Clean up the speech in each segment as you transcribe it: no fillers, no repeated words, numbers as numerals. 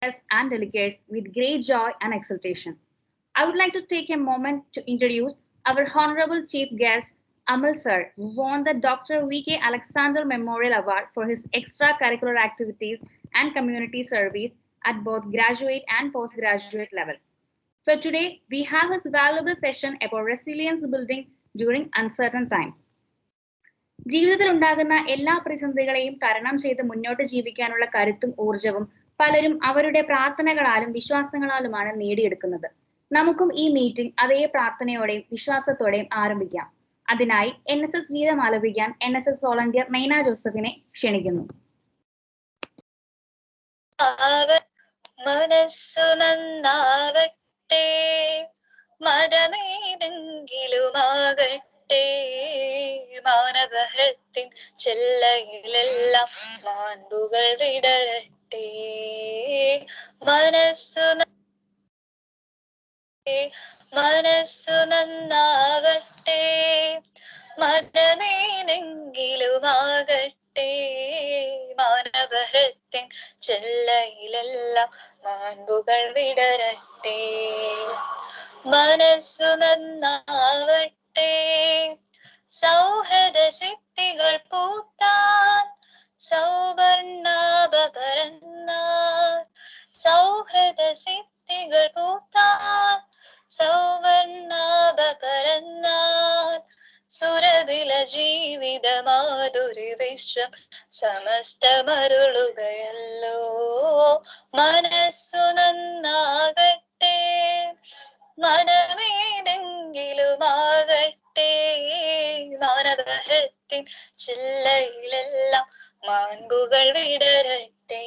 guests and delegates with great joy and exultation. I would like to take a moment to introduce our Honorable Chief Guest, Amal Sir, who won the Dr. V.K. Alexander Memorial Award for his extracurricular activities and community service at both graduate and postgraduate levels. So today we have his valuable session about resilience building during uncertain times. ജീവിതത്തിൽ ഉണ്ടാകുന്ന എല്ലാ പ്രതിസന്ധികളെയും തരണം ചെയ്ത് മുന്നോട്ട് ജീവിക്കാനുള്ള കരുത്തും ഊർജവും പലരും അവരുടെ പ്രാർത്ഥനകളാലും വിശ്വാസങ്ങളാലുമാണ് നേടിയെടുക്കുന്നത്. നമുക്കും ഈ മീറ്റിംഗ് അതേ പ്രാർത്ഥനയോടെയും വിശ്വാസത്തോടെയും ആരംഭിക്കാം. അതിനായി NSS ഗീതം ആലപിക്കാൻ NSS വോളണ്ടിയർ നൈന ജോസഫിനെ ക്ഷണിക്കുന്നു. മനസ്സു നന്നാവട്ടെ, മതമേതെങ്കിലുമാകട്ടെ, മാനവഹൃത്തിൻ ചെല്ലയിലെല്ലാം മാൻപുകൾ വിടരട്ടെ. മനസ്സു നന്നാവട്ടെ, മതമേതെങ്കിലുമാകട്ടെ, മാനവഹൃത്തിൻ ചെല്ലയിലെല്ലാം മാൻപുകൾ വിടരട്ടെ. മനസ്സു നന്നാവട്ടെ, സൗഹൃദ സിദ്ധികൾ പൂത്താൻ സൗവർണാഭ പരന്നാൻ, സൗഹൃദ സിദ്ധികൾ പൂത്താൻ സൗവർണാഭ പരന്നാൻ, സുരവില ജീവിത മാധുരി വിശ്വം സമസ്തമരുളുകയല്ലോ. മനസ്സു നന്നാകട്ടെ, മനമേതെങ്കിലുമാകട്ടെ, മാനവഹൃത്തിൻ ചില്ലയിലെല്ലാം മാൻപുകൾ വിടരട്ടെ.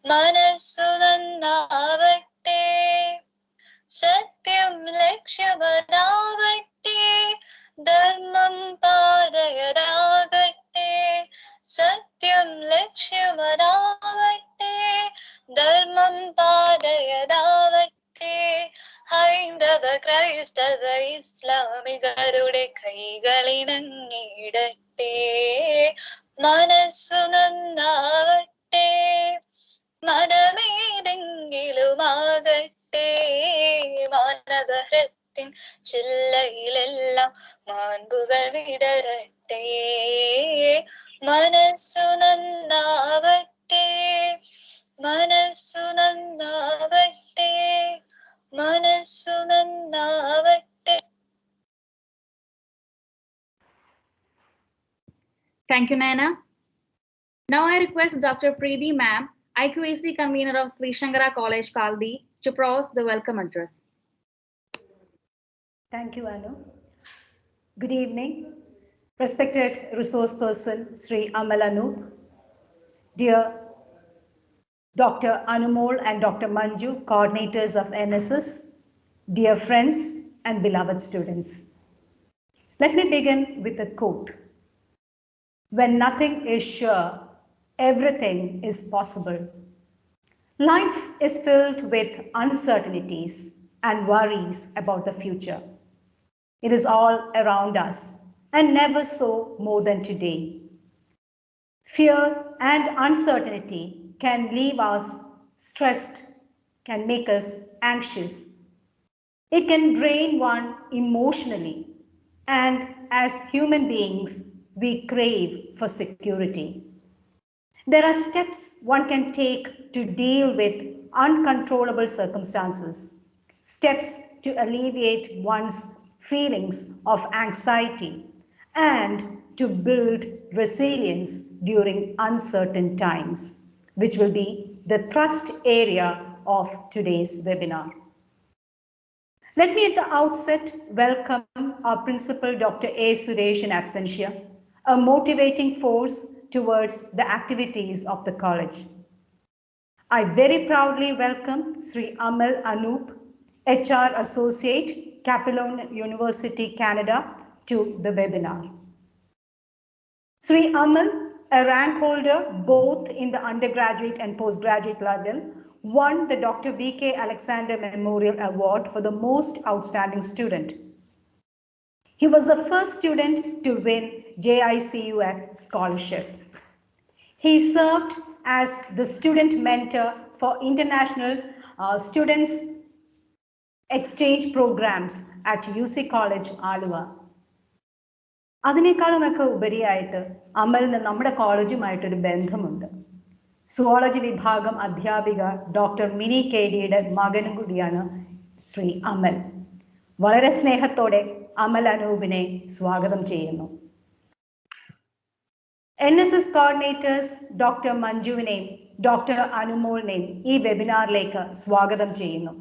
മനസ്സു നന്നാവട്ടെ, സത്യം ലക്ഷ്യമതാവട്ടെ, ധർമ്മം പാതയതാകട്ടെ, സത്യം ലക്ഷ്യമതാവട്ടെ, ധർമ്മം പാതയതാവട്ടെ. ഹൈന്ദവ ക്രൈസ്തവ ഇസ്ലാമികരുടെ കൈകളിണങ്ങിടട്ടെ. മനസ്സു നന്നാവട്ടെ, മതമേതെങ്കിലുമാകട്ടെ, മാനവഹൃത്തിൻ ചില്ലയിലെല്ലാം മാൻപുകൾ വിടരട്ടെ. മനസ്സു നന്നാവട്ടെ, മനസ്സു നന്നാവട്ടെ, മനസ്സു നന്നാവട്ടെ. Thank you, Naina. Now I request Dr. Preeti Ma'am, IQAC convener of Sree Sankara College, Kaldi, to provide the welcome address. Thank you, Anu. Good evening, respected resource person Sree Amal Anup, dear Dr. Anumol and Dr. Manju, coordinators of NSS, dear friends and beloved students. Let me begin with a quote. When nothing is sure, everything is possible. Life is filled with uncertainties and worries about the future. It is all around us and never so more than today. Fear and uncertainty can leave us stressed, can make us anxious. It can drain one emotionally, and as human beings, we crave for security. There are steps one can take to deal with uncontrollable circumstances, steps to alleviate one's feelings of anxiety and to build resilience during uncertain times, which will be the thrust area of today's webinar. Let me at the outset welcome our principal, Dr. A. Suresh in absentia, a motivating force towards the activities of the college. I very proudly welcome Sree Amal Anup, HR Associate, Capilano University, Canada, to the webinar. Sree Amal, a rank holder both in the undergraduate and postgraduate level, won the Dr. V.K. Alexander Memorial Award for the most outstanding student. He was the first student to win JICUF scholarship. He served as the student mentor for international students exchange programs at UC College, Aluva. അതിനേക്കാളുമൊക്കെ ഉപരിയായിട്ട് അമലിന് നമ്മുടെ കോളേജുമായിട്ടൊരു ബന്ധമുണ്ട്. Zoology വിഭാഗം അധ്യാപിക doctor mini K ഡിയുടെ മകനും കൂടിയാണ് ശ്രീ അമൽ. വളരെ സ്നേഹത്തോടെ അമൽ അനൂപിനെ സ്വാഗതം ചെയ്യുന്നു. NSS കോർഡിനേറ്റേഴ്സ് ഡോക്ടർ മഞ്ജുവിനെയും ഡോക്ടർ അനുമോളിനെയും ഈ വെബിനാറിലേക്ക് സ്വാഗതം ചെയ്യുന്നു.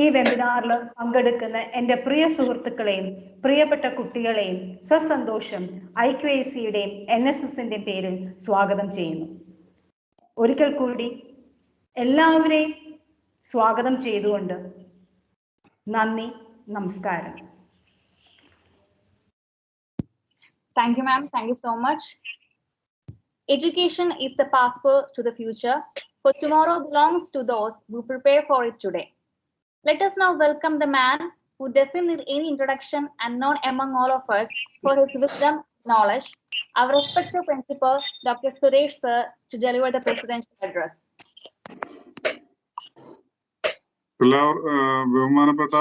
ഈ വെബിനാറിൽ പങ്കെടുക്കുന്ന എൻ്റെ പ്രിയ സുഹൃത്തുക്കളെയും പ്രിയപ്പെട്ട കുട്ടികളെയും സസന്തോഷം IQACയുടെയും NSSൻ്റെയും പേരിൽ സ്വാഗതം ചെയ്യുന്നു. ഒരിക്കൽ കൂടി എല്ലാവരെയും സ്വാഗതം ചെയ്തുകൊണ്ട് നന്ദി, നമസ്കാരം. Thank you, ma'am. Thank you so much. Education is the passport to the future, for tomorrow belongs to those who prepare for it today. Let us now welcome the man who doesn't need any introduction and known among all of us for his wisdom, knowledge, our respected principal, Dr. Suresh sir, to deliver the presidential address. ബഹുമാനപ്പെട്ട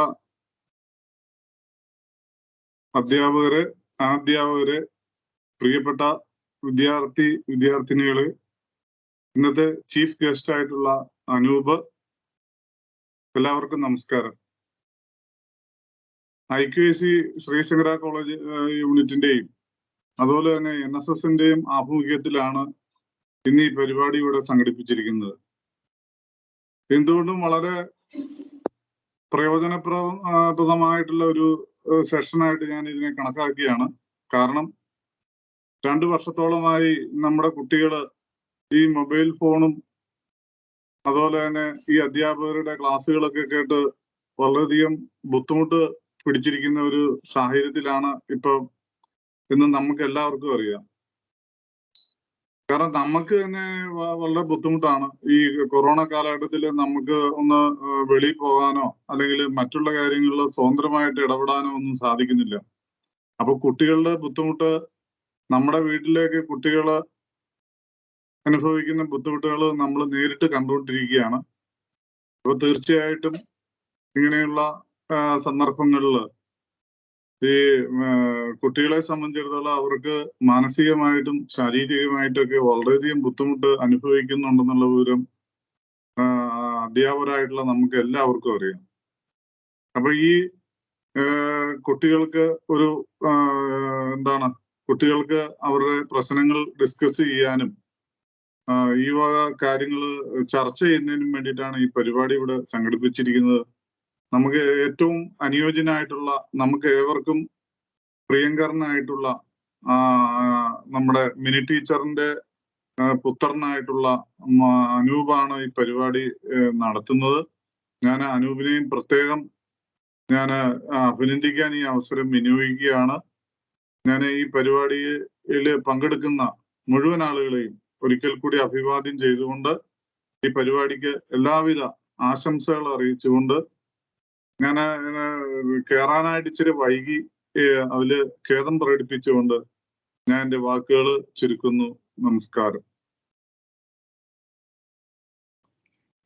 അധ്യാപകരെ, പ്രിയപ്പെട്ട വിദ്യാർത്ഥിനികളെ, ഇന്നത്തെ chief guest ആയിട്ടുള്ള അനൂപ്, എല്ലാവർക്കും നമസ്കാരം. IQAC Shri Shankara college യൂണിറ്റിന്റെയും അതുപോലെ തന്നെ NSSന്റെയും ആഭിമുഖ്യത്തിലാണ് ഇന്ന് ഈ പരിപാടി ഇവിടെ സംഘടിപ്പിച്ചിരിക്കുന്നത്. എന്തുകൊണ്ടും വളരെ പ്രയോജനപ്രദമായിട്ടുള്ള ഒരു സെഷനായിട്ട് ഞാൻ ഇതിനെ കണക്കാക്കിയാണ്. കാരണം 2 വർഷത്തോളമായി നമ്മുടെ കുട്ടികള് ഈ മൊബൈൽ ഫോണും അതുപോലെ തന്നെ ഈ അധ്യാപകരുടെ ക്ലാസ്സുകളൊക്കെ കേട്ട് വളരെയധികം ബുദ്ധിമുട്ട് പിടിച്ചിരിക്കുന്ന ഒരു സാഹചര്യത്തിലാണ് ഇപ്പൊ എന്ന് നമുക്ക് എല്ലാവർക്കും അറിയാം. കാരണം നമുക്ക് തന്നെ വളരെ ബുദ്ധിമുട്ടാണ്. ഈ കൊറോണ കാലഘട്ടത്തിൽ നമുക്ക് ഒന്ന് വെളിയിൽ പോകാനോ അല്ലെങ്കിൽ മറ്റുള്ള കാര്യങ്ങളിൽ സ്വതന്ത്രമായിട്ട് ഇടപെടാനോ ഒന്നും സാധിക്കുന്നില്ല. അപ്പൊ കുട്ടികളുടെ ബുദ്ധിമുട്ട്, നമ്മുടെ വീട്ടിലേക്ക് കുട്ടികള് അനുഭവിക്കുന്ന ബുദ്ധിമുട്ടുകൾ നമ്മൾ നേരിട്ട് കണ്ടുകൊണ്ടിരിക്കുകയാണ്. അപ്പൊ തീർച്ചയായിട്ടും ഇങ്ങനെയുള്ള സന്ദർഭങ്ങളിൽ ഈ കുട്ടികളെ സംബന്ധിച്ചിടത്തോളം അവർക്ക് മാനസികമായിട്ടും ശാരീരികമായിട്ടും ഒക്കെ വളരെയധികം ബുദ്ധിമുട്ട് അനുഭവിക്കുന്നുണ്ടെന്നുള്ള വിവരം അധ്യാപകരായിട്ടുള്ള നമുക്ക് എല്ലാവർക്കും അറിയാം. അപ്പൊ ഈ കുട്ടികൾക്ക് ഒരു കുട്ടികൾക്ക് അവരുടെ പ്രശ്നങ്ങൾ ഡിസ്കസ് ചെയ്യാനും ഈ വക കാര്യങ്ങൾ ചർച്ച ചെയ്യുന്നതിനും വേണ്ടിയിട്ടാണ് ഈ പരിപാടി ഇവിടെ സംഘടിപ്പിച്ചിരിക്കുന്നത്. നമുക്ക് ഏറ്റവും അനുയോജ്യനായിട്ടുള്ള, നമുക്ക് ഏവർക്കും പ്രിയങ്കരനായിട്ടുള്ള നമ്മുടെ മിനി ടീച്ചറിന്റെ പുത്രനായിട്ടുള്ള അനൂപാണ് ഈ പരിപാടി നടത്തുന്നത്. ഞാൻ അനൂപിനെയും പ്രത്യേകം ഞാൻ അഭിനന്ദിക്കാൻ ഈ അവസരം വിനിയോഗിക്കുകയാണ്. ഞാൻ ഈ പരിപാടിയിൽ പങ്കെടുക്കുന്ന മുഴുവൻ ആളുകളെയും ഒരിക്കൽ കൂടി അഭിവാദ്യം ചെയ്തുകൊണ്ട് ഈ പരിപാടിക്ക് എല്ലാവിധ ആശംസകൾ അറിയിച്ചുകൊണ്ട് ഞാൻ കയറാനായിട്ട് ഇച്ചിരി വൈകി, അതില് ഖേദം പ്രകടിപ്പിച്ചുകൊണ്ട് ഞാൻ എൻ്റെ വാക്കുകൾ ചുരുക്കുന്നു. നമസ്കാരം.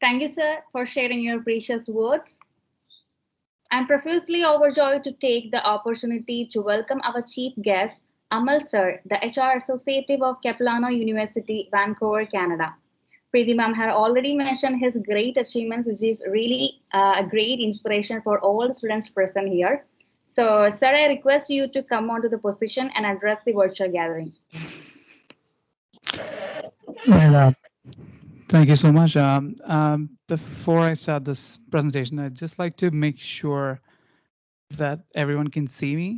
Thank you, sir, for sharing your precious words. I'm profusely overjoyed to take the opportunity to welcome our chief guest, Amal sir, the HR Associate of Capilano University, Vancouver, Canada. Preeti ma'am had already mentioned his great achievements, which is really a great inspiration for all the students present here. So, sir, I request you to come onto the position and address the virtual gathering. Well, thank you so much. Before I start this presentation, I'd just like to make sure that everyone can see me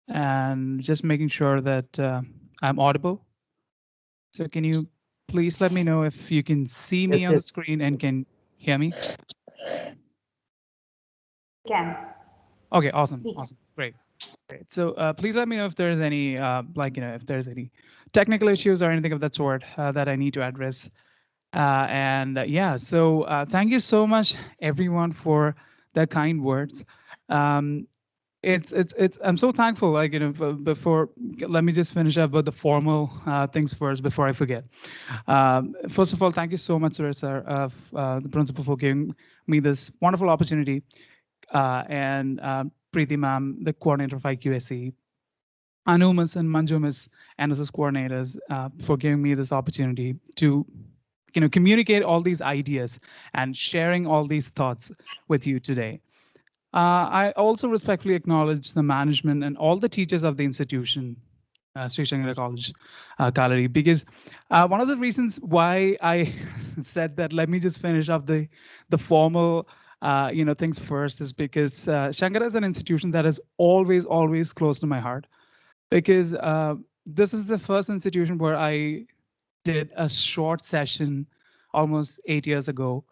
and just making sure that I'm audible. So can you please let me know if you can see me on the screen and can hear me? Can. Okay, awesome, great. So please let me know if there's any, if there's any technical issues or anything of that sort that I need to address. So thank you so much, everyone, for the kind words. I'm so thankful. Like, before, let me just finish up with the formal things first before I forget. First of all, thank you so much, sir, the principal, for giving me this wonderful opportunity, and Preeti ma'am, the coordinator of IQAC, Anumas and Manjumas, NSS coordinators, for giving me this opportunity to, communicate all these ideas and sharing all these thoughts with you today. I also respectfully acknowledge the management and all the teachers of the institution, Sri Sankara College, Kalari, because one of the reasons why I said that let me just finish off the formal things first is because Shankara is an institution that is always close to my heart, because this is the first institution where I did a short session almost 8 years ago.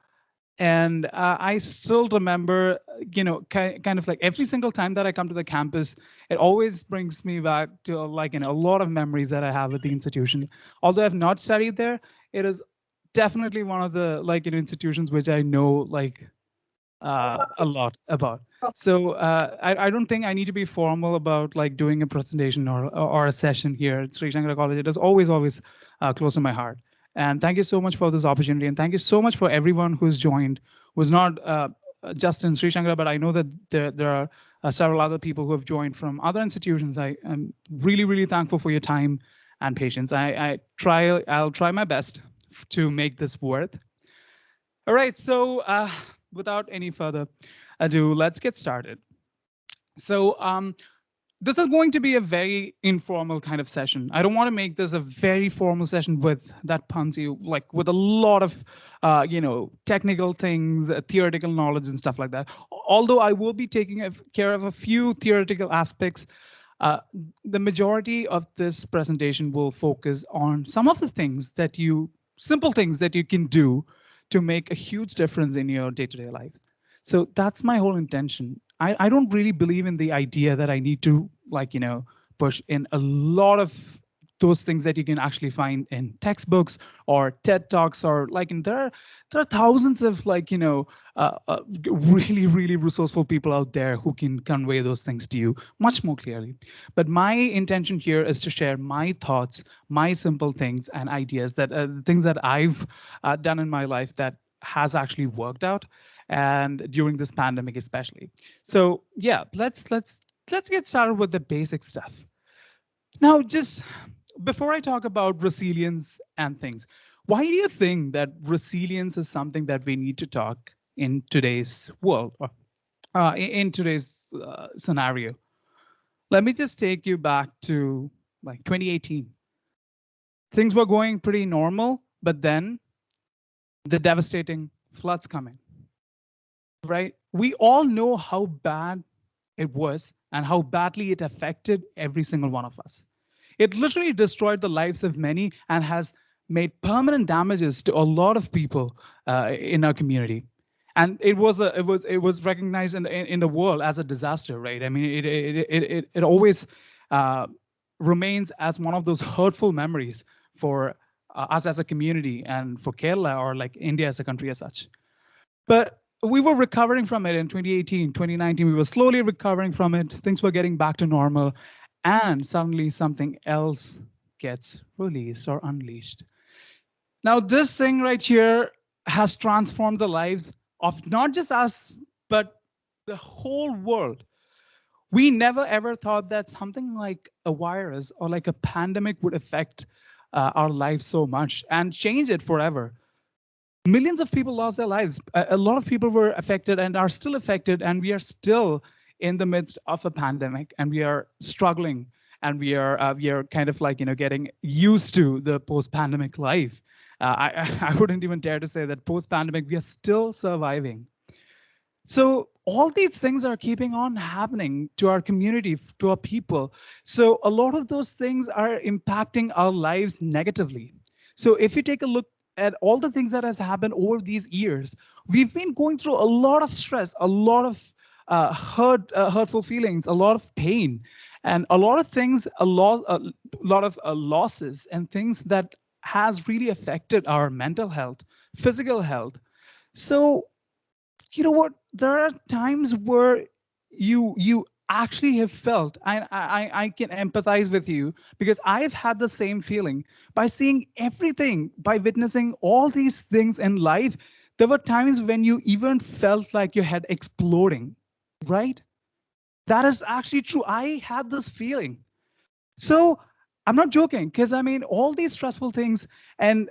And I still remember, kind of like every single time that I come to the campus, it always brings me back to a lot of memories that I have with the institution. Although I've not studied there, it is definitely one of the institutions which I know a lot about. So I don't think I need to be formal about doing a presentation or a session here at Sri Shankara College. It is always close to my heart. And thank you so much for this opportunity. And thank you so much for everyone who's joined, who's not just in Sri Shankara, but I know that there are several other people who have joined from other institutions. I am really thankful for your time and patience. I'll try my best to make this worth. All right, so without any further ado, let's get started. So this is going to be a very informal kind of session. I don't want to make this a very formal session with that punsy, with a lot of, technical things, theoretical knowledge and stuff like that. Although I will be taking care of a few theoretical aspects, the majority of this presentation will focus on some of the simple things that you can do to make a huge difference in your day-to-day life. So that's my whole intention. I don't really believe in the idea that I need to push in a lot of those things that you can actually find in textbooks or TED Talks, or there are thousands of really resourceful people out there who can convey those things to you much more clearly. But my intention here is to share my thoughts, my simple things and ideas, that things that I've done in my life that has actually worked out, and during this pandemic especially. So yeah, let's get started with the basic stuff. Now, just before I talk about resilience and things, why do you think that resilience is something that we need to talk in today's world, or in today's scenario? Let me just take you back to 2018. Things were going pretty normal, but then the devastating floods come in, right? We all know how bad it was and how badly it affected every single one of us. It literally destroyed the lives of many and has made permanent damages to a lot of people in our community. And it was recognized in the world as a disaster, right? I mean, it always remains as one of those hurtful memories for us as a community, and for Kerala, or India as a country as such. But we were recovering from it in 2018, 2019. We were slowly recovering from it. Things were getting back to normal. And suddenly something else gets released or unleashed. Now, this thing right here has transformed the lives of not just us, but the whole world. We never ever thought that something like a virus or like a pandemic would affect our lives so much and change it forever. Millions of people lost their lives. A lot of people were affected and are still affected, and we are still in the midst of a pandemic, and we are struggling, and we are kind of getting used to the post-pandemic life. I wouldn't even dare to say that post-pandemic we are still surviving. So all these things are keeping on happening to our community, to our people. So a lot of those things are impacting our lives negatively. So if you take a look at all the things that has happened over these years, we've been going through a lot of stress, a lot of hurtful feelings, a lot of pain, and a lot of things, a lot of losses and things that has really affected our mental health, physical health. So you know what? There are times where you actually have felt, I can empathize with you because I've had the same feeling by seeing everything, by witnessing all these things in life. There were times when you even felt like your head exploding, right? That is actually true. I had this feeling. So I'm not joking, because I mean, all these stressful things, and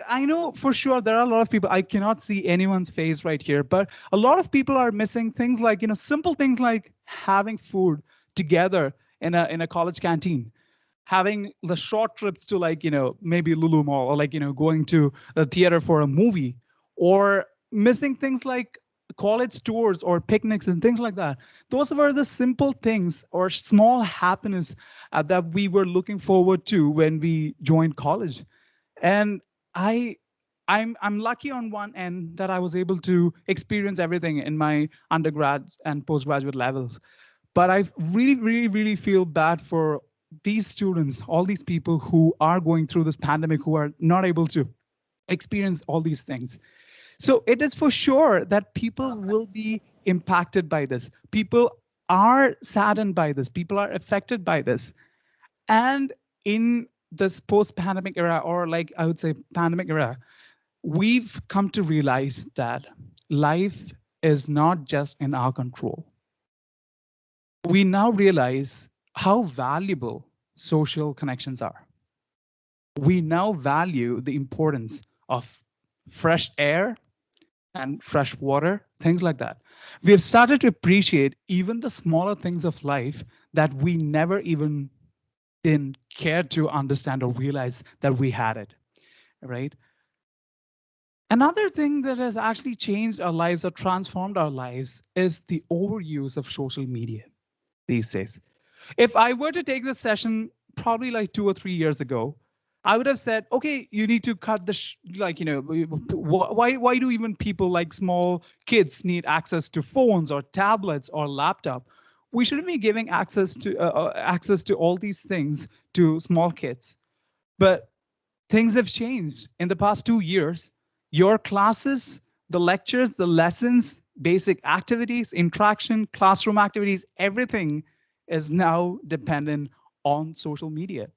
I know for sure there are a lot of people, I cannot see anyone's face right here, but a lot of people are missing things like, simple things like having food together in a college canteen, having the short trips to, like, maybe Lulu Mall, or, like, going to the theater for a movie, or missing things like college tours or picnics and things like that. Those were the simple things or small happiness that we were looking forward to when we joined college. And I I'm lucky on one end that I was able to experience everything in my undergrad and postgraduate levels. But I really, really, really feel bad for these students, all these people who are going through this pandemic, who are not able to experience all these things. So it is for sure that people will be impacted by this. People are saddened by this. People are affected by this. And in this post-pandemic era, or, like, I would say pandemic era, we've come to realize that life is not just in our control. We now realize how valuable social connections are. We now value the importance of fresh air and fresh water, things like that. We have started to appreciate even the smaller things of life that we never even didn't care to understand or realize that we had it, right? Another thing that has actually changed our lives or transformed our lives is the overuse of social media these days. If I were to take this session probably like 2 or 3 years ago, I would have said, okay, you need to cut the, why do even people like small kids need access to phones or tablets or laptop? We shouldn't be giving access to all these things to small kids. But things have changed in the past 2 years. Your classes, the lectures, the lessons, basic activities, interaction, classroom activities, everything is now dependent on social media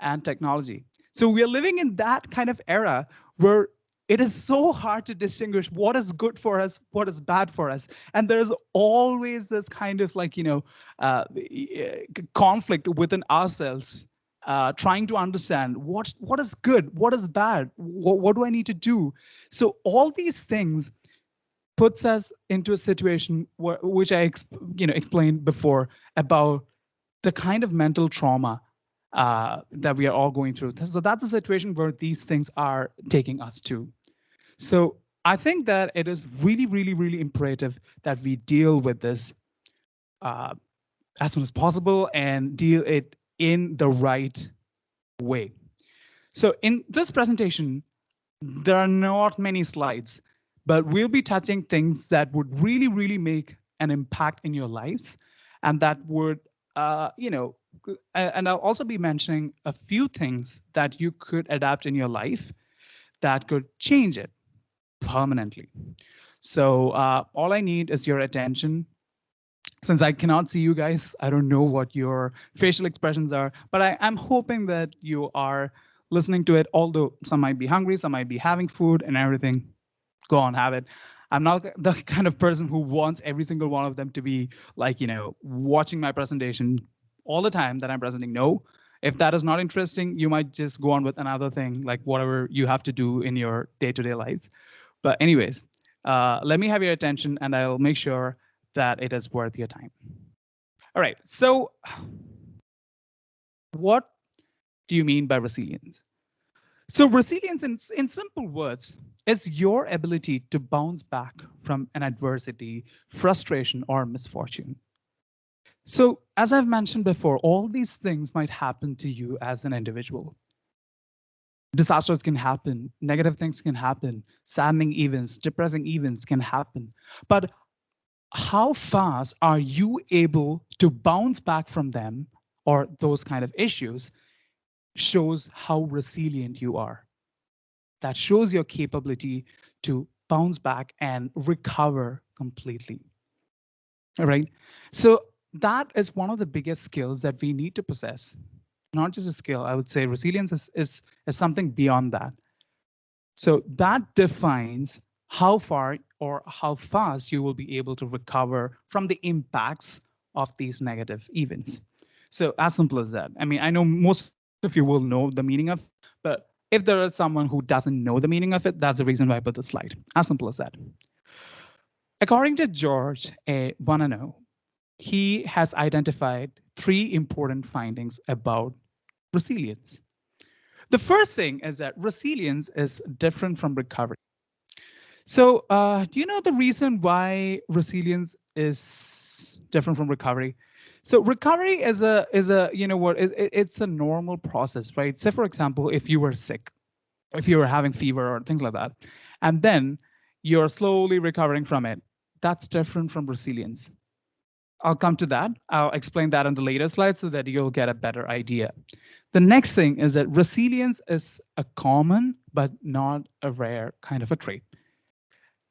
and technology. So we are living in that kind of era where it is so hard to distinguish what is good for us, what is bad for us. And there's always this kind of, like, conflict within ourselves, trying to understand what is good, what is bad, what do I need to do. So all these things puts us into a situation which I explained before about the kind of mental trauma that we are all going through. So that's a situation where these things are taking us to. So I think that it is really, really, really imperative that we deal with this as soon as possible and deal it in the right way. So in this presentation, there are not many slides, but we'll be touching things that would really, really make an impact in your lives, and that would, and I'll also be mentioning a few things that you could adapt in your life that could change it permanently. So all I need is your attention. Since I cannot see you guys, I don't know what your facial expressions are, but I'm hoping that you are listening to it, although some might be hungry, some might be having food and everything. Go on, have it. I'm not the kind of person who wants every single one of them to be, like, watching my presentation all the time that I'm presenting. No, if that is not interesting, you might just go on with another thing, like whatever you have to do in your day-to-day lives. But anyways, let me have your attention and I'll make sure that it is worth your time. All right, so what do you mean by resilience? So resilience, in simple words, is your ability to bounce back from an adversity, frustration, or misfortune. So as I've mentioned before, all these things might happen to you as an individual. Disasters can happen, negative things can happen, saddening events, depressing events can happen. But how fast are you able to bounce back from them or those kind of issues shows how resilient you are. That shows your capability to bounce back and recover completely. All right. So that is one of the biggest skills that we need to possess. Not just a skill, I would say resilience is something beyond that. So that defines how far or how fast you will be able to recover from the impacts of these negative events. So as simple as that. I mean, I know most of you will know the meaning of it, but if there is someone who doesn't know the meaning of it, that's the reason why I put the slide. As simple as that. According to George A. Bonanno, he has identified 3 important findings about resilience. The first thing is that resilience is different from recovery. So, do you know the reason why resilience is different from recovery? So, recovery is a you know what it's a normal process, right? Say for example, if you were sick, if you were having fever or things like that, and then you're slowly recovering from it, that's different from resilience. I'll come to that. I'll explain that in the later slides so that you'll get a better idea. The next thing is that resilience is a common but not a rare kind of a trait.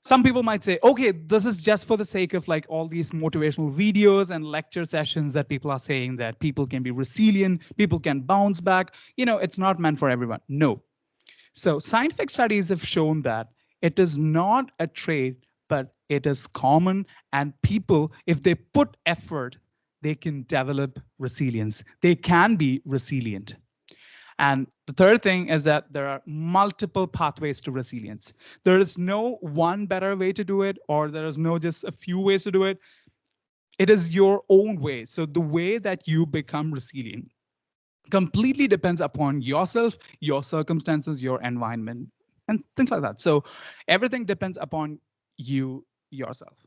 Some people might say, okay, this is just for the sake of like all these motivational videos and lecture sessions that people are saying that people can be resilient, people can bounce back. You know, it's not meant for everyone. No. So scientific studies have shown that it is not a trait, but it is common, and people, if they put effort, they can develop resilience. They can be resilient. And the third thing is that there are multiple pathways to resilience. There is no one better way to do it, or there is no just a few ways to do it. It is your own way. So the way that you become resilient completely depends upon yourself, your circumstances, your environment, and things like that. So everything depends upon you yourself.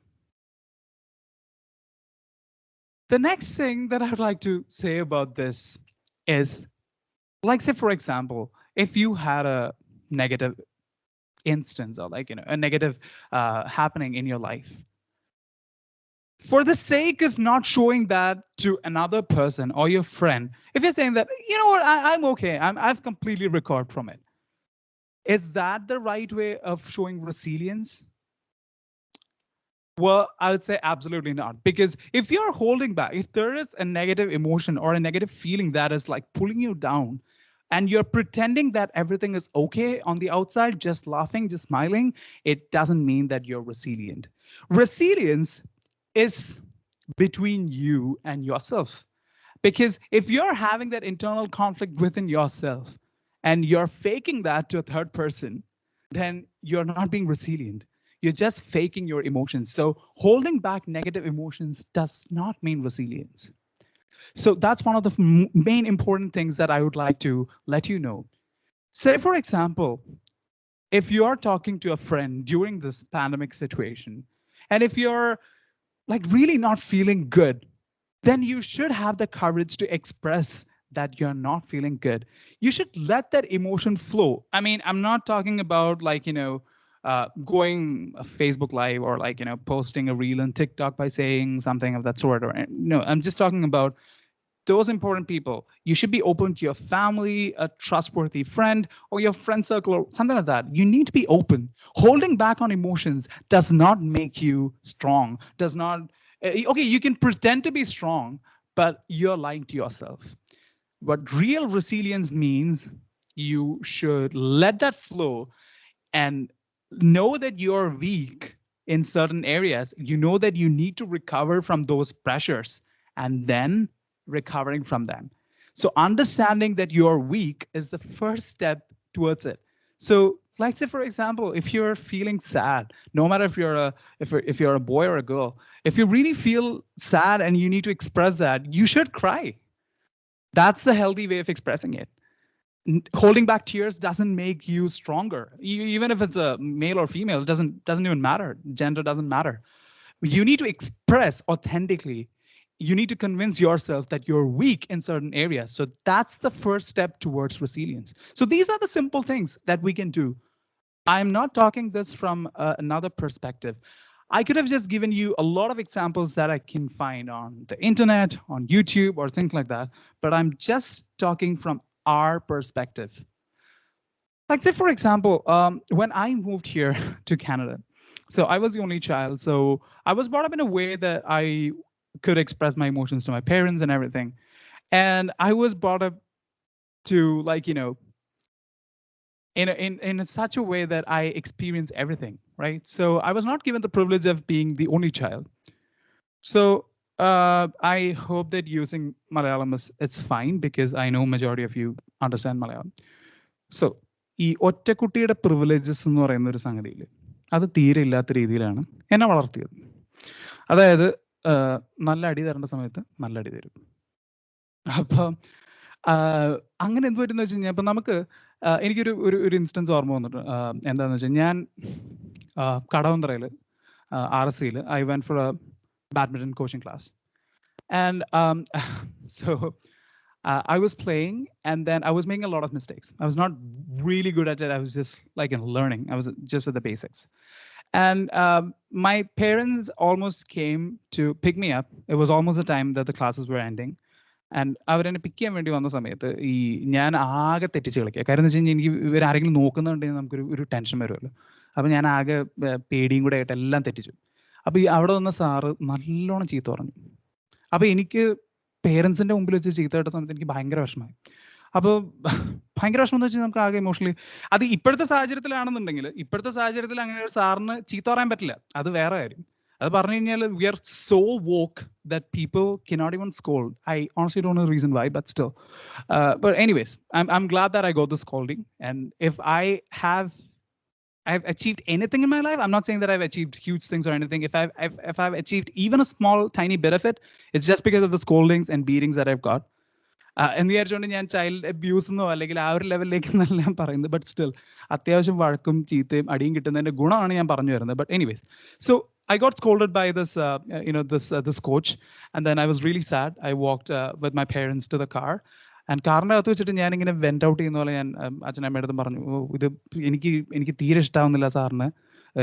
The next thing that I would like to say about this is, like, say, for example, if you had a negative instance or like, a negative happening in your life, for the sake of not showing that to another person or your friend, if you're saying that, you know what, I'm okay, I've completely recovered from it, is that the right way of showing resilience? Well, I would say absolutely not. Because if you're holding back, if there is a negative emotion or a negative feeling that is like pulling you down, and you're pretending that everything is okay on the outside, just laughing, just smiling, it doesn't mean that you're resilient. Resilience is between you and yourself. Because if you're having that internal conflict within yourself and you're faking that to a third person, then you're not being resilient. You're just faking your emotions. So holding back negative emotions does not mean resilience. So that's one of the main important things that I would like to let you know. Say, for example, if you're talking to a friend during this pandemic situation, and if you're like really not feeling good, then you should have the courage to express that you're not feeling good. You should let that emotion flow. I mean, I'm not talking about like, going a Facebook Live or like, posting a reel on TikTok by saying something of that sort. Or no, I'm just talking about those important people. You should be open to your family, a trustworthy friend, or your friend circle, or something like that. You need to be open. Holding back on emotions does not make you strong, does not, okay, you can pretend to be strong, but you're lying to yourself. What real resilience means, you should let that flow and know that you're weak in certain areas. You know that you need to recover from those pressures and then recovering from them. So understanding that you're weak is the first step towards it. So like say, for example, if you're feeling sad, no matter if you're a boy or a girl, if you really feel sad and you need to express that, you should cry. That's the healthy way of expressing it. Holding back tears doesn't make you stronger. Even if it's a male or female, it doesn't even matter. Gender doesn't matter. You need to express authentically. You need to convince yourself that you're weak in certain areas. So that's the first step towards resilience. So these are the simple things that we can do. I'm not talking this from another perspective. I could have just given you a lot of examples that I can find on the internet, on YouTube, or things like that, but I'm just talking from our perspective. Like say, for example, when I moved here to Canada, so I was the only child. So I was brought up in a way that I could express my emotions to my parents and everything. And I was brought up to, like, in such a way that I experience everything, right? So I was not given the privilege of being the only child. So I hope that using Malayalam it's fine, because I know majority of you understand Malayalam. So ഈ ഒറ്റക്കുട്ടിയുടെ privileges എന്ന് പറയുന്ന ഒരു സംഗതിയിൽ അത് തീരെ ഇല്ലാത്ത രീതിയിലാണ് എന്നെ വളർത്തിയത്. അതായത് നല്ല അടി തരേണ്ട സമയത്ത് നല്ല അടി തരും. അപ്പം അങ്ങനെ എന്ത് പറ്റുന്ന വെച്ച് കഴിഞ്ഞാൽ, ഇപ്പം നമുക്ക് എനിക്കൊരു ഒരു ഇൻസ്റ്റൻസ് ഓർമ്മ വന്നിട്ട്, എന്താണെന്ന് വെച്ചാൽ, ഞാൻ കടവന്ത്രയിൽ RSCയിൽ I went for a badminton coaching class. And so I was playing, and then I was making a lot of mistakes. I was not really good at it. I was just like learning. I was just at the basics. And my parents almost came to pick me up. It was almost the time that the classes were ending. And അവരെന്നെ പിക്ക് ചെയ്യാൻ വേണ്ടി വന്ന സമയത്ത് ഞാൻ ആകെ തെറ്റിച്ച് കളിക്കുക. കാര്യം എന്ന് വെച്ച് കഴിഞ്ഞാൽ, എനിക്ക് ഇവരാരെങ്കിലും നോക്കുന്നുണ്ടെങ്കിൽ നമുക്കൊരു ടെൻഷൻ വരുമല്ലോ. അപ്പം ഞാൻ ആകെ പേടിയും കൂടെ ആയിട്ട് എല്ലാം തെറ്റിച്ചു. അപ്പോൾ അവിടെ വന്ന സാറ് നല്ലോണം ചീത്ത പറഞ്ഞു. അപ്പോൾ എനിക്ക് പേരൻസിൻ്റെ മുമ്പിൽ വെച്ച് ചീത്ത കേട്ട സമയത്ത് എനിക്ക് ഭയങ്കര വിഷമമായി. അപ്പോൾ ഭയങ്കര വിഷമം എന്ന് വെച്ചാൽ നമുക്ക് ആകെ ഇമോഷണലി, അത് ഇപ്പോഴത്തെ സാഹചര്യത്തിലാണെന്നുണ്ടെങ്കിൽ, ഇപ്പോഴത്തെ സാഹചര്യത്തിൽ അങ്ങനെ ഒരു സാറിന് ചീത്ത പറയാൻ പറ്റില്ല, അത് വേറെ കാര്യം. അത് പറഞ്ഞു കഴിഞ്ഞാൽ we are so woke that people cannot even scold. I honestly don't know reason why, but still. But anyways, I'm glad that I got the scolding. And if I've achieved anything in my life, I'm not saying that I've achieved huge things or anything. If I've achieved even a small tiny bit of it, it's just because of the scoldings and beatings that I've got. എന്ന് വിചാരിച്ചുകൊണ്ട് ഞാൻ child abuse എന്നോ അല്ലെങ്കിൽ ആ ഒരു ലെവലിലേക്ക് എന്നല്ല ഞാൻ പറയുന്നത്, ബട്ട് സ്റ്റിൽ അത്യാവശ്യം വഴക്കും ചീത്തയും അടിയും കിട്ടുന്നതിന്റെ ഗുണമാണ് ഞാൻ പറഞ്ഞു വരുന്നത്. But anyways, so I got scolded by this coach, and then I was really sad. I walked with my parents to the car. And കാറിൻ്റെ അകത്ത് വെച്ചിട്ട് ഞാനിങ്ങനെ വെൻ്റ് ഔട്ട് ചെയ്യുന്ന പോലെ ഞാൻ അച്ഛനമ്മയുടെ അടുത്തും പറഞ്ഞു, ഇത് എനിക്ക് തീരെ ഇഷ്ടമാവുന്നില്ല സാറിന്,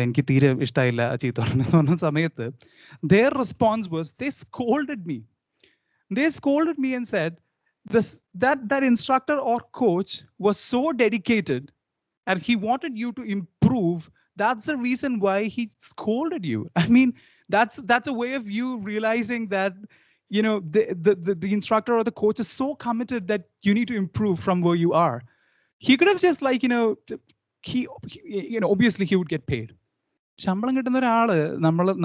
എനിക്ക് തീരെ ഇഷ്ടമായില്ല ചീത്ത പറഞ്ഞു എന്ന് പറഞ്ഞ സമയത്ത്, their response was they scolded me. They scolded me and said that instructor or coach was so dedicated and he wanted you to improve. That's the reason why he scolded you. I mean, that's a way of you realizing that, the instructor or the coach is so committed that you need to improve from where you are. He could have just obviously he would get paid. ശമ്പളം കിട്ടുന്ന ഒരാള്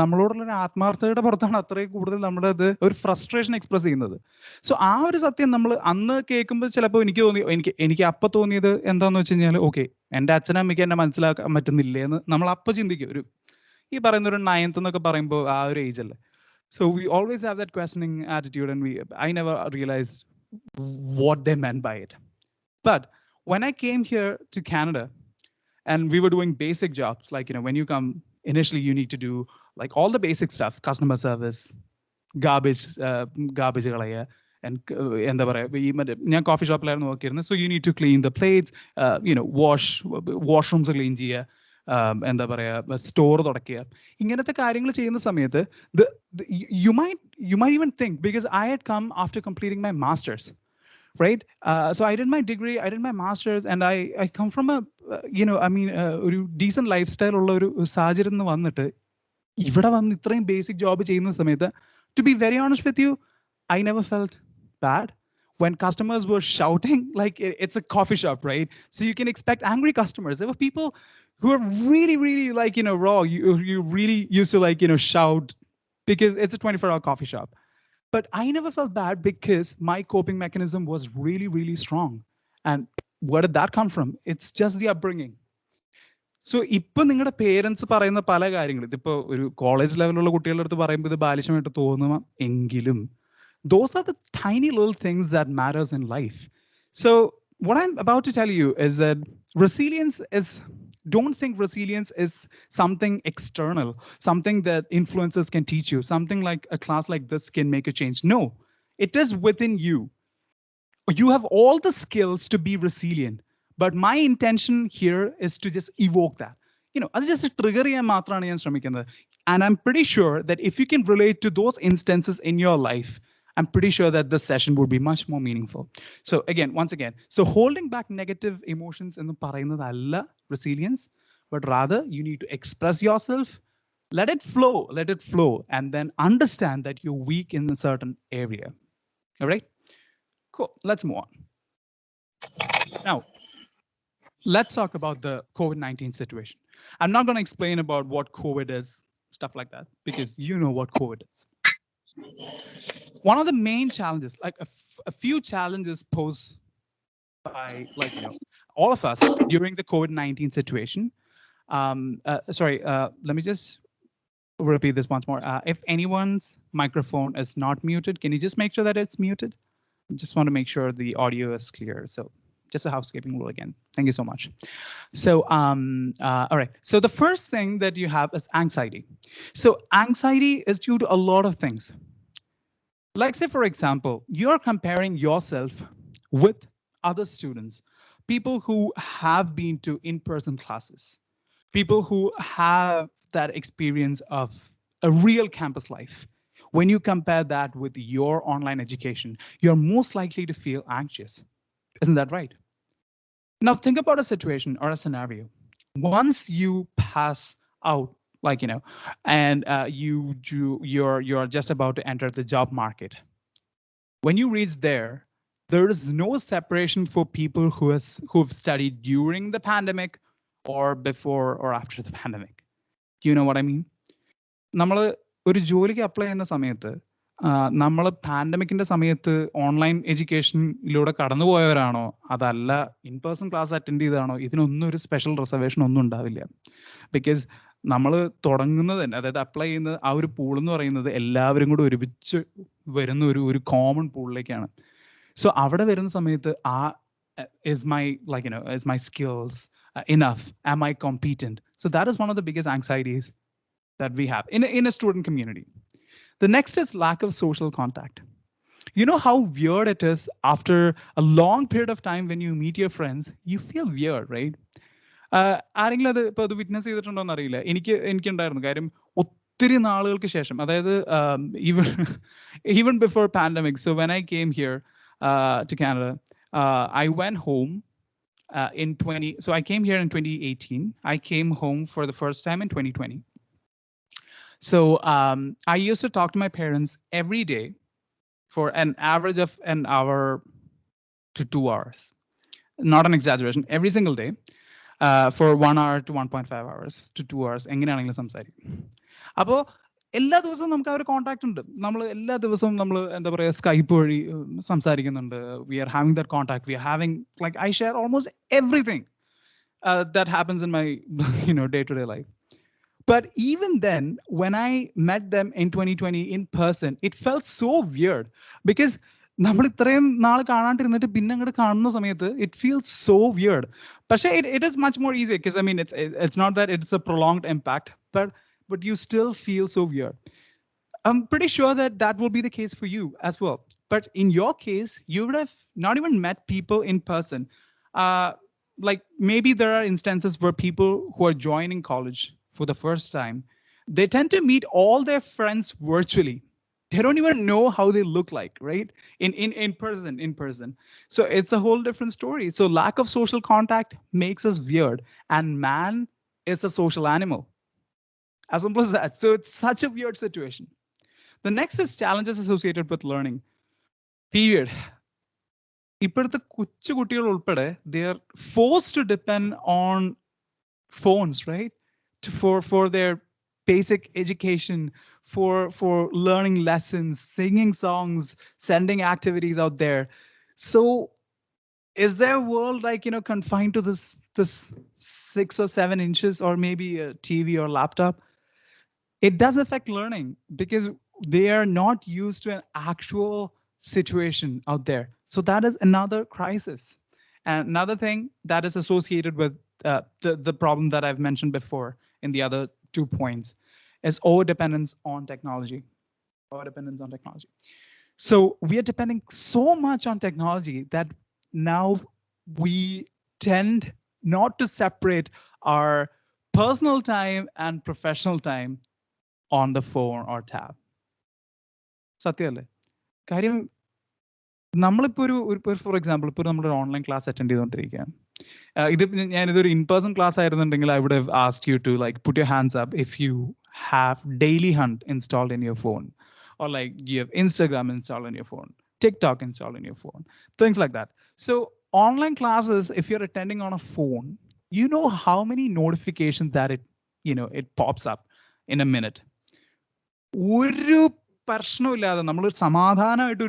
നമ്മളോടുള്ള ഒരു ആത്മാർത്ഥതയുടെ പുറത്താണ് അത്രയും കൂടുതൽ നമ്മളത് ഒരു ഫ്രസ്ട്രേഷൻ എക്സ്പ്രസ് ചെയ്യുന്നത്. സോ ആ ഒരു സത്യം നമ്മൾ അന്ന് കേൾക്കുമ്പോൾ ചിലപ്പോൾ എനിക്ക് അപ്പം തോന്നിയത് എന്താന്ന് വെച്ച് കഴിഞ്ഞാൽ, ഓക്കെ, എൻ്റെ അച്ഛനമ്മയ്ക്ക് എന്നെ മനസ്സിലാക്കാൻ പറ്റുന്നില്ലേ എന്ന് നമ്മൾ അപ്പം ചിന്തിക്കും. ഈ പറയുന്ന ഒരു 9th എന്നൊക്കെ പറയുമ്പോൾ ആ ഒരു ഏജ് അല്ലേ. So we always have that questioning attitude, and I never realized what they meant by it. But when I came here to Canada, and we were doing basic jobs, like, when you come initially, you need to do like all the basic stuff, customer service, garbage കളയുക, and എന്താ പറയുക, ഞാൻ coffee ഷോപ്പിലായിരുന്നു work ചെയ്യുന്നത്. So you need to clean the plates, washrooms clean ചെയ്യുക, എന്താ പറയുക, store തുടയ്ക്കുക, ഇങ്ങനത്തെ കാര്യങ്ങൾ ചെയ്യുന്ന സമയത്ത് you might even think, because I had come after completing my master's, right? So I did my degree, I did my master's, and I come from a ഒരു decent lifestyle ഉള്ള ഒരു സാഹചര്യം നിന്ന് വന്നിട്ട് ഇവിടെ വന്ന് ഇത്രയും ബേസിക് ജോബ് ചെയ്യുന്ന സമയത്ത്, to be very honest with you, I never felt bad when customers were shouting. Like, it's a coffee shop, right? So you can expect angry customers. There were people who are really, really raw. You really used to shout, because it's a 24-hour coffee shop. But I never felt bad because my coping mechanism was really, really strong. And where did that come from? It's just the upbringing. So ഇപ്പൊ നിങ്ങളുടെ parents പറയുന്ന പല കാര്യങ്ങൾ, ഇതിപ്പോ ഒരു college ലെവലുള്ള കുട്ടികളുടെ അടുത്ത് പറയുമ്പോൾ ഇത് ബാലിശമായിട്ട് തോന്നുക എങ്കിലും, those are the tiny little things that matters in life. So what I'm about to tell you is that don't think resilience is something external, something that influencers can teach you, something like a class like this can make a change. No, it is within you. You have all the skills to be resilient, but my intention here is to just evoke that. That's just a trigger ചെയ്യാൻ മാത്രമാണ് ഞാൻ ശ്രമിക്കുന്നത്. And I'm pretty sure that if you can relate to those instances in your life, I'm pretty sure that this session would be much more meaningful. So once again, holding back negative emotions എന്ന് പറയുന്നതല്ല resilience, but rather you need to express yourself Let it flow, and then understand that you're weak in a certain area. All right, cool. Let's move on. Now, let's talk about the COVID-19 situation. I'm not going to explain about what COVID is, stuff like that, because you know what COVID is. One of the main challenges, like a few challenges posed by, like, all of us during the COVID-19 situation. Let me just repeat this once more. If anyone's microphone is not muted, can you just make sure that it's muted? I just want to make sure the audio is clear. So just a housekeeping rule again. Thank you so much. So, all right. So the first thing that you have is anxiety. So anxiety is due to a lot of things. Like, say, for example, you're comparing yourself with other students, people who have been to in-person classes, people who have that experience of a real campus life. When you compare that with your online education, you're most likely to feel anxious. Isn't that right? Now think about a situation or a scenario. Once you pass out, like, and you're just about to enter the job market. When you reach there is no separation for people who've studied during the pandemic or before or after the pandemic. You know what I mean? നമ്മൾ ഒരു ജോലിക്ക് apply ചെയ്യുന്ന സമയത്ത് നമ്മൾ പാൻഡമിക്കിന്റെ സമയത്ത് online എഡ്യൂക്കേഷനിലൂടെ കടന്നുപോയവരാണോ അതല്ല in person class attend ചെയ്താണോ, ഇതിനൊന്നും ഒരു സ്പെഷ്യൽ റിസർവേഷൻ ഒന്നും ഉണ്ടാവില്ല. ബിക്കോസ് നമ്മൾ തുടങ്ങുന്നത് തന്നെ, അതായത് അപ്ലൈ ചെയ്യുന്നത് ആ ഒരു പൂൾ എന്ന് പറയുന്നത് എല്ലാവരും കൂടെ ഒരുമിച്ച് വരുന്ന ഒരു കോമൺ പൂളിലേക്കാണ്. സോ അവിടെ വരുന്ന സമയത്ത് is my skills enough? Am I competent? So that is one of the biggest anxieties that we have in a student community. The next is lack of social contact. You know how weird it is after a long period of time when you meet your friends, you feel weird, right? ആരെങ്കിലും അത് ഇപ്പോൾ അത് witness ചെയ്തിട്ടുണ്ടോ എന്ന് അറിയില്ല. എനിക്കുണ്ടായിരുന്നു. കാര്യം ഒത്തിരി നാളുകൾക്ക് ശേഷം, അതായത് even before pandemic. So when I came here to Canada, I went home so I came here in 2018. I came home for the first time in 2020. So I used to talk to my parents every day for an average of an hour to 2 hours. Not an exaggeration. Every single day for 1 hour to 1.5 hours to 2 hours. എങ്ങനെയാണെങ്കിലും സംസാരിക്കും. അപ്പോൾ എല്ലാ ദിവസവും നമുക്ക് ആ ഒരു contact ഉണ്ട്. നമ്മൾ എല്ലാ ദിവസവും നമ്മൾ എന്താ പറയുക സ്കൈപ്പ് വഴി സംസാരിക്കുന്നുണ്ട്. We are having that contact. We are having like I share almost everything that happens in my day-to-day life. But even then, when I met them in 2020 in person, it felt so weird because നമ്മൾ ഇത്രയും നാൾ കാണാണ്ടിരുന്നിട്ട് പിന്നെ അങ്ങോട്ട് കാണുന്ന സമയത്ത് it feels so weird. പക്ഷേ it is much more easy because I mean it's not that it's a prolonged impact, but you still feel so weird. I'm pretty sure that will be the case for you as well. But in your case, you would have not even met people in person. Like maybe there are instances where people who are joining college for the first time, they tend to meet all their friends virtually. They don't even know how they look like, right? In person. So it's a whole different story. So lack of social contact makes us weird, and man is a social animal. As simple as that. So it's such a weird situation. The next is challenges associated with learning. Period. ഇപ്പോഴത്തെ കൊച്ചു കുട്ടികൾ ഉൾപ്പെടെ they are forced to depend on phones, right? For their basic education, for learning lessons, singing songs, sending activities out there. So is their world like, confined to this 6 or 7 inches or maybe a TV or laptop? It does affect learning because they are not used to an actual situation out there. So that is another crisis. And another thing that is associated with the problem that I've mentioned before in the other 2 points is overdependence on technology. So we are depending so much on technology that now we tend not to separate our personal time and professional time on the phone or tab. സത്യമല്ലേ? കാര്യം നമ്മളിപ്പോൾ ഒരു for example ഇപ്പോൾ നമ്മളൊരു online class attend ചെയ്തുകൊണ്ടിരിക്കുകയാണ്. ഞാനിതൊരു in person class ആയിരുന്നുണ്ടെങ്കിൽ I would have asked you to like put your hands up if you have Daily Hunt installed in your phone, or like you have Instagram installed in your phone, TikTok installed in your phone, things like that. So online classes, if you're attending on a phone, you know how many notifications that it pops up in a minute. ഒരു പ്രശ്നമില്ലാതെ നമ്മൾ സമാധാനമായിട്ട്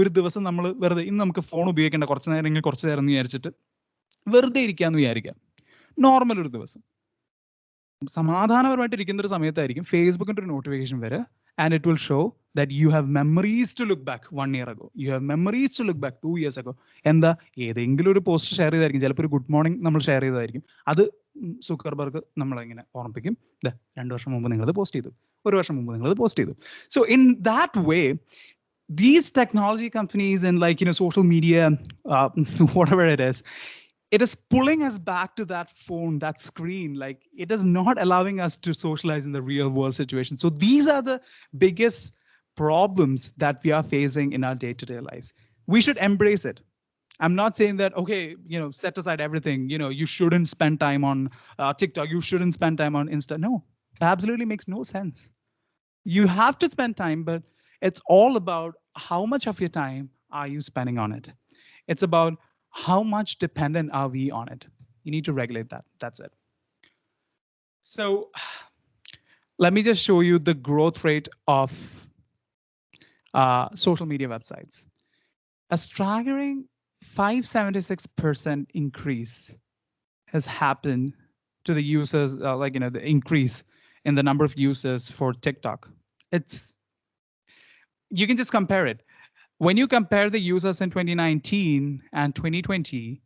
ഒരു ദിവസം നമ്മൾ വെറുതെ ഇന്ന് നമുക്ക് phone ഉപയോഗിക്കേണ്ട കുറച്ച് നേരം കുറച്ച് നേരം എന്ന് വിചാരിച്ചിട്ട് വെറുതെ ഇരിക്കാന്ന് വിചാരിക്കാം. നോർമൽ ഒരു ദിവസം സമാധാനപരമായിട്ട് ഇരിക്കുന്ന ഒരു സമയത്തായിരിക്കും ഫേസ്ബുക്കിന്റെ ഒരു നോട്ടിഫിക്കേഷൻ വരിക, and it will show that you have memories to look back 1 year ago, you have memories to look back 2 years ago. എന്താ, ഏതെങ്കിലും ഒരു പോസ്റ്റ് ഷെയർ ചെയ്തായിരിക്കും, ചിലപ്പോൾ ഒരു ഗുഡ് മോർണിംഗ് നമ്മൾ ഷെയർ ചെയ്തായിരിക്കും, അത് സുക്കർബർഗ് നമ്മളിങ്ങനെ ഓർമ്മിപ്പിക്കും, 2 വർഷം മുമ്പ് നിങ്ങളത് പോസ്റ്റ് ചെയ്തു, 1 വർഷം മുമ്പ് നിങ്ങളത് പോസ്റ്റ് ചെയ്തു. So in that way, these technology companies and social media, whatever it is pulling us back to that phone, that screen. Like, it is not allowing us to socialize in the real world situation. So these are the biggest problems that we are facing in our day-to-day lives. We should embrace it. I'm not saying that, okay, set aside everything, you shouldn't spend time on TikTok, you shouldn't spend time on Insta. No, it absolutely makes no sense. You have to spend time, but it's all about how much of your time are you spending on it. It's about how much dependent are we on it. You need to regulate that. That's it. So let me just show you the growth rate of social media websites. A staggering 576% increase has happened to the users, the increase in the number of users for TikTok. You can just compare it. When you compare the users in 2019 and 2020,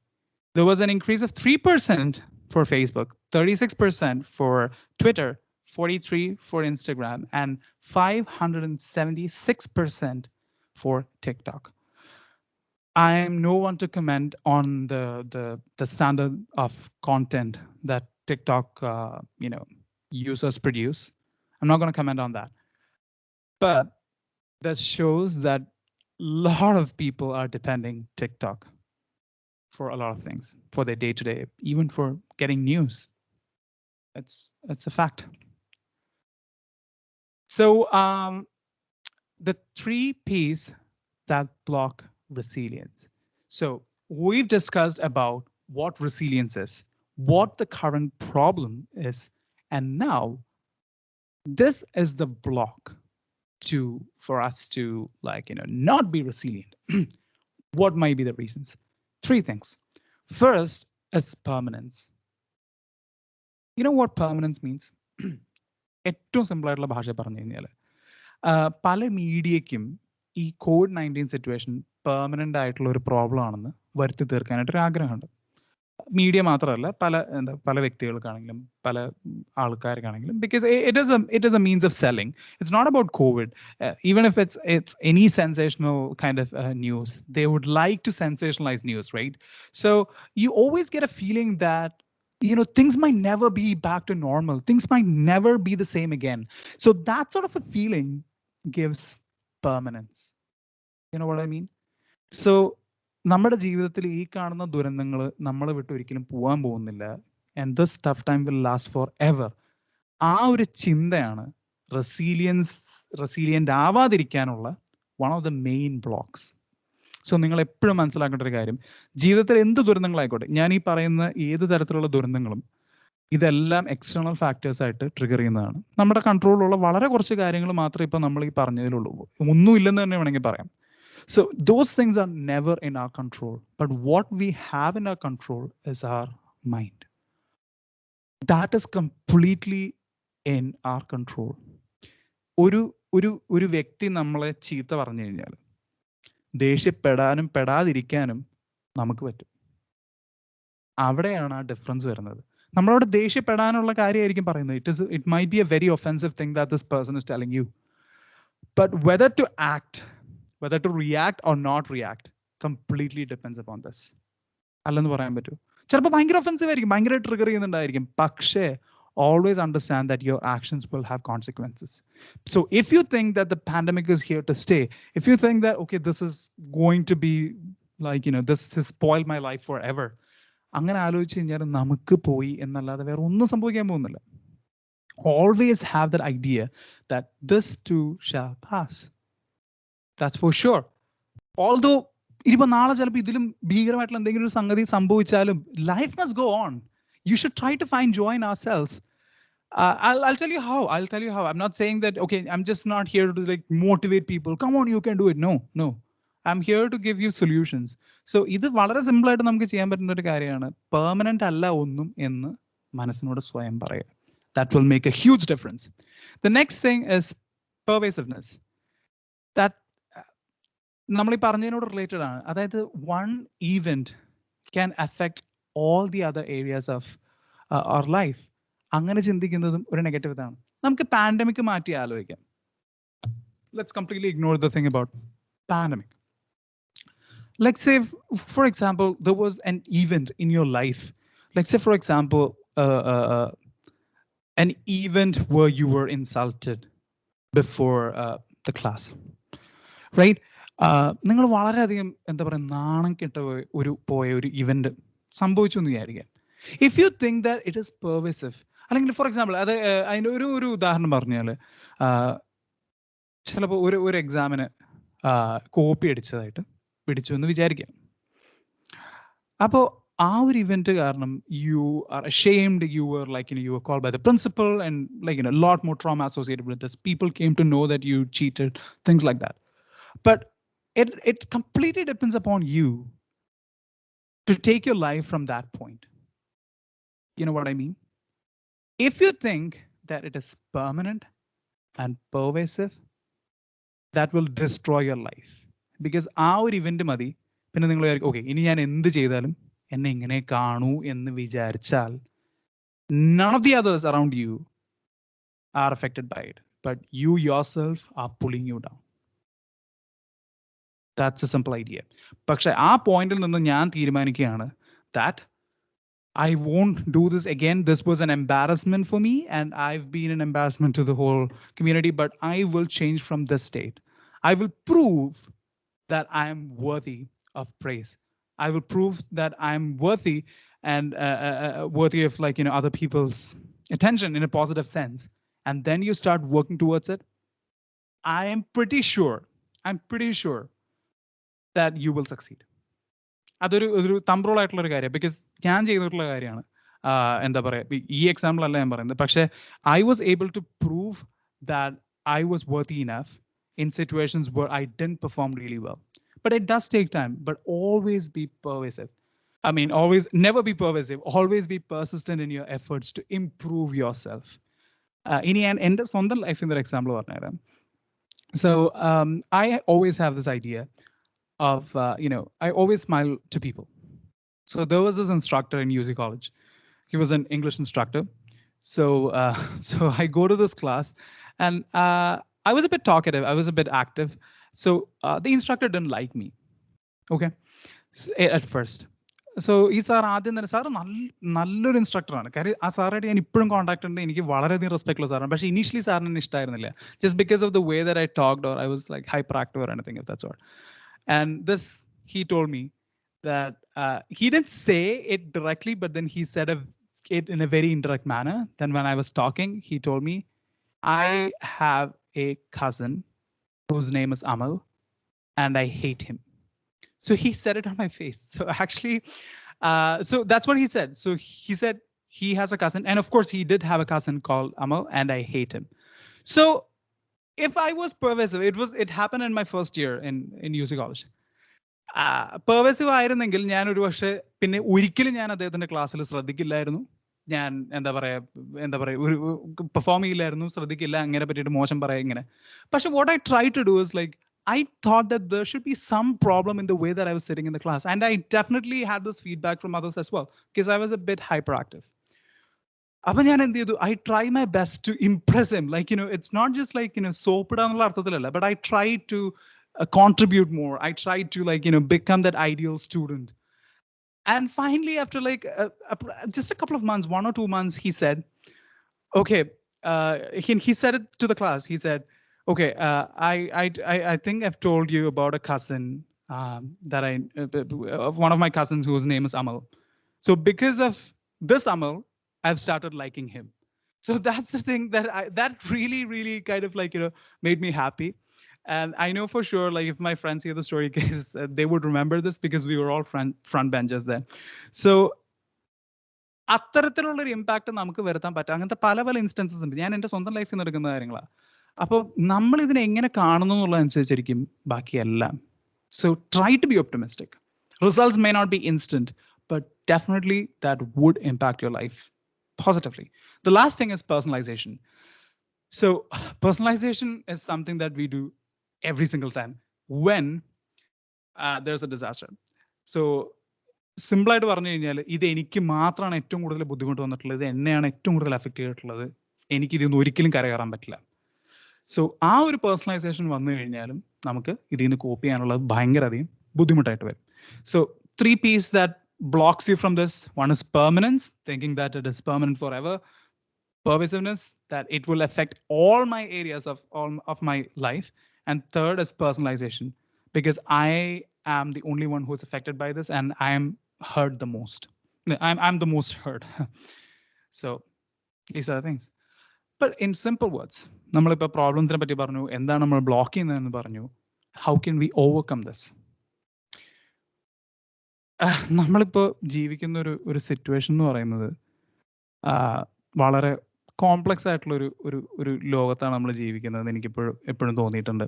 there was an increase of 3% for Facebook, 36% for Twitter, 43% for Instagram, and 576% for TikTok. I am no one to comment on the standard of content that TikTok users produce. I'm not going to comment on that. But that shows that lot of people are depending TikTok for a lot of things, for their day-to-day, even for getting news. It's a fact. So the 3 P's that block resilience. So we've discussed about what resilience is, what the current problem is, and now this is the block for us to not be resilient. What might be the reasons? 3 things. First is permanence. You know what permanence means? ഏറ്റവും simple ആയിട്ടുള്ള ഭാഷ പറഞ്ഞു കഴിഞ്ഞാൽ പല മീഡിയയ്ക്കും ഈ COVID-19 situation permanent ആയിട്ടുള്ള ഒരു problem ആണെന്ന് വരുത്തി തീർക്കാനായിട്ട് ഒരു ആഗ്രഹമുണ്ട്. മീഡിയ മാത്രമല്ല, പല വ്യക്തികൾക്കാണെങ്കിലും പല ആൾക്കാർക്കാണെങ്കിലും, because it is a means of selling. It's not about COVID. Even if it's any sensational kind of news, they would like to sensationalize news, right? So you always get a feeling that things might never be back to normal. Things might never be the same again. So that sort of a feeling gives permanence. You know what I mean? So നമ്മുടെ ജീവിതത്തിൽ ഈ കാണുന്ന ദുരന്തങ്ങൾ നമ്മളെ വിട്ട് ഒരിക്കലും പോകാൻ പോകുന്നില്ല, and this tough time will last forever. ആ ഒരു ചിന്തയാണ് resilient ആവാതിരിക്കാനുള്ള one of the main blocks. So നിങ്ങൾ എപ്പോഴും മനസ്സിലാക്കേണ്ട ഒരു കാര്യം, ജീവിതത്തിൽ എന്ത് ദുരന്തങ്ങളായിക്കോട്ടെ, ഞാൻ ഈ പറയുന്ന ഏത് തരത്തിലുള്ള ദുരന്തങ്ങളും ഇതെല്ലാം എക്സ്റ്റേണൽ ഫാക്ടേഴ്സ് ആയിട്ട് ട്രിഗർ ചെയ്യുന്നതാണ്. നമ്മുടെ കൺട്രോളിലുള്ള വളരെ കുറച്ച് കാര്യങ്ങൾ മാത്രമേ ഇപ്പം നമ്മൾ ഈ പറഞ്ഞതിലുള്ളൂ, ഒന്നും ഇല്ലെന്ന് തന്നെ വേണമെങ്കിൽ പറയാം. So those things are never in our control, but what we have in our control is our mind. That is completely in our control. ഒരു വ്യക്തി നമ്മളെ ചീത്ത പറഞ്ഞു കഴിഞ്ഞാൽ ദേഷ്യപ്പെടാനും പെടാതിരിക്കാനും നമുക്ക് പറ്റും. അവിടെയാണ് ആ ഡിഫറൻസ് വരുന്നത്. നമ്മളോട് ദേഷ്യപ്പെടാനുള്ള കാര്യമായിരിക്കും പറയുന്നത്. It might be a very offensive thing that this person is telling you, but whether to react or not react completely depends upon this. അല്ലെന്ന് പറയാൻ പറ്റൂ. ചിലപ്പോൾ ഭയങ്കര ഒഫൻസീവ് ആയിരിക്കും, ഭയങ്കര ട്രിഗർ ചെയ്യുന്നുണ്ടായിരിക്കും, പക്ഷേ always understand that your actions will have consequences. So if you think that the pandemic is here to stay, if you think that, okay, this is going to be this has spoiled my life forever, അങ്ങനെ ആലോചിച്ച് കഴിഞ്ഞാൽ നമുക്ക് പോയി എന്നല്ലാതെ വേറെ ഒന്നും സംഭവിക്കാൻ പോകുന്നില്ല. Always have that idea that this too shall pass. That's for sure. Although ഇനിയിപ്പോൾ നാളെ ചിലപ്പോൾ ഇതിലും ഭീകരമായിട്ടുള്ള എന്തെങ്കിലും ഒരു സംഗതി സംഭവിച്ചാലും life must go on. You should try to find joy in ourselves. I'll tell you how. I'll tell you how. I'm not saying that, okay, I'm just not here to like motivate people. Come on, you can do it. No. I'm here to give you solutions. So ഇത് വളരെ simple ആയിട്ട് നമുക്ക് ചെയ്യാൻ പറ്റുന്ന ഒരു കാര്യമാണ്. Permanent അല്ല ഒന്നും എന്ന് മനസ്സിനോട് സ്വയം പറയുക. That will make a huge difference. The next thing is pervasiveness. That നമ്മൾ ഈ പറഞ്ഞതിനോട് റിലേറ്റഡ് ആണ്. അതായത് one event can affect all the other areas of our life. അങ്ങനെ ചിന്തിക്കുന്നതും ഒരു നെഗറ്റീവ് ഇതാണ്. നമുക്ക് പാൻഡമിക് മാറ്റി ആലോചിക്കാം. Let's completely ignore the thing about pandemic. Let's say, for example, there was an event in your life. Let's say, for example, an event where you were insulted before the class, right? നിങ്ങൾ വളരെയധികം എന്താ പറയുക നാണം കെട്ട പോയ ഒരു event സംഭവിച്ചു എന്ന് വിചാരിക്കാം. If you think that it is pervasive, അല്ലെങ്കിൽ ഫോർ എക്സാമ്പിൾ അത് അതിൻ്റെ ഒരു ഉദാഹരണം പറഞ്ഞാൽ ചിലപ്പോൾ ഒരു എക്സാമിന് കോപ്പി അടിച്ചതായിട്ട് പിടിച്ചു എന്ന് വിചാരിക്കാം. അപ്പോൾ ആ ഒരു ഇവന്റ് കാരണം you are ashamed, you were like, you were called by the principal, and like, a lot more trauma associated with this. People came to know that you cheated, things like that. But it completely depends upon you to take your life from that point. You know what I mean? If you think that it is permanent and pervasive, that will destroy your life. Because ആ ഒരു event മതി പിന്നെ നിങ്ങൾ വിചാരിക്കും, okay ഇനി ഞാൻ എന്ത് ചെയ്താലും എന്നെ ഇങ്ങനെ കാണൂ എന്ന് വിചാരിച്ചാൽ none of the others around you are affected by it, but you yourself are pulling you down. That's a simple idea. പക്ഷെ ആ പോയിന്റിൽ നിന്ന് ഞാൻ തീരുമാനിക്കുകയാണ് that I won't do this again. This was an embarrassment for me, and I've been an embarrassment to the whole community, but I will change from this state. I will prove that I am worthy of praise. I will prove that I'm worthy and worthy of, like, other people's attention in a positive sense. And then you start working towards it. I'm pretty sure that you will succeed. അതൊരു തമ്പ്രോൾ ആയിട്ടുള്ള ഒരു കാര്യം, because ഞാൻ ചെയ്തിട്ടുള്ള കാര്യമാണ്. എന്താ പറയുക, ഈ എക്സാമ്പിൾ അല്ല ഞാൻ പറയുന്നത്, പക്ഷേ I was able to prove that I was worthy enough in situations where I didn't perform really well. But it does take time, but always be pervasive. I mean, always, never be pervasive, always be persistent in your efforts to improve yourself. ഇനി ഞാൻ എൻ്റെ സ്വന്തം ലൈഫിൻ്റെ ഒരു example പറഞ്ഞുതരാം. So I always have this idea of, I always smile to people. So there was this instructor in UC College. He was an English instructor. So I go to this class, and I was a bit talkative. I was a bit active. So the instructor didn't like me. Okay, at first. So ഈ sir ആദ്യം തന്നെ sir നല്ലൊരു ഇൻസ്ട്രക്ടറാണ്. കാര്യം ആ സാറായിട്ട് ഞാൻ ഇപ്പോഴും contact ഉണ്ട്. എനിക്ക് വളരെയധികം റെസ്പെക്ട് ഉള്ള സാറാണ്. പക്ഷേ ഇനീഷ്യലി സാറിന് ഇഷ്ടമായിരുന്നില്ല. Just because of the way that I talked, or I was like hyperactive or anything of that sort. And this, he told me that he didn't say it directly, but then he said it in a very indirect manner. Then when I was talking, he told me, I have a cousin whose name is Amal, and I hate him. So he said it on my face. So actually, so that's what he said. So he said he has a cousin, and of course he did have a cousin called Amal, and I hate him. So if I was pervasive, it happened in my first year in UC College. Pervasive ആയിരുന്നെങ്കിൽ ഞാൻ ഒരു പക്ഷേ പിന്നെ ഒരിക്കലും ഞാൻ അദ്ദേഹത്തിന്റെ ക്ലാസ്സിൽ ശ്രദ്ധിക്കില്ലായിരുന്നു. ഞാൻ എന്താ പറയുക ഒരു പെർഫോം ചെയ്യില്ലായിരുന്നു, ശ്രദ്ധിക്കില്ല, അങ്ങനെ പറ്റിയിട്ട് മോശം പറയാം ഇങ്ങനെ. പക്ഷെ what I try to do is like I thought that there should be some problem in the way that I was sitting in the class. And I definitely had this feedback from others as well, because I was a bit hyperactive. അപ്പം ഞാൻ എന്ത് ചെയ്തു, I try my best to impress him. Like, it's not just like, soap ഇടാന്നുള്ള അർത്ഥത്തിലല്ല, but I try to contribute more. I try to, like, become that ideal student. And finally, after like just a couple of months, 1 or 2 months, he said, okay, he said it to the class. He said, okay, I think I've told you about a cousin that one of my cousins whose name is Amal. So because of this Amal, I've started liking him. So that's the thing that really kind of like, made me happy. And I know for sure, like if my friends hear the story case, they would remember this because we were all front benchers then. So അത്തരത്തിലുള്ളൊരു impact നമുക്ക് വരുത്താൻ പറ്റും. അങ്ങനത്തെ പല instances ഉണ്ട്. ഞാൻ എൻ്റെ സ്വന്തം ലൈഫിൽ നിന്ന് എടുക്കുന്ന കാര്യങ്ങളാണ്. അപ്പോൾ നമ്മൾ ഇതിനെ എങ്ങനെ കാണുന്നു എന്നുള്ളതനുസരിച്ചിരിക്കും ബാക്കിയെല്ലാം. So try to be optimistic. Results may not be instant, but definitely that would impact your life positively. The last thing is personalization. So personalization is something that we do every single time when there's a disaster. So സിമ്പിളായിട്ട് പറഞ്ഞു കഴിഞ്ഞാൽ ഇത് എനിക്ക് മാത്രമാണ് ഏറ്റവും കൂടുതൽ ബുദ്ധിമുട്ട് വന്നിട്ടുള്ളത്, ഇത് എന്നെയാണ് ഏറ്റവും കൂടുതൽ അഫക്റ്റ് ചെയ്തിട്ടുള്ളത്, എനിക്കിതൊന്നും ഒരിക്കലും കരകയറാൻ പറ്റില്ല. സോ ആ ഒരു പേഴ്സണലൈസേഷൻ വന്നു കഴിഞ്ഞാലും നമുക്ക് ഇതിൽ നിന്ന് കോപ്പി ചെയ്യാനുള്ളത് ഭയങ്കര അധികം ബുദ്ധിമുട്ടായിട്ട് വരും. So 3 P's that blocks you from this. One is permanence, thinking that it is permanent forever. Pervasiveness, that it will affect all my areas of my life. And third is personalization, because I am the only one who is affected by this and I am hurt the most. I'm the most hurt. So these are the things. But in simple words, നമ്മളിപ്പോൾ പ്രോബ്ലംസിനെ പറ്റി പറഞ്ഞു, എന്താണ് നമ്മൾ block ചെയ്യുന്നതെന്ന് പറഞ്ഞു. How can we overcome this? നമ്മളിപ്പോൾ ജീവിക്കുന്ന ഒരു സിറ്റുവേഷൻ എന്ന് പറയുന്നത് വളരെ കോംപ്ലക്സ് ആയിട്ടുള്ള ഒരു ലോകത്താണ് നമ്മൾ ജീവിക്കുന്നത്. എനിക്ക് എപ്പോഴും തോന്നിയിട്ടുണ്ട്.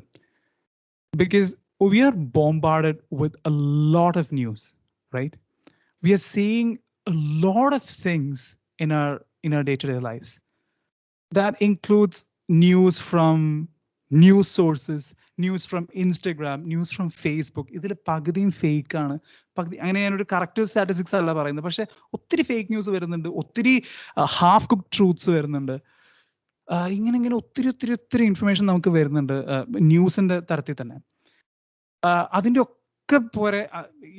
Because we are bombarded with a lot of news, right? We are seeing a lot of things in our day-to-day lives. That includes news from news sources, news from Instagram, news from Facebook. ഇതിൽ പകുതിയും fake ആണ്. അങ്ങനെ ഞാനൊരു correct statistics അല്ല പറയുന്നത്, പക്ഷെ ഒത്തിരി fake news വരുന്നുണ്ട്, ഒത്തിരി ഹാഫ് കുക്ക് ട്രൂത്ത്സ് വരുന്നുണ്ട്. ഇങ്ങനെ ഒത്തിരി ഇൻഫർമേഷൻ നമുക്ക് വരുന്നുണ്ട് ന്യൂസിന്റെ തരത്തിൽ തന്നെ. അതിൻ്റെ ഒക്കെ പോരെ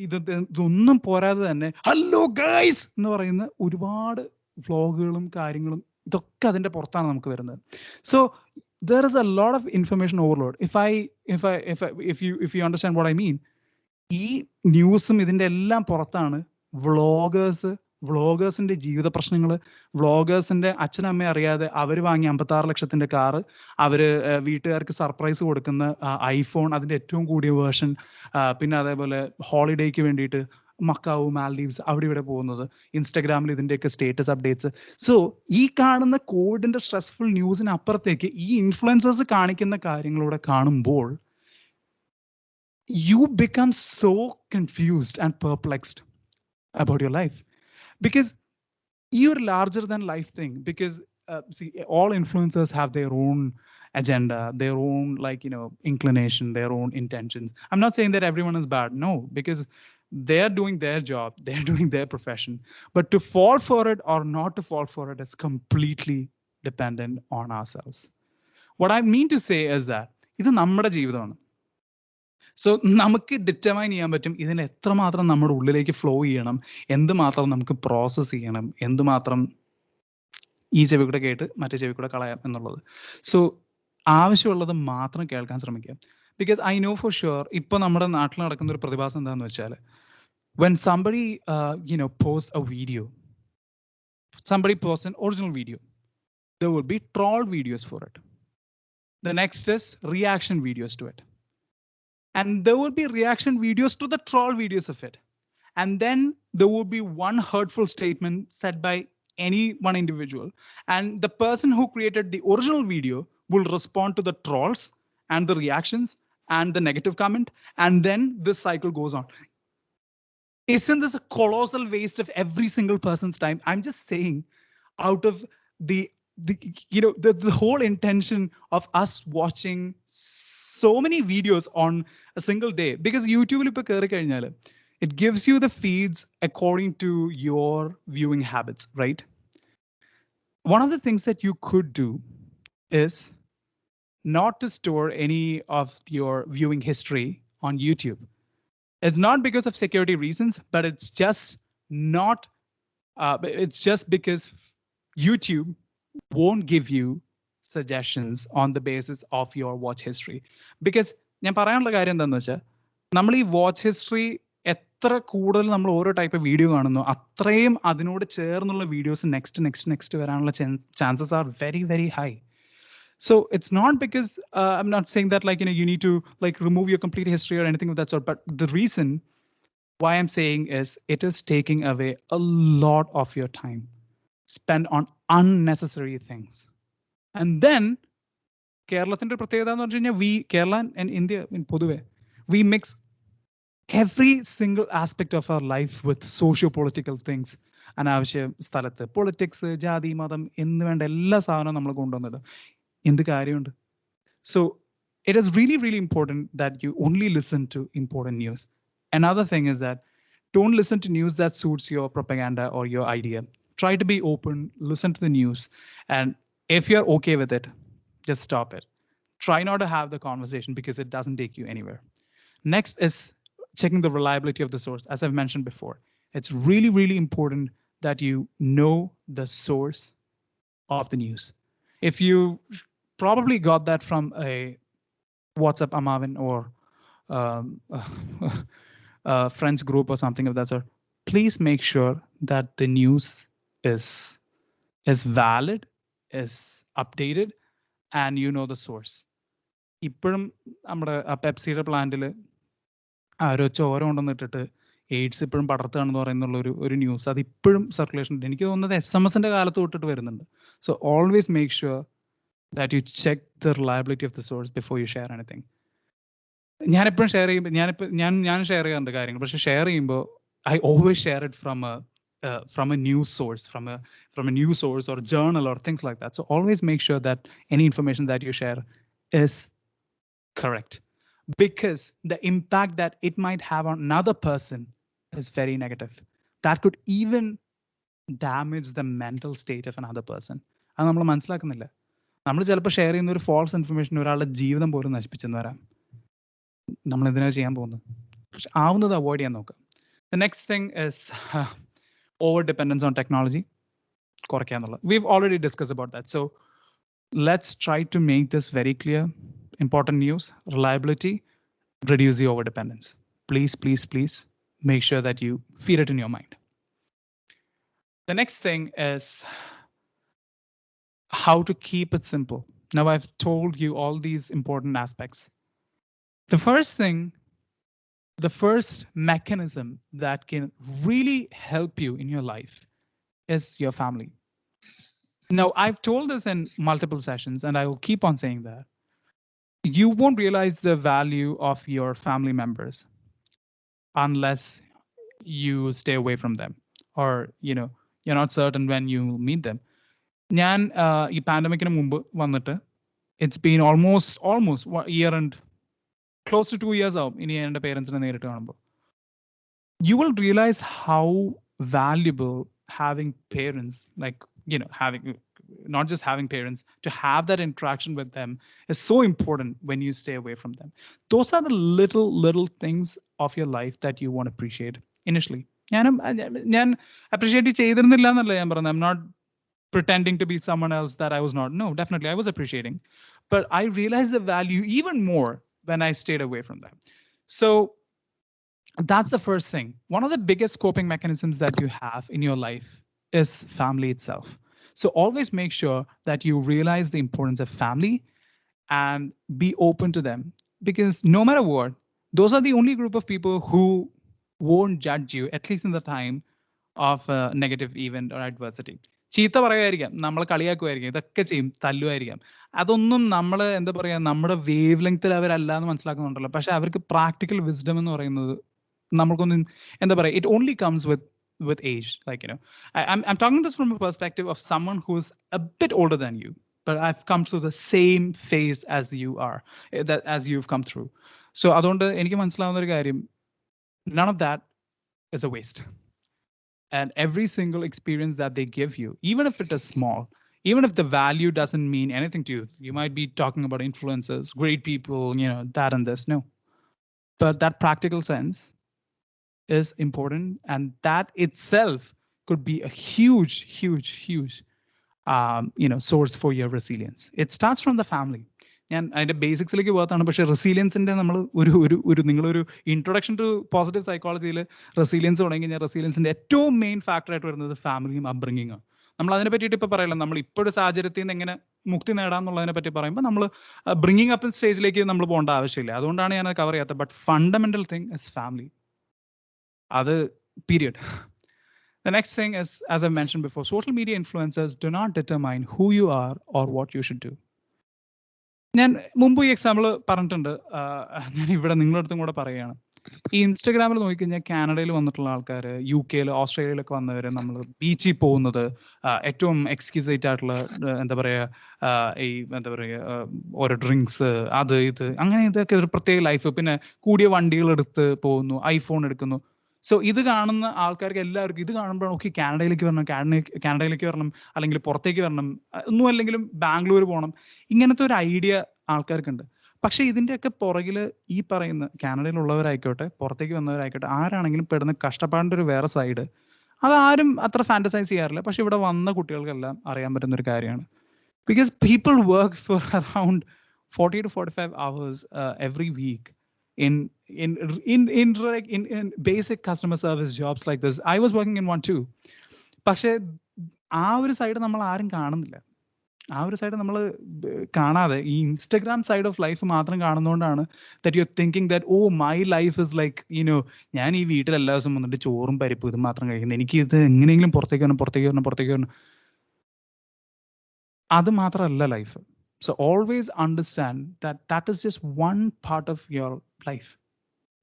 ഇതൊന്നും പോരാതെ തന്നെ ഹലോ ഗൈസ് എന്ന് പറയുന്ന ഒരുപാട് വ്ലോഗുകളും കാര്യങ്ങളും ഇതൊക്കെ അതിൻ്റെ പുറത്താണ് നമുക്ക് വരുന്നത്. So there is a lot of information overload. If you understand what I mean, ഈ ന്യൂസും ഇതിൻ്റെ എല്ലാം പുറത്താണ് വ്ളോഗേഴ്സിന്റെ ജീവിത പ്രശ്നങ്ങൾ, വ്ളോഗേഴ്സിന്റെ അച്ഛനമ്മയെ അറിയാതെ അവർ വാങ്ങിയ 56 ലക്ഷത്തിന്റെ കാറ്, അവര് വീട്ടുകാർക്ക് സർപ്രൈസ് കൊടുക്കുന്ന ഐഫോൺ, അതിന്റെ ഏറ്റവും കൂടിയ വേർഷൻ, പിന്നെ അതേപോലെ ഹോളിഡേക്ക് വേണ്ടിയിട്ട് മക്കാവു, മാൽഡീവ്സ് അവിടെ ഇവിടെ പോകുന്നത്, ഇൻസ്റ്റാഗ്രാമിൽ ഇതിൻ്റെയൊക്കെ സ്റ്റേറ്റസ് അപ്ഡേറ്റ്സ്. സോ ഈ കാണുന്ന കോവിഡിന്റെ സ്ട്രെസ്ഫുൾ ന്യൂസിന് അപ്പുറത്തേക്ക് ഈ ഇൻഫ്ലുവൻസേഴ്സ് കാണിക്കുന്ന കാര്യങ്ങളൂടെ കാണുമ്പോൾ you become so confused and perplexed about your life, because you're larger than life thing. Because see, all influencers have their own agenda, their own inclination, their own intentions. I'm not saying that everyone is bad, no, because they're doing their job, they're doing their profession. But to fall for it or not to fall for it is completely dependent on ourselves. What I mean to say is that ഇത് നമ്മുടെ ജീവിതമാണ്. So നമുക്ക് determine ചെയ്യാൻ പറ്റും ഇതിന് എത്രമാത്രം നമ്മുടെ ഉള്ളിലേക്ക് ഫ്ലോ ചെയ്യണം, എന്തുമാത്രം നമുക്ക് പ്രോസസ്സ് ചെയ്യണം, എന്തുമാത്രം ഈ ചെവി കൂടെ കേട്ട് മറ്റേ ചെവി കൂടെ കളയാം എന്നുള്ളത്. സോ ആവശ്യമുള്ളത് മാത്രം കേൾക്കാൻ ശ്രമിക്കാം. Because I know for sure ഇപ്പോൾ നമ്മുടെ നാട്ടിൽ നടക്കുന്ന ഒരു പ്രതിഭാസം എന്താണെന്ന് വെച്ചാൽ, when somebody posts a video, somebody posts an original video, there will be troll videos for it. The next is reaction videos to it. And there will be reaction videos to the troll videos of it. And then there will be one hurtful statement said by any one individual. And the person who created the original video will respond to the trolls and the reactions and the negative comment. And then this cycle goes on. Isn't this a colossal waste of every single person's time? I'm just saying, out of the whole intention of us watching so many videos on a single day, because YouTube ipo keri kayinal it gives you the feeds according to your viewing habits, right? One of the things that you could do is not to store any of your viewing history on YouTube. It's not because of security reasons, but it's just because YouTube won't give you suggestions on the basis of your watch history. Because ഞാൻ പറയാനുള്ള കാര്യം എന്താണെന്ന് വെച്ചാൽ, നമ്മൾ ഈ watch history എത്ര കൂടുതൽ നമ്മൾ ഓരോ ടൈപ്പ് വീഡിയോ കാണുന്നു അത്രയും അതിനോട് ചേർന്നുള്ള വീഡിയോസ് നെക്സ്റ്റ് വരാനുള്ള chances are very very high. So it's not because I'm not saying that like you need to like remove your complete history or anything of that sort, but the reason why I'm saying is it is taking away a lot of your time spent on unnecessary things. And then കേരളത്തിന്റെ പ്രത്യേകത എന്ന് പറഞ്ഞു കഴിഞ്ഞാൽ Kerala and India in പൊതുവെ we mix every single aspect of our life with socio-political things. അനാവശ്യ സ്ഥലത്ത് politics ജാതി മതം എന്ന് വേണ്ട എല്ലാ സാധനവും നമ്മൾ കൊണ്ടുവന്നിട്ട് എന്ത് കാര്യമുണ്ട്? So it is really really important that you only listen to important news. Another thing is that don't listen to news that suits your propaganda or your idea. Try to be open, listen to the news, and if you're okay with it, just stop it. Try not to have the conversation because it doesn't take you anywhere. Next is checking the reliability of the source. As I've mentioned before, it's really really important that you know the source of the news. If you probably got that from a WhatsApp Amavin or a friends group or something of that sort, please make sure that the news is valid, is updated, and you know the source. ഇപ്പോഴും നമ്മുടെ ആ പെപ്സിയുടെ പ്ലാന്റിൽ ആരോ ചോര കൊണ്ടുവന്നിട്ടിട്ട് AIDS ഇപ്പോഴും പടർത്തുകയാണെന്ന് പറയുന്നുള്ള ഒരു news അത് ഇപ്പോഴും circulation ഉണ്ട്. എനിക്ക് തോന്നുന്നത് SMS കാലത്ത് തൊട്ടിട്ട് വരുന്നുണ്ട്. So always make sure that you check the reliability of the source before you share anything. ഞാൻ എപ്പോഴും ഷെയർ ചെയ്യുമ്പോൾ ഞാൻ ഷെയർ ചെയ്യാറുണ്ട് കാര്യങ്ങൾ, പക്ഷെ ഷെയർ ചെയ്യുമ്പോൾ I always share it from a news source, from a news source or journal or things like that. So always make sure that any information that you share is correct, because the impact that it might have on another person is very negative. That could even damage the mental state of another person. അത് നമ്മൾ മനസ്സിലാക്കുന്നില്ല. നമ്മൾ ചിലപ്പോൾ share ചെയ്യുന്ന ഒരു false information ഒരാളുടെ ജീവിതം പോലും നശിപ്പിച്ചെന്ന് വരാം. നമ്മൾ എന്തിനാ ചെയ്യാൻ പോകുന്നത്? പക്ഷെ ആവുന്നത് അവോയ്ഡ് ചെയ്യാൻ നോക്കുക. The next thing is over dependence on technology. കുറയ്ക്കാന്നുള്ളത്. We've already discussed about that. So let's try to make this very clear. Important news, reliability, reduce the over dependence. Please make sure that you feed it in your mind. The next thing is how to keep it simple. Now I've told you all these important aspects. The first mechanism that can really help you in your life is your family. Now I've told this in multiple sessions and I will keep on saying that. You won't realize the value of your family members unless you stay away from them, or you're not certain when you will meet them. ഞാൻ ഈ പാൻഡമിക്കിന് മുമ്പ് വന്നിട്ട് it's been almost year and close to 2 years ആവും ഇനി എൻ്റെ പേരൻസിനെ നേരിട്ട് കാണുമ്പോൾ. You will realize how valuable having parents, like not just having parents, to have that interaction with them is so important when you stay away from them. Those are the little things of your life that you won't appreciate initially. ഞാൻ appreciate ചെയ്തിരുന്നില്ല എന്നല്ല ഞാൻ പറഞ്ഞത്. I'm not pretending to be someone else that I was not. No, definitely I was appreciating, but I realized the value even more when I stayed away from them. So that's the first thing. One of the biggest coping mechanisms that you have in your life is family itself. So always make sure that you realize the importance of family and be open to them, because no matter what, those are the only group of people who won't judge you, at least in the time of a negative event or adversity. ചീത്ത പറയുമായിരിക്കാം, നമ്മൾ കളിയാക്കുമായിരിക്കും, ഇതൊക്കെ ചെയ്യും, തല്ലുമായിരിക്കാം. അതൊന്നും നമ്മൾ എന്താ പറയുക, നമ്മുടെ wave ലെങ്ത്തിൽ അവരല്ല എന്ന് മനസ്സിലാക്കുന്നുണ്ടല്ലോ. പക്ഷെ അവർക്ക് പ്രാക്ടിക്കൽ വിസ്ഡം എന്ന് പറയുന്നത് നമ്മൾക്കൊന്നും എന്താ പറയുക, it only comes with age. Like, I'm talking this from a perspective of someone who's a bit older than you, but I've come through the same phase as you are, as you've come through. So അതുകൊണ്ട് എനിക്ക് മനസ്സിലാവുന്ന ഒരു കാര്യം, none of that is a waste. And every single experience that they give you, even if it is small, even if the value doesn't mean anything to you, you might be talking about influencers, great people, that and this. No, but that practical sense is important, and that itself could be a huge source for your resilience. It starts from the family. ഞാൻ അതിൻ്റെ ബേസിക്സിലേക്ക് പോകാത്താണ്. പക്ഷേ റെസീലിയൻസിൻ്റെ നമ്മൾ നിങ്ങളൊരു introduction to positive സൈക്കോളജിയിൽ resilience തുടങ്ങി കഴിഞ്ഞാൽ റെസീലിയൻസിൻ്റെ ഏറ്റവും main ഫാക്ടറായിട്ട് വരുന്നത് ഫാമിലിയും അപ്ബ്രിങ്ങിങ്ങും. നമ്മൾ അതിനെ പറ്റിയിട്ട് ഇപ്പോൾ പറയില്ല, നമ്മൾ ഇപ്പോഴൊരു സാഹചര്യത്തിൽ നിന്ന് എങ്ങനെ മുക്തി നേടാമെന്നുള്ളതിനെ പറ്റി പറയുമ്പോൾ നമ്മൾ ബ്രിങ്ങിങ് അപ്പ് സ്റ്റേജിലേക്ക് നമ്മൾ പോകേണ്ട ആവശ്യമില്ല. അതുകൊണ്ടാണ് ഞാൻ അത് കവർ ചെയ്യാത്തത്. But fundamental thing is family. അത് period. The next thing is, as I mentioned before, social media influencers do not determine who you are or what you should do. ഞാൻ മുമ്പ് ഈ എക്സാമ്പിൾ പറഞ്ഞിട്ടുണ്ട്, ഞാൻ ഇവിടെ നിങ്ങളുടെ അടുത്തും കൂടെ പറയുകയാണ്. ഈ ഇൻസ്റ്റഗ്രാമിൽ നോക്കിക്കഴിഞ്ഞാൽ കാനഡയിൽ വന്നിട്ടുള്ള ആൾക്കാർ, UK ഓസ്ട്രേലിയയിലൊക്കെ വന്നവർ, നമ്മൾ ബീച്ചിൽ പോകുന്നത്, ഏറ്റവും എക്സ്ക്യൂസേറ്റ് ആയിട്ടുള്ള എന്താ പറയുക, ഈ എന്താ പറയുക ഓരോ ഡ്രിങ്ക്സ്, അത് ഇത് അങ്ങനെ ഇതൊക്കെ ഒരു പ്രത്യേക ലൈഫ്. പിന്നെ കൂടിയ വണ്ടികൾ എടുത്ത് പോകുന്നു, ഐഫോൺ എടുക്കുന്നു. സോ ഇത് കാണുന്ന ആൾക്കാർക്ക് എല്ലാവർക്കും ഇത് കാണുമ്പോഴാണ് ഓക്കെ കാനഡയിലേക്ക് വരണം, കാനഡയിലേക്ക് വരണം, അല്ലെങ്കിൽ പുറത്തേക്ക് വരണം, ഒന്നും അല്ലെങ്കിലും ബാംഗ്ലൂർ പോകണം, ഇങ്ങനത്തെ ഒരു ഐഡിയ ആൾക്കാർക്കുണ്ട്. പക്ഷേ ഇതിൻ്റെയൊക്കെ പുറകിൽ ഈ പറയുന്ന കാനഡയിലുള്ളവരായിക്കോട്ടെ പുറത്തേക്ക് വന്നവരായിക്കോട്ടെ ആരാണെങ്കിലും പെടുന്ന കഷ്ടപ്പാടിൻ്റെ ഒരു വേറെ സൈഡ് അതാരും അത്ര ഫാൻറ്റസൈസ് ചെയ്യാറില്ല. പക്ഷെ ഇവിടെ വന്ന കുട്ടികൾക്കെല്ലാം അറിയാൻ പറ്റുന്ന ഒരു കാര്യമാണ്. Because people work for around 40 to 45 hours every week in basic customer service jobs like this. I was working in one too. പക്ഷേ ആ ഒരു സൈഡ് നമ്മൾ ആരും കാണുന്നില്ല. ആ ഒരു സൈഡ് നമ്മൾ കാണാതെ ഈ ഇൻസ്റ്റഗ്രാം സൈഡ് ഓഫ് ലൈഫ് മാത്രം കാണുന്നതുകൊണ്ടാണ് that you are thinking that oh my life is like you know ഞാൻ ഈ വീട്ടിൽ എല്ലാ ദിവസവും വന്നിട്ട് ചോറും പരിപ്പും ഇത് മാത്രം കഴിക്കുന്നത്, എനിക്ക് ഇത് എങ്ങനെയെങ്കിലും പുറത്തേക്ക് വരണം. അത് മാത്രമല്ല life. So always understand that that is just one part of your life,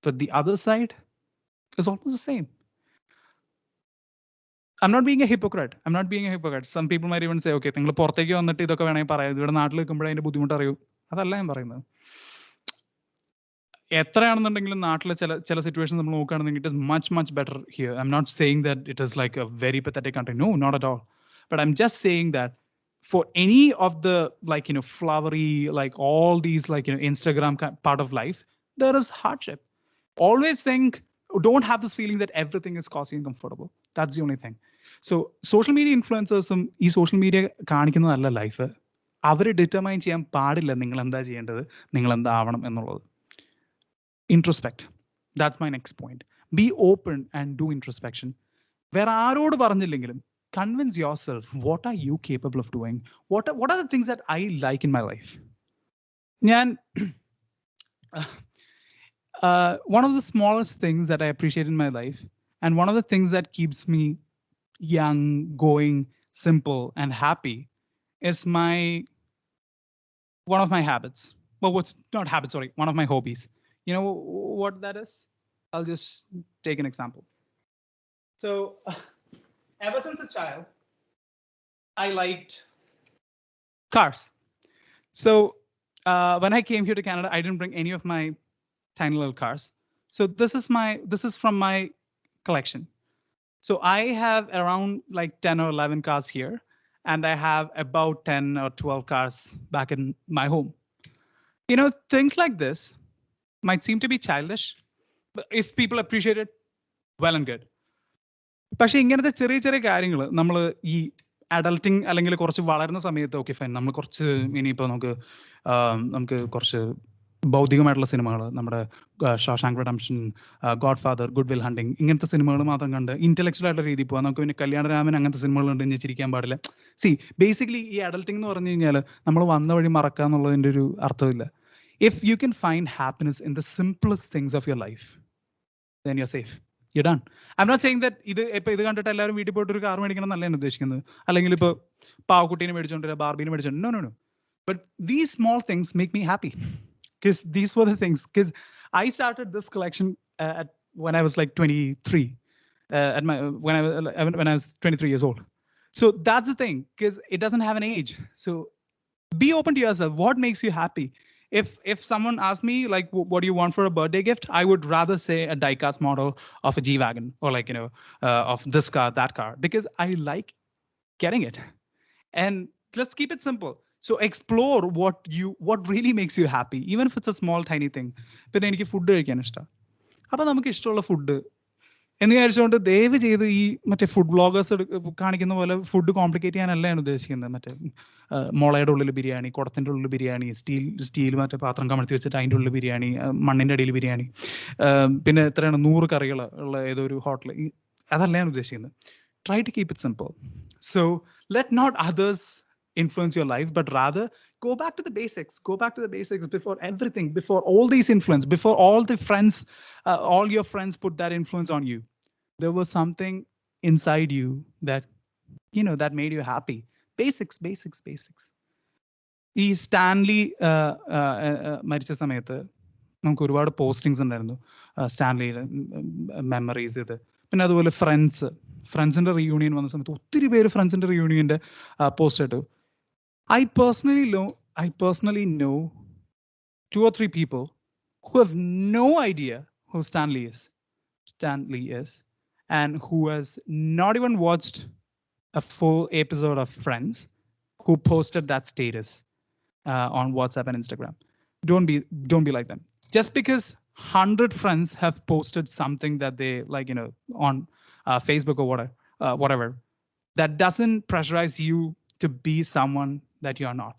but the other side is almost the same. I'm not being a hypocrite. Some people might even say, okay, നിങ്ങൾ പുറത്തേക്ക് വന്നിട്ട് ഇതൊക്കെ വേണമെങ്കിൽ പറയാം, ഇവിടെ നാട്ടിൽ നിൽക്കുമ്പോഴേ അതിൻ്റെ ബുദ്ധിമുട്ട് അറിയൂ. അതല്ല ഞാൻ പറയുന്നത്. എത്രയാണെന്നുണ്ടെങ്കിലും നാട്ടിലെ ചില സിറ്റുവേഷൻ നമ്മൾ നോക്കുകയാണെന്നുണ്ടെങ്കിൽ it is much better here. I'm not saying that it is like a very pathetic country. No, not at all. But I'm just saying that for any of the like flowery, like all these like Instagram part of life, there is hardship. Always think, don't have this feeling that everything is cozy and comfortable. That's the only thing. So social media influencers ഈ social media കാണിക്കുന്നതല്ല life. അവർ determine ചെയ്യാൻ പാടില്ല നിങ്ങൾ എന്താ ചെയ്യേണ്ടത്, നിങ്ങൾ എന്താ ആവണം എന്നുള്ളത്. Introspect. That's my next point. Be open and do introspection. വേറെ ആരോട് പറഞ്ഞില്ലെങ്കിലും convince yourself, what are you capable of doing? What are the things that I like in my life? One of the smallest things that I appreciate in my life, and one of the things that keeps me young, going, simple, and happy is one of my habits. Well, one of my hobbies. You know what that is? I'll just take an example. So ever since a child, I liked cars. So when I came here to Canada, I didn't bring any of my tiny little cars. So this is from my collection. So I have around like 10 or 11 cars here, and I have about 10 or 12 cars back in my home. Things like this might seem to be childish, but if people appreciate it, well and good. പക്ഷെ ഇങ്ങനത്തെ ചെറിയ ചെറിയ കാര്യങ്ങൾ നമ്മൾ ഈ അഡൽട്ടിങ് അല്ലെങ്കിൽ കുറച്ച് വളരുന്ന സമയത്ത് ഓക്കെ ഫൈൻ, നമ്മൾ കുറച്ച് ഇനിയിപ്പോൾ നമുക്ക് കുറച്ച് ഭൗതികമായിട്ടുള്ള സിനിമകൾ, നമ്മുടെ Shawshank Redemption, Godfather, Good Will Hunting, ഇങ്ങനത്തെ സിനിമകൾ മാത്രം കണ്ട് ഇന്റലക്ച്വൽ ആയിട്ടുള്ള രീതിയിൽ പോകാം. നമുക്ക് പിന്നെ കല്യാണരാമൻ അങ്ങനത്തെ സിനിമകൾ കണ്ട് കഴിഞ്ഞാൽ ചിരിക്കാൻ പാടില്ല. ബേസിക്കലി ഈ അഡൽട്ടിങ് എന്ന് പറഞ്ഞു കഴിഞ്ഞാൽ നമ്മൾ വന്ന വഴി മറക്കുക എന്നുള്ളതിൻ്റെ ഒരു അർത്ഥമില്ല. If you can find happiness in the simplest things of your life, then you're safe. You're done. I'm not saying that ഇത് കണ്ടിട്ട് എല്ലാവരും വീട്ടിൽ പോയിട്ട് ഒരു കാർ മേടിക്കണം എന്നല്ല ഞാൻ ഉദ്ദേശിക്കുന്നത്, അല്ലെങ്കിൽ ഇപ്പോൾ പാവക്കുട്ടീനെ മേടിച്ചോണ്ടില്ല, ബാർബീനെ മേടിച്ചോണ്ട്. No. But these small things make me happy. Because these were the things. Because I started this collection when I was like 23. When I was 23 years old. So that's the thing. Because it doesn't have an age. So be open to yourself. What makes you happy? If someone asks me like, what do you want for a birthday gift? I would rather say a die-cast model of a G-Wagon, or like, of this car, that car, because I like getting it. And let's keep it simple. So explore what really makes you happy, even if it's a small tiny thing. But എനിക്ക് food കഴിക്കാൻ ഇഷ്ടം. അപ്പോൾ നമുക്ക് ഇഷ്ടമുള്ള food എന്ന് വിചാരിച്ചുകൊണ്ട് ദയവ് ചെയ്ത് ഈ മറ്റേ ഫുഡ് ബ്ലോഗേഴ്സ് കാണിക്കുന്ന പോലെ ഫുഡ് കോംപ്ലിക്കേറ്റ് ചെയ്യാനല്ല ഞാൻ ഉദ്ദേശിക്കുന്നത്. മറ്റേ മുളയുടെ ഉള്ളിൽ ബിരിയാണി, കുടത്തിൻ്റെ ഉള്ളിൽ ബിരിയാണി, സ്റ്റീൽ മറ്റേ പാത്രം കമഴ്ത്തി വെച്ചിട്ട് അതിൻ്റെ ഉള്ളിൽ ബിരിയാണി, മണ്ണിൻ്റെ അടിയിൽ ബിരിയാണി, പിന്നെ എത്രയാണ് 100 കറികൾ ഉള്ള ഏതോ ഒരു ഹോട്ടൽ, അതല്ല ഞാൻ ഉദ്ദേശിക്കുന്നത്. Try to keep it simple. So let not others influence your life, but rather go back to the basics. Go back to the basics before everything, before all these influence, before all the friends, all your friends put that influence on you. There was something inside you that, you know, that made you happy. Basics, basics, basics. ഈ Stanley മരിച്ച സമയത്ത് നമുക്ക് ഒരുപാട് postings ഉണ്ടായിരുന്നു സ്റ്റാൻലിയുടെ memories ഇത്. പിന്നെ അതുപോലെ ഫ്രണ്ട്സിൻ്റെ റീയൂണിയൻ വന്ന സമയത്ത് ഒത്തിരി പേര് ഫ്രണ്ട്സിൻ്റെ റീയൂണിയൻ്റെ പോസ്റ്റ് ഇട്ടു. I personally know 2 or 3 people who have no idea who Stanley is, and who has not even watched a full episode of Friends, who posted that status on WhatsApp and Instagram. Don't be like them. Just because 100 friends have posted something that they like, you know, on Facebook or whatever, that doesn't pressurize you to be someone that you are not.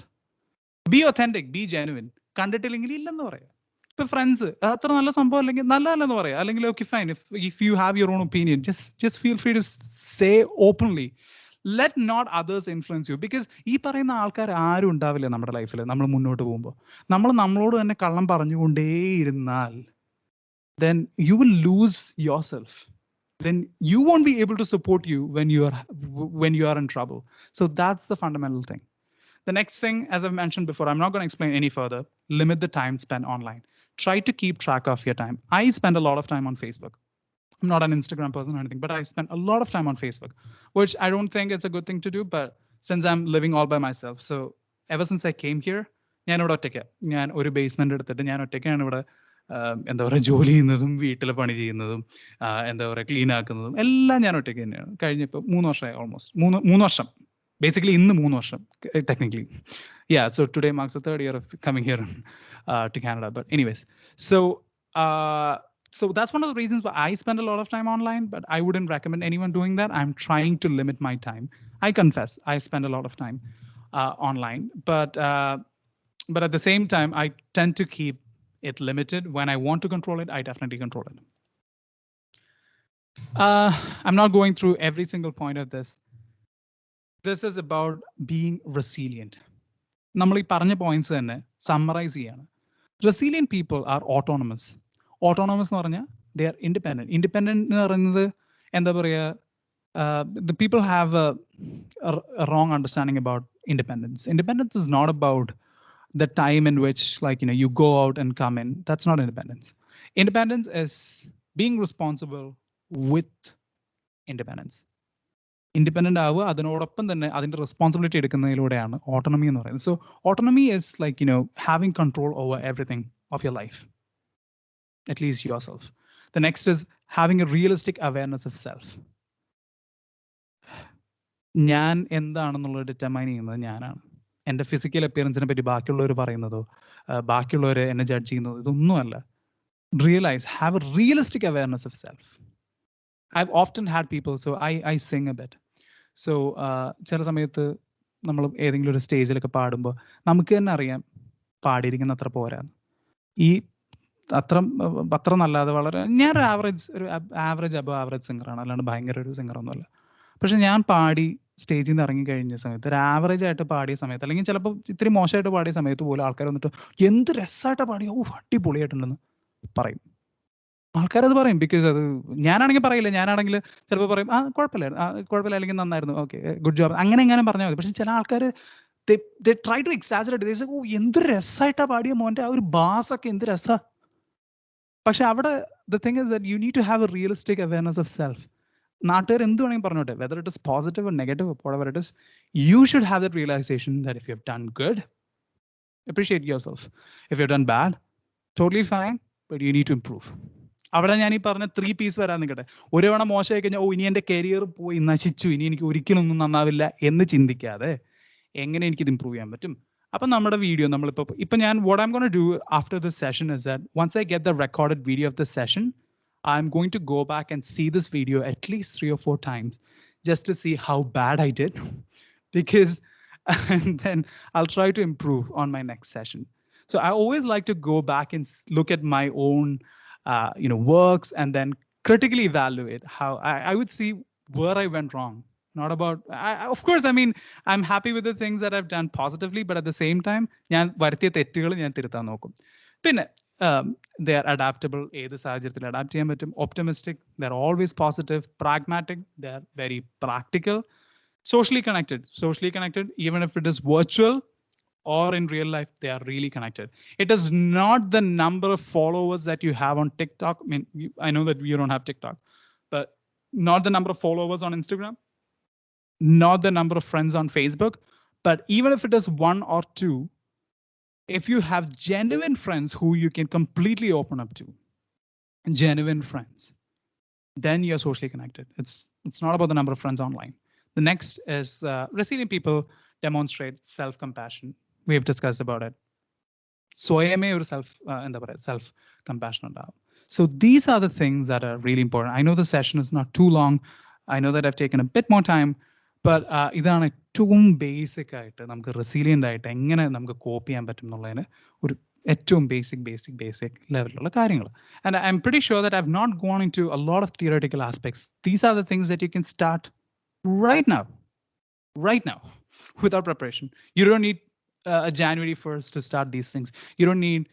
Be authentic, be genuine. കണ്ടിട്ടില്ലെങ്കിൽ ഇല്ലെന്ന് പറയാം. ഇപ്പൊ friends അത്ര നല്ല സംഭവം അല്ലെങ്കിൽ നല്ലതല്ലെന്ന് പറയാം, അല്ലെങ്കിൽ okay fine, if you have your own opinion, just feel free to say openly. Let not others influence you, because ഈ പറയുന്ന ആൾക്കാർ ആരും ഉണ്ടാവില്ല നമ്മുടെ ലൈഫിൽ. നമ്മൾ മുന്നോട്ട് പോകുമ്പോൾ നമ്മളോട് തന്നെ കള്ളം പറഞ്ഞുകൊണ്ടേയിരുന്നാൽ then you will lose yourself. Then you won't be able to support you when you are in trouble. So that's the fundamental thing. The next thing, as I've mentioned before, I'm not going to explain any further. Limit the time spent online. Try to keep track of your time. I spend a lot of time on Facebook. I'm not an Instagram person or anything, but I spend a lot of time on Facebook, which I don't think it's a good thing to do. But since I'm living all by myself, so ever since I came here, ഞാൻ ഇവിടെ ഒറ്റയ്ക്ക്, ഞാൻ ഒരു basement എടുത്തിട്ട് ഞാൻ ഒറ്റയ്ക്കാണ് ഇവിടെ എന്താ പറയുക ജോലി ചെയ്യുന്നതും വീട്ടിലെ പണി ചെയ്യുന്നതും എന്താ പറയുക ക്ലീൻ ആക്കുന്നതും എല്ലാം ഞാൻ ഒറ്റയ്ക്ക് തന്നെയാണ്. കഴിഞ്ഞപ്പോൾ 3 വർഷമായി, ഓൾമോസ്റ്റ് 3 വർഷം, basically ഇന്ന് 3 വർഷം technically. Yeah, so today marks the 3rd year of coming here to Canada. But anyways, so that's one of the reasons why I spend a lot of time online, but I wouldn't recommend anyone doing that. I'm trying to limit my time. I confess I spend a lot of time online, but at the same time I tend to keep it limited. When I want to control it, I definitely control it. I'm not going through every single point of this. This is about being resilient. നമ്മൾ ഈ പറഞ്ഞ points തന്നെ summarise ചെയ്യാണ്. Resilient people are autonomous. Autonomous എന്ന് പറഞ്ഞാൽ they are independent. Independent എന്ന് പറയുന്നത് എന്താ പറയുക, the people have a wrong understanding about independence. Independence is not about the time in which, like, you know, you go out and come in. That's not independence. Independence is being responsible with independence. Independent ആവുക, അതിനോടൊപ്പം തന്നെ അതിൻ്റെ responsibility എടുക്കുന്നതിലൂടെയാണ് autonomy എന്ന് പറയുന്നത്. So autonomy is like, you know, having control over everything of your life, at least your self. The next is having A realistic awareness of self. ഞാൻ എന്താണെന്നുള്ളത് determine ചെയ്യുന്നത് ഞാനാണ്. എൻ്റെ ഫിസിക്കൽ അപ്പിയറൻസിനെ പറ്റി ബാക്കിയുള്ളവർ പറയുന്നതോ ബാക്കിയുള്ളവർ എന്നെ ജഡ്ജ് ചെയ്യുന്നതോ ഇതൊന്നുമല്ല. Realise, have a realistic awareness of self. I've often had people, so I sing a bit. So ചില സമയത്ത് നമ്മൾ ഏതെങ്കിലും ഒരു സ്റ്റേജിലൊക്കെ പാടുമ്പോൾ നമുക്ക് തന്നെ അറിയാം പാടിയിരിക്കുന്ന അത്ര പോരാന്ന്. ഈ അത്ര നല്ലാതെ വളരെ ഞാനൊരു ആവറേജ് അബവ് ആവറേജ് സിംഗറാണ്, അല്ലാണ്ട് ഭയങ്കര ഒരു സിംഗറൊന്നുമല്ല. പക്ഷെ ഞാൻ പാടി സ്റ്റേജിൽ നിന്ന് ഇറങ്ങി കഴിഞ്ഞ സമയത്ത്, ഒരു ആവറേജ് ആയിട്ട് പാടിയ സമയത്ത്, അല്ലെങ്കിൽ ചിലപ്പോൾ ഇത്തിരി മോശമായിട്ട് പാടിയ സമയത്ത് പോലും ആൾക്കാർ വന്നിട്ട് എന്ത് രസമായിട്ട് പാടിയ, അടിപൊളിയായിട്ടുണ്ടെന്ന് പറയും. ആൾക്കാരത് പറയും. ബിക്കോസ് അത് ഞാനാണെങ്കിൽ പറയില്ല, ഞാനാണെങ്കിൽ ചിലപ്പോൾ പറയും കുഴപ്പമില്ല അല്ലെങ്കിൽ നന്നായിരുന്നു, ഓക്കെ ഗുഡ് ജോബ്, അങ്ങനെ എങ്ങനെ പറഞ്ഞാൽ മതി. പക്ഷെ ചില ആൾക്കാർ ട്രൈ ടു എക്സാജറേറ്റ്. എന്തൊരു രസമായിട്ടാ പാടിയ മോൻ്റെ ആ ഒരു ബാസൊക്കെ എന്ത് രസാ. പക്ഷെ അവിടെ the thing is that you need to have a realistic awareness of self. നാട്ടുകാർ എന്ത് വേണമെങ്കിൽ പറഞ്ഞോട്ടെ, whether it is positive or negative, whatever it is, you should have that realization that if you have done good, appreciate yourself. If you have done bad, totally fine, but you need to improve. അവിടെ ഞാൻ ഈ പറഞ്ഞ 3 piece വരാൻ നിൽക്കട്ടെ. ഒരു തവണ മോശമായി കഴിഞ്ഞാൽ ഇനി എൻ്റെ കരിയർ പോയി നശിച്ചു, ഇനി എനിക്ക് ഒരിക്കലൊന്നും നന്നാവില്ല എന്ന് ചിന്തിക്കാതെ എങ്ങനെ എനിക്കിത് ഇമ്പ്രൂവ് ചെയ്യാൻ പറ്റും. അപ്പം നമ്മുടെ വീഡിയോ ഇപ്പം ഞാൻ what I'm going to do after this session is that once I get the recorded video of this session, I'm going to go back and see this video at least 3 or 4 times just to see how bad I did, because and then I'll try to improve on my next session. So I always like to go back and look at my own, works and then critically evaluate how I would see where I went wrong. Not about, of course, I mean, I'm happy with the things that I've done positively, but at the same time, ഞാൻ വരുത്തിയ തെറ്റുകൾ ഞാൻ തിരുത്താൻ നോക്കും. പിന്നെ they are adaptable. ഏത് സാഹചര്യത്തിൽ adapt ചെയ്യാൻ പറ്റും. Optimistic, they're always positive. Pragmatic, they're very practical. Socially connected, even if it is virtual or in real life, they are really connected. It is not the number of followers that you have on TikTok. I mean, I know that you don't have TikTok, but not the number of followers on Instagram, not the number of friends on Facebook, but even if it is 1 or 2, if you have genuine friends who you can completely open up to, genuine friends, then you're socially connected. It's not about the number of friends online. The next is resilient people demonstrate self-compassion. We have discussed about it. സ്വയമേ ഒരു self-compassion ഉണ്ടാവും. So these are the things that are really important. I know the session is not too long. I know that I've taken a bit more time, but ഇതാണ് ഏറ്റവും basic ആയിട്ട് നമുക്ക് resilient ആയിട്ട് എങ്ങനെ നമുക്ക് കോപ്പ് ചെയ്യാൻ പറ്റും എന്നുള്ളതിന് ഒരു ഏറ്റവും ബേസിക് ലെവലിലുള്ള കാര്യങ്ങൾ. And I'm pretty sure that I've not gone into a lot of theoretical aspects. These are the things that you can start right now, without preparation. You don't need a January 1st to start these things. You don't need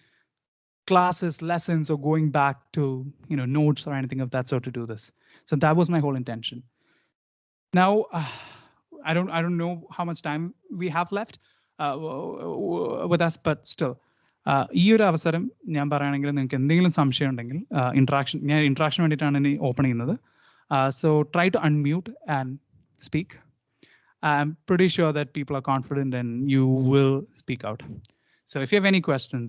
classes, lessons, or going back to notes or anything of that sort to do this. So that was my whole intention. Now, I don't know how much time we have left with us, but still, ഈ ഒരു അവസരം ഞാൻ പറയുകയാണെങ്കിൽ നിങ്ങൾക്ക് എന്തെങ്കിലും സംശയം ഉണ്ടെങ്കിൽ ഞാൻ ഇൻട്രാക്ഷൻ വേണ്ടിയിട്ടാണ് ഇനി ഓപ്പൺ ചെയ്യുന്നത്. So try to unmute and speak. I'm pretty sure that people are confident and you will speak out. So if you have any questions,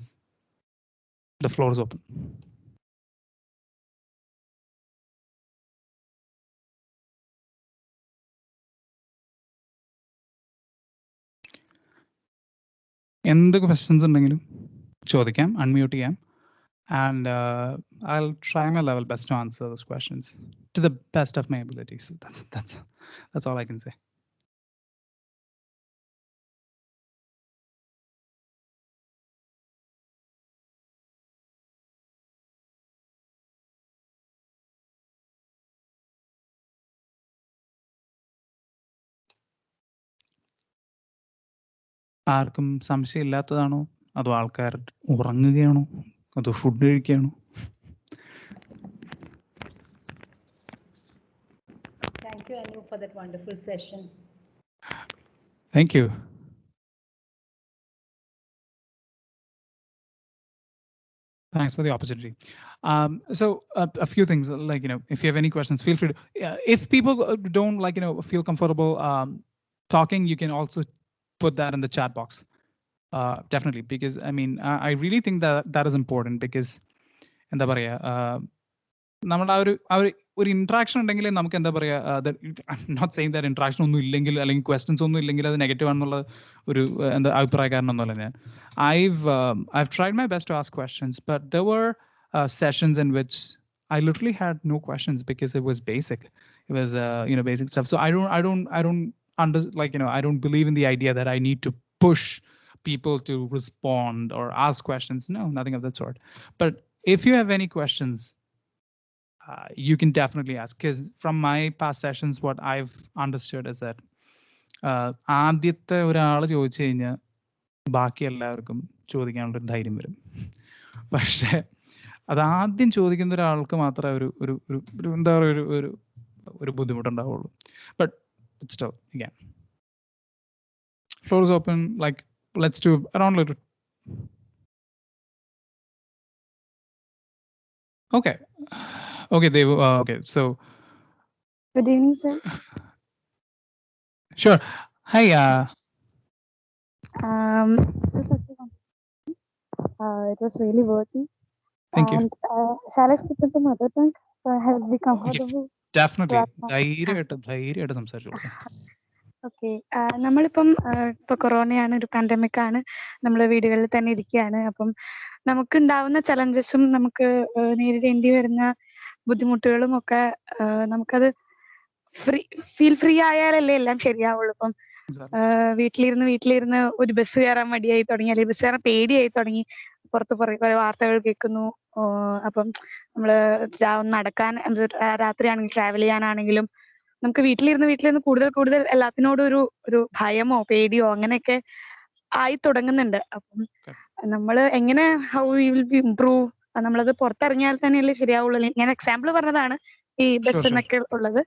the floor is open. എന്ത് questions ഉണ്ടെങ്കിലും ചോദിക്കാം, unmute ചെയ്യാം, and I'll try my level best to answer those questions to the best of my abilities. That's all I can say. ആർക്കും സംശയം ഇല്ലാത്തതാണോ, അതോ ആൾക്കാർ ഉറങ്ങുകയാണോ, അതോ food കഴിക്കുകയാണോ? Thank you, Anu, for that wonderful session. Thank you. Thanks for the opportunity. So a few things, like, if you have any questions, feel free to, if people don't feel comfortable talking, you can also put that in the chat box. Definitely, because I mean, I really think that is important, because എന്താ പറയാ, നമ്മുടെ ഒരു interaction ഉണ്ടെങ്കിൽ നമുക്ക് എന്താ പറയുക, not saying that interaction ഒന്നും ഇല്ലെങ്കിൽ അല്ലെങ്കിൽ ക്വസ്റ്റ്യൻസ് ഒന്നും ഇല്ലെങ്കിൽ അത് നെഗറ്റീവ് ആണെന്നുള്ള ഒരു എന്താ അഭിപ്രായക്കാരനൊന്നുമല്ല ഞാൻ. I've tried my best to ask questions, but there were sessions in which I literally had no questions because it was basic. It was basic stuff. So I don't believe in the idea that I need to push people to respond or ask questions. No, nothing of that sort. But if you have any questions, you can definitely ask, because from my past sessions, what I've understood is that ആദ്യത്തെ ഒരാൾ ചോദിച്ചു കഴിഞ്ഞാൽ ബാക്കി എല്ലാവർക്കും ചോദിക്കാനുള്ളൊരു ധൈര്യം വരും. പക്ഷേ അതാദ്യം ചോദിക്കുന്ന ഒരാൾക്ക് മാത്രമേ ഒരു എന്താ പറയുക ഒരു ബുദ്ധിമുട്ടുണ്ടാവുള്ളൂ. But still, again, floor is open. Like, let's do around later. Okay, Dev. Okay, so. Good evening, sir. Sure. Hi. It was really worthy. Thank you. And shall I skip into mother tongue? So I have be comfortable. Definitely. ധൈര്യമായിട്ട് സംസാരിച്ചോളൂ. Okay, നമ്മളിപ്പം ഇപ്പോൾ കൊറോണയാണ്, ഒരു pandemic ആണ്, നമ്മൾ വീടുകളിൽ തന്നെ ഇരിക്കുകയാണ്. അപ്പം നമുക്ക് ഉണ്ടാവുന്ന ചലഞ്ചസും നമുക്ക് നേരിടേണ്ടി വരുന്ന ബുദ്ധിമുട്ടുകളും ഒക്കെ നമുക്കത് ഫീൽ ഫ്രീ ആയാലല്ലേ എല്ലാം ശരിയാവുള്ളൂ. ഇപ്പം വീട്ടിലിരുന്ന് ഒരു ബസ് കയറാൻ മടിയായി തുടങ്ങി, അല്ലെങ്കിൽ ബസ് കയറാൻ പേടിയായി തുടങ്ങി, പുറത്ത് കുറെ വാർത്തകൾ കേൾക്കുന്നു. അപ്പം നമ്മള് നടക്കാൻ രാത്രിയാണെങ്കിൽ ട്രാവൽ ചെയ്യാനാണെങ്കിലും നമുക്ക് വീട്ടിലിരുന്ന് കൂടുതൽ എല്ലാത്തിനോടും ഒരു ഭയമോ പേടിയോ അങ്ങനെയൊക്കെ ആയി തുടങ്ങുന്നുണ്ട്. അപ്പം നമ്മള് എങ്ങനെ how we will be improve, നമ്മളത് പുറത്തിറങ്ങിയാൽ തന്നെയല്ലേ ശരിയാവുള്ളൂ. ഞാൻ എക്സാമ്പിൾ പറഞ്ഞതാണ് ഈ ബസ് എന്നൊക്കെ ഉള്ളത്.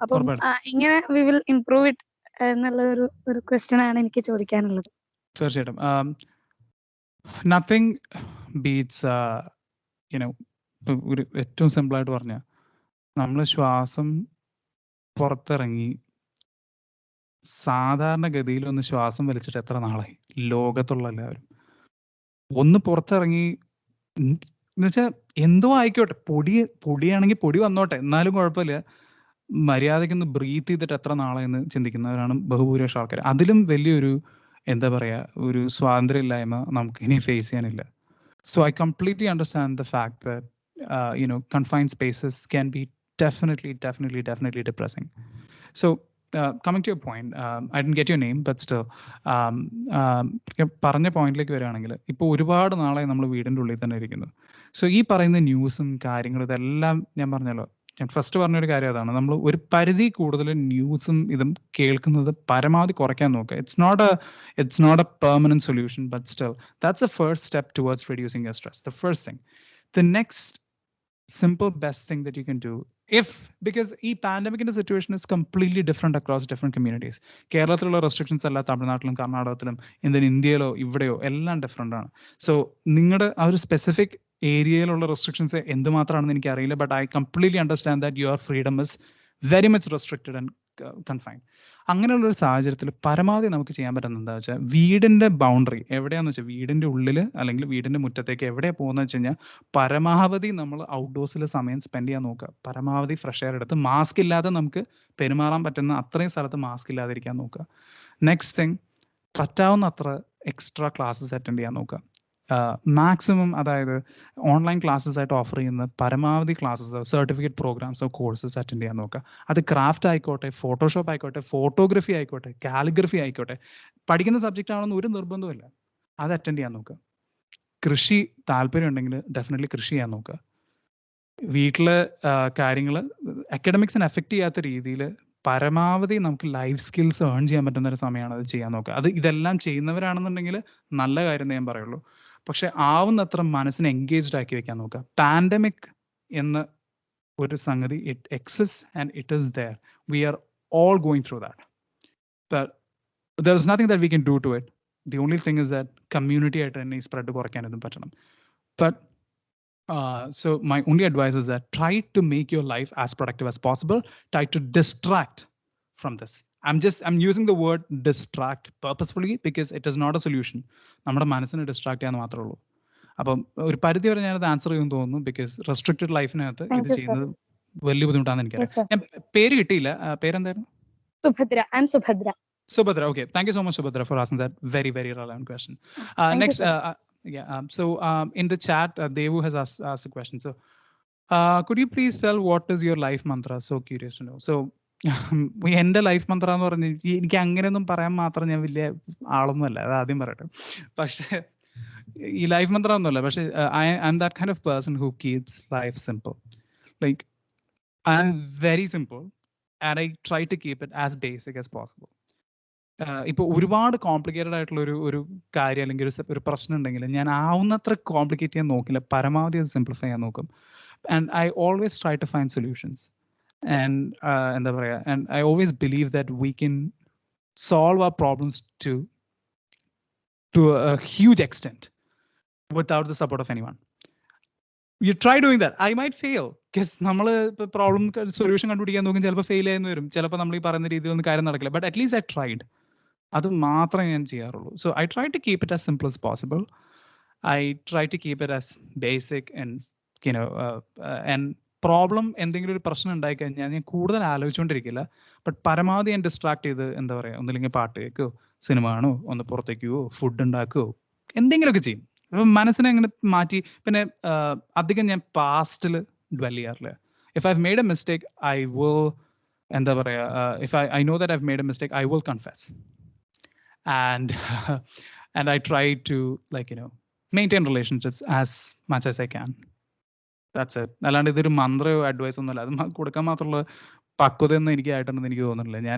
അപ്പം ഇങ്ങനെ വി വിൽ ഇംപ്രൂവ് ഇറ്റ് എന്നുള്ള ഒരു ക്വസ്റ്റ്യൻ ആണ് എനിക്ക് ചോദിക്കാനുള്ളത്. തീർച്ചയായിട്ടും നത്തിങ് ബീറ്റ്സ് ഒരു ഏറ്റവും സിമ്പിൾ ആയിട്ട് പറഞ്ഞാൽ നമ്മൾ ശ്വാസം പുറത്തിറങ്ങി സാധാരണഗതിയിൽ ഒന്ന് ശ്വാസം വലിച്ചിട്ട് എത്ര നാളായി ലോകത്തുള്ള എല്ലാവരും? ഒന്ന് പുറത്തിറങ്ങി എന്നുവെച്ചാൽ എന്തോ ആയിക്കോട്ടെ, പൊടിയാണെങ്കിൽ പൊടി വന്നോട്ടെ, എന്നാലും കുഴപ്പമില്ല, മര്യാദയ്ക്കൊന്ന് ബ്രീത്ത് ചെയ്തിട്ട് എത്ര നാളെയെന്ന് ചിന്തിക്കുന്നവരാണ് ബഹുഭൂരിപക്ഷം ആൾക്കാർ. അതിലും വലിയൊരു എന്താ പറയുക, ഒരു സ്വാതന്ത്ര്യമില്ലായ്മ നമുക്ക് ഇനി ഫേസ് ചെയ്യാനില്ല. So I completely understand the fact that confined spaces can be definitely depressing. So coming to your point, I didn't get your name, but still പറഞ്ഞ പോയിന്റിലേക്ക് വരികയാണെങ്കിൽ, ഇപ്പോൾ ഒരുപാട് നാളെ നമ്മൾ വീടിൻ്റെ ഉള്ളിൽ തന്നെ ഇരിക്കുന്നു. സോ ഈ പറയുന്ന ന്യൂസും കാര്യങ്ങളും ഇതെല്ലാം ഞാൻ പറഞ്ഞല്ലോ, ഞാൻ ഫസ്റ്റ് പറഞ്ഞൊരു കാര്യം അതാണ്, നമ്മൾ ഒരു പരിധി കൂടുതൽ ന്യൂസും ഇതും കേൾക്കുന്നത് പരമാവധി കുറയ്ക്കാൻ നോക്കുക. It's not a permanent solution, but still that's the first step towards reducing your stress. The first thing. The next simple best thing that you can do, because ഈ പാൻഡമിക്കിന്റെ situation is completely different across different communities. കേരളത്തിലുള്ള restrictions അല്ല തമിഴ്നാട്ടിലും കർണാടകത്തിലും ഇന്ത്യയിലോ ഇവിടെയോ എല്ലാം different ആണ്. So നിങ്ങളുടെ ആ ഒരു സ്പെസിഫിക് ഏരിയയിലുള്ള റെസ്ട്രിക്ഷൻസ് എന്തുമാത്രമാണെന്ന് എനിക്കറിയില്ല, but I completely understand that your freedom is very much restricted and confined. അങ്ങനെയുള്ളൊരു സാഹചര്യത്തിൽ പരമാവധി നമുക്ക് ചെയ്യാൻ പറ്റുന്നത് എന്താ വെച്ചാൽ, വീടിൻ്റെ ബൗണ്ടറി എവിടെയാണെന്ന് വെച്ചാൽ വീടിൻ്റെ ഉള്ളിൽ അല്ലെങ്കിൽ വീടിൻ്റെ മുറ്റത്തേക്ക് എവിടെയാണ് പോകുന്നത് വെച്ച് കഴിഞ്ഞാൽ പരമാവധി നമ്മൾ ഔട്ട്ഡോഴ്സിൽ സമയം സ്പെൻഡ് ചെയ്യാൻ നോക്കുക. പരമാവധി ഫ്രഷ് എയർ എടുത്ത് മാസ്ക് ഇല്ലാതെ നമുക്ക് പെരുമാറാൻ പറ്റുന്ന അത്രയും സ്ഥലത്ത് മാസ്ക് ഇല്ലാതിരിക്കാൻ നോക്കുക. നെക്സ്റ്റ് തിങ്, പറ്റാവുന്ന അത്ര എക്സ്ട്രാ ക്ലാസ്സസ് അറ്റൻഡ് ചെയ്യാൻ നോക്കുക. മാക്സിമം, അതായത് ഓൺലൈൻ ക്ലാസ്സസ് ആയിട്ട് ഓഫർ ചെയ്യുന്ന പരമാവധി ക്ലാസ്സസ്, സർട്ടിഫിക്കറ്റ് പ്രോഗ്രാംസോ കോഴ്സസ് അറ്റൻഡ് ചെയ്യാൻ നോക്കുക. അത് ക്രാഫ്റ്റ് ആയിക്കോട്ടെ, ഫോട്ടോഷോപ്പ് ആയിക്കോട്ടെ, ഫോട്ടോഗ്രഫി ആയിക്കോട്ടെ, കാലിഗ്രഫി ആയിക്കോട്ടെ, പഠിക്കുന്ന സബ്ജക്റ്റ് ആണെന്ന് ഒരു നിർബന്ധമില്ല, അത് അറ്റൻഡ് ചെയ്യാൻ നോക്കുക. കൃഷി താല്പര്യം ഉണ്ടെങ്കിൽ ഡെഫിനറ്റ്ലി കൃഷി ചെയ്യാൻ നോക്കുക. വീട്ടിലെ കാര്യങ്ങൾ അക്കാഡമിക്സിനെ എഫക്റ്റ് ചെയ്യാത്ത രീതിയിൽ പരമാവധി നമുക്ക് ലൈഫ് സ്കിൽസ് ഏൺ ചെയ്യാൻ പറ്റുന്ന ഒരു സമയമാണ് അത് ചെയ്യാൻ നോക്കുക. ഇതെല്ലാം ചെയ്യുന്നവരാണെന്നുണ്ടെങ്കിൽ നല്ല കാര്യം ഞാൻ പറയുള്ളൂ. പക്ഷെ ആവുന്നത്ര മനസ്സിനെ എൻഗേജ്ഡ് ആക്കി വെക്കാൻ നോക്കുക. പാൻഡമിക് എന്ന ഒരു സംഗതി, it exist and it is there. We are all going through that. But there is nothing that we can do to it. The only thing is that community ആയിട്ട് തന്നെ ഈ സ്പ്രെഡ് കുറയ്ക്കാനൊന്നും പറ്റണം. But so my only advice is that try to make your life as productive as possible. Try to distract from this. I'm using the word distract purposefully because it is not a solution. നമ്മുടെ മനസ്സിനെ distract ചെയ്യാൻ മാത്രമേ ഉള്ളൂ. അപ്പം ഒരു പരിധി വരെ ഞാനത് ആൻസർ ചെയ്യുമെന്ന് തോന്നുന്നു, ബിക്കോസ് റെസ്ട്രിക്റ്റഡ് ലൈഫിനകത്ത് ഇത് ചെയ്യുന്നത് വലിയ ബുദ്ധിമുട്ടാണെന്ന് എനിക്കറിയാം. ഞാൻ പേര് കിട്ടിയില്ല, പേരെന്തായിരുന്നു? Subhadra. Subhadra, okay. Thank you so much, Subhadra, for asking that very, very relevant question. Next, so in the chat, Devu has asked a question. So, could you please tell what is your life mantra? So curious to know. So, എൻ്റെ life മന്ത്ര എന്ന് പറഞ്ഞാൽ എനിക്ക് അങ്ങനെയൊന്നും പറയാൻ മാത്രം ഞാൻ വലിയ ആളൊന്നുമല്ല, അത് ആദ്യം പറയട്ടെ. പക്ഷേ ഈ ലൈഫ് മന്ത്ര ഒന്നുമല്ല, പക്ഷേ I am that kind of person who keeps life simple. Like I am very simple and I try to keep it as basic as possible. ഇപ്പോൾ ഒരുപാട് കോംപ്ലിക്കേറ്റഡ് ആയിട്ടുള്ള ഒരു കാര്യം അല്ലെങ്കിൽ ഒരു പ്രശ്നം ഉണ്ടെങ്കിൽ ഞാൻ ആവുന്നത്ര കോംപ്ലിക്കേറ്റ് ചെയ്യാൻ നോക്കില്ല, പരമാവധി അത് സിംപ്ലിഫൈ ചെയ്യാൻ നോക്കും. And I always try to find solutions. And എന്താ പറയുക, and I always believe that we can solve our problems to a huge extent without the support of anyone. You try doing that. I might fail because നമ്മൾ ഇപ്പോൾ problem solution കണ്ടുപിടിക്കാൻ നോക്കും, ചിലപ്പോൾ fail ആയെന്ന് വരും, ചിലപ്പോൾ നമ്മൾ ഈ പറയുന്ന രീതിയിലൊന്നും കാര്യം നടക്കില്ല. But at least I tried. അത് മാത്രമേ ഞാൻ ചെയ്യാറുള്ളൂ. So I try to keep it as simple as possible. I try to keep it as basic and problem എന്തെങ്കിലും ഒരു പ്രശ്നം ഉണ്ടായിക്കഴിഞ്ഞാൽ ഞാൻ കൂടുതൽ ആലോചിച്ചുകൊണ്ടിരിക്കില്ല. ബട്ട് പരമാവധി ഞാൻ ഡിസ്ട്രാക്ട് ചെയ്ത് എന്താ പറയുക, ഒന്നില്ലെങ്കിൽ പാട്ട് കേൾക്കുമോ, സിനിമ കാണുമോ, ഒന്ന് പുറത്തേക്കുവോ, ഫുഡ് ഉണ്ടാക്കുമോ, എന്തെങ്കിലുമൊക്കെ ചെയ്യും. അപ്പം മനസ്സിനെ അങ്ങനെ മാറ്റി. പിന്നെ അധികം ഞാൻ പാസ്റ്റിൽ ഡ്വെൽ ചെയ്യാറില്ല. if I've made a mistake, I will, എന്താ പറയാ, if I know that I've made a mistake, I will confess. And and I try to, like, maintain relationships as much as I can. That's it. അല്ലാണ്ട് ഇതൊരു മന്ത്രയോ advice ഒന്നുമല്ല. അത് കൊടുക്കാൻ മാത്രമുള്ള പക്വതയൊന്നും എനിക്ക് ആയിട്ടുണ്ടെന്ന് എനിക്ക് തോന്നുന്നില്ല.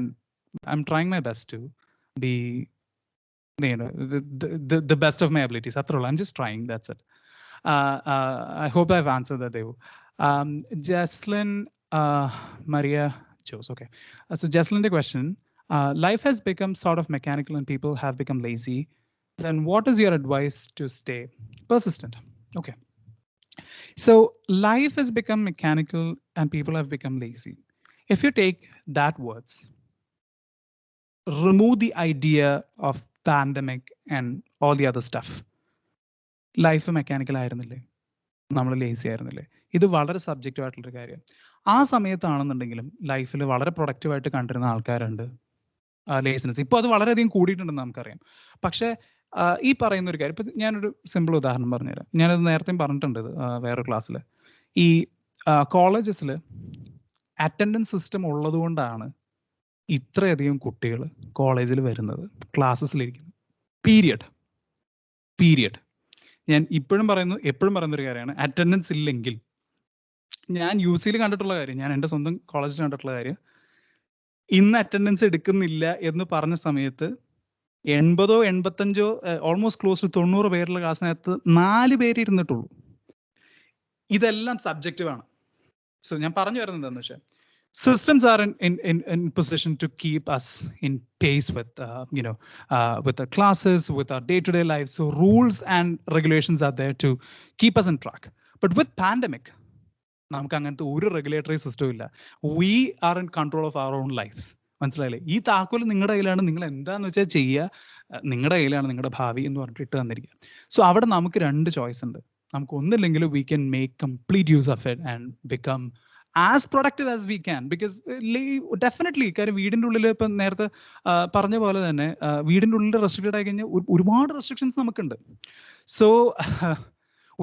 I'm trying my best to be, the best of my abilities. I'm just trying. That's it. I hope I've answered that, Devu. Jesslyn Maria Jose. Okay. So Jesslyn, the question: life has become sort of mechanical and people have become lazy. Then what is your advice to stay persistent? Okay. So life has become mechanical and people have become lazy. If you take that words, remove the idea of pandemic and all the other stuff. Life mechanical ആയിരുന്നില്ലേ, നമ്മൾ lazy ആയിരുന്നില്ലേ? ഇത് വളരെ subjective ആയിട്ടുള്ളൊരു കാര്യം. ആ സമയത്താണെന്നുണ്ടെങ്കിലും ലൈഫിൽ വളരെ പ്രൊഡക്റ്റീവായിട്ട് കണ്ടിരുന്ന ആൾക്കാരുണ്ട്. ലേസിനെസ് ഇപ്പോൾ അത് വളരെയധികം കൂടിയിട്ടുണ്ടെന്ന് നമുക്കറിയാം. പക്ഷേ ഈ പറയുന്ന ഒരു കാര്യം, ഇപ്പം ഞാനൊരു സിമ്പിൾ ഉദാഹരണം പറഞ്ഞുതരാം. ഞാനത് നേരത്തെയും പറഞ്ഞിട്ടുണ്ട് വേറൊരു ക്ലാസ്സിൽ. ഈ കോളേജസിൽ അറ്റൻഡൻസ് സിസ്റ്റം ഉള്ളതുകൊണ്ടാണ് ഇത്രയധികം കുട്ടികൾ കോളേജിൽ വരുന്നത്, ക്ലാസ്സസിലിരിക്കുന്നത്. പീരിയഡ്. ഞാൻ എപ്പോഴും പറയുന്നൊരു കാര്യമാണ്, അറ്റൻഡൻസ് ഇല്ലെങ്കിൽ, ഞാൻ UC-യിൽ കണ്ടിട്ടുള്ള കാര്യം, ഞാൻ എൻ്റെ സ്വന്തം കോളേജിൽ കണ്ടിട്ടുള്ള കാര്യം, ഇന്ന് അറ്റൻഡൻസ് എടുക്കുന്നില്ല എന്ന് പറഞ്ഞ സമയത്ത് 80-85 ഓൾമോസ്റ്റ് ക്ലോസ് ടു 90 പേരുള്ള ക്ലാസ്സിനകത്ത് 4 പേര് ഇരുന്നിട്ടുള്ളൂ. ഇതെല്ലാം സബ്ജക്റ്റീവാണ്. സോ ഞാൻ പറഞ്ഞു വരുന്നത് എന്താണെന്ന് വെച്ചാൽ, systems are in position to keep us in pace with with the classes, with our day-to-day lives. So rules and regulations are there to keep us in track. But with pandemic, നമുക്ക് അങ്ങനത്തെ ഒരു regulatory system ഇല്ല. We are in control of our own lives. മനസ്സിലായില്ലേ? ഈ താക്കോൽ നിങ്ങളുടെ കയ്യിലാണ്, നിങ്ങൾ എന്താന്ന് വെച്ചാൽ ചെയ്യുക, നിങ്ങളുടെ കയ്യിലാണ് നിങ്ങളുടെ ഭാവി എന്ന് പറഞ്ഞിട്ട് ഇട്ട് തന്നിരിക്കുക. സോ അവിടെ നമുക്ക് 2 ചോയ്സ് ഉണ്ട്. നമുക്ക് ഒന്നില്ലെങ്കിൽ we can make complete use of it and become as productive as we can, because definitely കാര്യം വീടിൻ്റെ ഉള്ളിൽ ഇപ്പം നേരത്തെ പറഞ്ഞ പോലെ തന്നെ വീടിൻ്റെ ഉള്ളിൽ റെസ്ട്രിക്റ്റഡ് ആയി കഴിഞ്ഞാൽ ഒരുപാട് റെസ്ട്രിക്ഷൻസ് നമുക്കുണ്ട്. സോ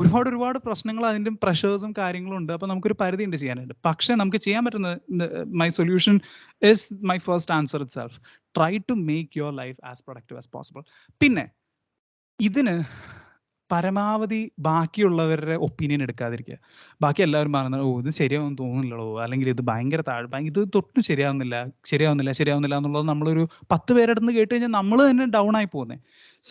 ഒരുപാട് പ്രശ്നങ്ങൾ, അതിൻ്റെ പ്രഷേഴ്സും കാര്യങ്ങളും ഉണ്ട്. അപ്പോൾ നമുക്കൊരു പരിധി ഉണ്ട് ചെയ്യാനായിട്ട്. പക്ഷേ നമുക്ക് ചെയ്യാൻ പറ്റുന്ന, my solution is my first answer itself: try to make your life as productive as possible. പിന്നെ ഇതിന് പരമാവധി ബാക്കിയുള്ളവരുടെ ഒപ്പീനിയൻ എടുക്കാതിരിക്കുക. ബാക്കി എല്ലാവരും പറയുന്നത്, ഇത് ശരിയാവും തോന്നുന്നില്ലല്ലോ, അല്ലെങ്കിൽ ഇത് ഭയങ്കര ഇത് തൊട്ടും ശരിയാവുന്നില്ല എന്നുള്ളത് നമ്മളൊരു 10 പേരെടുത്ത് കേട്ട് കഴിഞ്ഞാൽ നമ്മൾ തന്നെ ഡൗൺ ആയി പോകുന്നത്.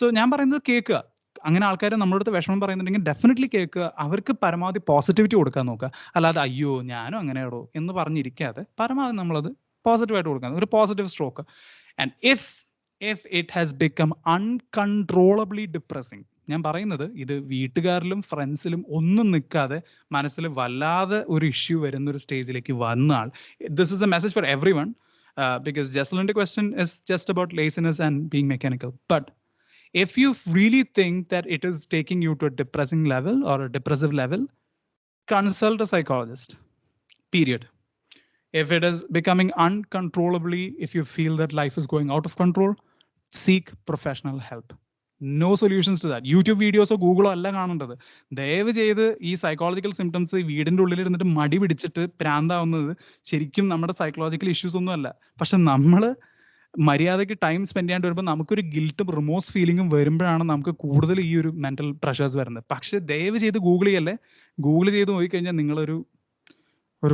സോ ഞാൻ പറയുന്നത് കേൾക്കുക. അങ്ങനെ ആൾക്കാർ നമ്മുടെ അടുത്ത് വിഷമം പറയുന്നുണ്ടെങ്കിൽ ഡെഫിനറ്റ്ലി കേൾക്കുക. അവർക്ക് പരമാവധി പോസിറ്റിവിറ്റി കൊടുക്കാൻ നോക്കുക. അല്ലാതെ അയ്യോ ഞാനും അങ്ങനെയാണോ എന്ന് പറഞ്ഞിരിക്കാതെ പരമാവധി നമ്മളത് പോസിറ്റീവായിട്ട് കൊടുക്കുക, ഒരു positive stroke. And if it has become uncontrollably depressing, ഞാൻ പറയുന്നത് ഇത് വീട്ടുകാരിലും ഫ്രണ്ട്സിലും ഒന്നും നിൽക്കാതെ മനസ്സിൽ വല്ലാതെ ഒരു ഇഷ്യൂ വരുന്ന ഒരു സ്റ്റേജിലേക്ക് വന്നാൽ, this is a message for everyone, because Jesselyn's question is just about laziness and being mechanical. But if you really think that it is taking you to a depressing level or a depressive level, consult a psychologist, period. If it is becoming uncontrollably, if you feel that life is going out of control, seek professional help. No solutions to that. YouTube videos or Google അല്ല കാണേണ്ടത്. ദയവ് ചെയ്ത് ഈ psychological symptoms വീടിൻ്റെ ഉള്ളിൽ ഇരുന്നിട്ട് മടി പിടിച്ചിട്ട് പ്രാന്താവുന്നത് ശരിക്കും നമ്മുടെ സൈക്കോളജിക്കൽ ഇഷ്യൂസ് ഒന്നും അല്ല. പക്ഷെ നമ്മൾ മര്യാദയ്ക്ക് ടൈം സ്പെൻഡ് ചെയ്യാണ്ട് വരുമ്പോൾ നമുക്കൊരു ഗിൽട്ടും റിമോഴ്സ് ഫീലിംഗും വരുമ്പോഴാണ് നമുക്ക് കൂടുതൽ ഈ ഒരു മെന്റൽ പ്രഷേഴ്സ് വരുന്നത്. പക്ഷെ ദയവ് ചെയ്ത് ഗൂഗിൾ ചെയ്ത് നോക്കിക്കഴിഞ്ഞാൽ നിങ്ങളൊരു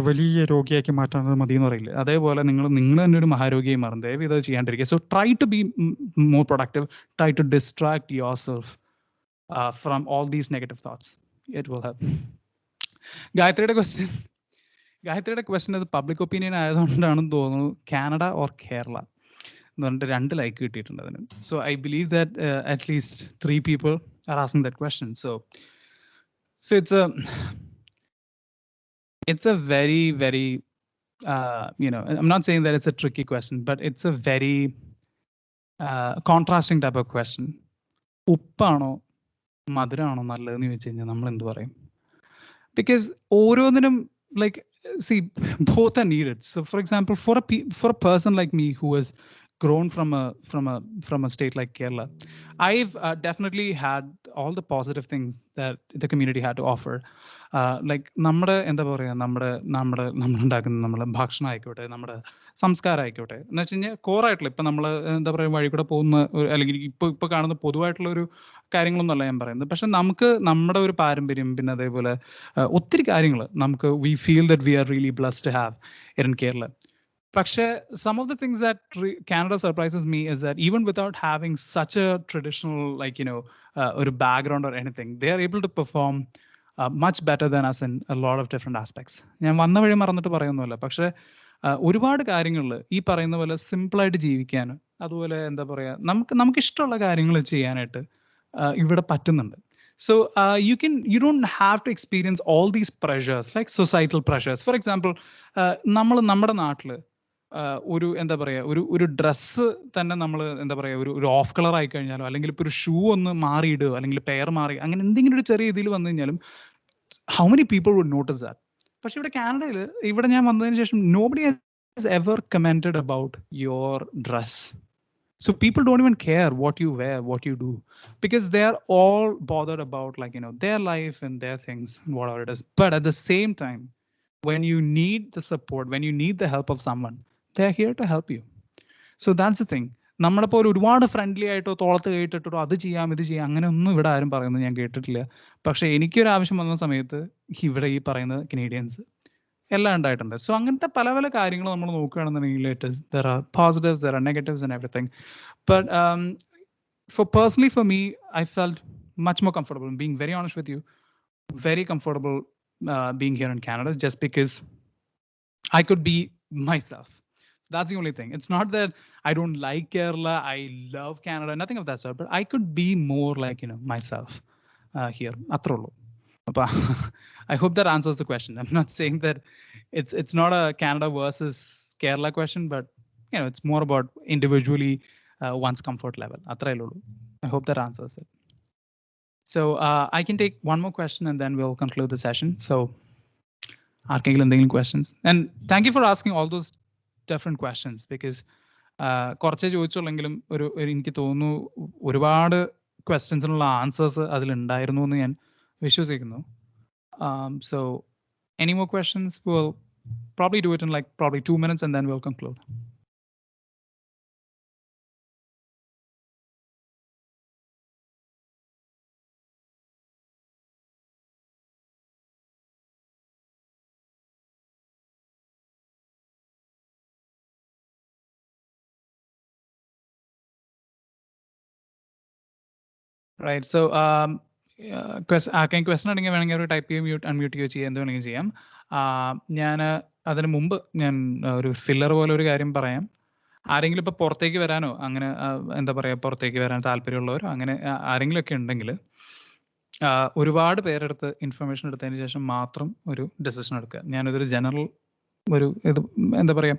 വലിയ രോഗിയാക്കി മാറ്റാൻ മതി എന്ന് പറയില്ല. അതേപോലെ നിങ്ങൾ തന്നെ ഒരു മഹാരോഗിയായി മാറും. ദയവ് ഇത് ചെയ്യാണ്ടിരിക്കുക. So try to be more productive. Try to distract yourself from all these negative thoughts. It will help. ഗായത്രിയുടെ ക്വസ്റ്റ്യൻ അത് പബ്ലിക് ഒപ്പീനിയൻ ആയതുകൊണ്ടാണെന്ന് തോന്നുന്നു. കാനഡ ഓർ കേരള എന്ന് പറഞ്ഞിട്ട് 2 ലൈക്ക് കിട്ടിയിട്ടുണ്ട് അതിന്. So I believe that at least 3 people are asking that question. So it's a very, very, I'm not saying that it's a tricky question, but it's a very contrasting type of question. ഉപ്പാണോ മധുരമാണോ നല്ലതെന്ന് ചോദിച്ചു കഴിഞ്ഞാൽ നമ്മൾ എന്ത് പറയും? Because ഓരോന്നിനും, like, see, both are needed. So for example, for a person like me who has grown from a state like Kerala. I've definitely had all the positive things that the community had to offer. Like നമ്മുടെ എന്താ പറയുക നമ്മളുണ്ടാക്കുന്ന നമ്മളെ ഭക്ഷണം ആയിക്കോട്ടെ, നമ്മുടെ സംസ്കാരം ആയിക്കോട്ടെ, എന്ന് വെച്ച് കഴിഞ്ഞാൽ കോറായിട്ടുള്ള ഇപ്പം നമ്മൾ എന്താ പറയുക വഴി കൂടെ പോകുന്ന അല്ലെങ്കിൽ ഇപ്പോൾ കാണുന്ന പൊതുവായിട്ടുള്ള ഒരു കാര്യങ്ങളൊന്നുമല്ല ഞാൻ പറയുന്നത്. പക്ഷെ നമുക്ക് നമ്മുടെ ഒരു പാരമ്പര്യം, പിന്നെ അതേപോലെ ഒത്തിരി കാര്യങ്ങൾ നമുക്ക് we feel that we are really blessed to have in Kerala. പക്ഷേ, some of the things that Canada surprises me is that even without having such a traditional, like, or a background or anything, they are able to perform much better than us in a lot of different aspects. ഞാൻ വന്ന വഴി മറന്നിട്ട് പറയുന്നില്ല, പക്ഷേ ഒരുപാട് കാര്യങ്ങളിൽ ഈ പറയുന്ന പോലെ സിമ്പിളായിട്ട് ജീവിക്കാനും അതുപോലെ എന്താ പറയുക നമുക്ക് ഇഷ്ടമുള്ള കാര്യങ്ങൾ ചെയ്യാനായിട്ട് ഇവിടെ പറ്റുന്നുണ്ട്. So you don't have to experience all these pressures, like societal pressures. For example, നമ്മുടെ നാട്ടിൽ ഒരു എന്താ പറയുക ഒരു ഡ്രസ്സ് തന്നെ നമ്മൾ എന്താ പറയുക ഒരു ഓഫ് കളർ ആയി കഴിഞ്ഞാലോ, അല്ലെങ്കിൽ ഇപ്പോൾ ഒരു ഷൂ ഒന്ന് മാറിയിടുക, അല്ലെങ്കിൽ പെയർ മാറി, അങ്ങനെ എന്തെങ്കിലും ഒരു ചെറിയ രീതിയിൽ വന്നു കഴിഞ്ഞാലും how many people would notice that? പക്ഷെ ഇവിടെ കാനഡയിൽ ഇവിടെ ഞാൻ വന്നതിന് ശേഷം nobody has ever commented about your dress. So people don't even care what you wear, what you do, because they are all bothered about, like, their life and their things, whatever it is. But at the same time, when you need the support, when you need the help of someone, they're here to help you. So that's the thing. നമ്മളിപ്പോൾ ഒരുപാട് friendly ആയിട്ടോ തോളത്ത് കേട്ടിട്ടോ അത് ചെയ്യാം ഇത് ചെയ്യാം അങ്ങനെ ഒന്നും ഇവിടെ ആരും പറയുന്നത് ഞാൻ കേട്ടിട്ടില്ല. പക്ഷേ എനിക്കൊരു ആവശ്യം വന്ന സമയത്ത് ഇവിടെ ഈ പറയുന്ന കനേഡിയൻസ് എല്ലാം ഉണ്ടായിട്ടുണ്ട്. സോ അങ്ങനത്തെ പല പല കാര്യങ്ങൾ നമ്മൾ നോക്കുകയാണെന്നുണ്ടെങ്കിൽ there are positives, there are negatives and everything. But personally for me, I felt much more comfortable, being very honest with you, very comfortable being here in Canada, just because I could be myself. That's the only thing. It's not that I don't like Kerala, I love Canada, nothing of that sort, but I could be more like, myself here. Atrollo. I hope that answers the question. I'm not saying that it's not a Canada versus Kerala question, but it's more about individually one's comfort level. Atrollo. I hope that answers it. So I can take one more question and then we'll conclude the session. So any questions? And thank you for asking all those different questions, because കുറച്ചേ ചോദിച്ചുള്ളെങ്കിലും എനിക്ക് തോന്നുന്നു ഒരുപാട് ക്വസ്റ്റ്യൻസിനുള്ള answers അതിലുണ്ടായിരുന്നു എന്ന് ഞാൻ വിശ്വസിക്കുന്നു. So any more questions? We'll probably do it in like probably 2 minutes and then we'll conclude. Right. So question ഉണ്ടെങ്കിൽ വേണമെങ്കിൽ ഒരു ടൈപ്പ് ചെയ്യുകയും അൺമ്യൂട്ട് ചെയ്യുകയോ ചെയ്യാം, എന്ത് വേണമെങ്കിൽ ചെയ്യാം. ഞാൻ അതിന് മുമ്പ് ഞാൻ ഒരു ഫില്ലർ പോലെ ഒരു കാര്യം പറയാം. ആരെങ്കിലും ഇപ്പോൾ പുറത്തേക്ക് വരാനോ അങ്ങനെ എന്താ പറയുക പുറത്തേക്ക് വരാൻ താല്പര്യമുള്ളവരോ അങ്ങനെ ആരെങ്കിലും ഒക്കെ ഉണ്ടെങ്കിൽ ഒരുപാട് പേരെടുത്ത് ഇൻഫർമേഷൻ എടുത്തതിന് ശേഷം മാത്രം ഒരു ഡെസിഷൻ എടുക്കുക. ഞാനിതൊരു ജനറൽ ഇത് എന്താ പറയുക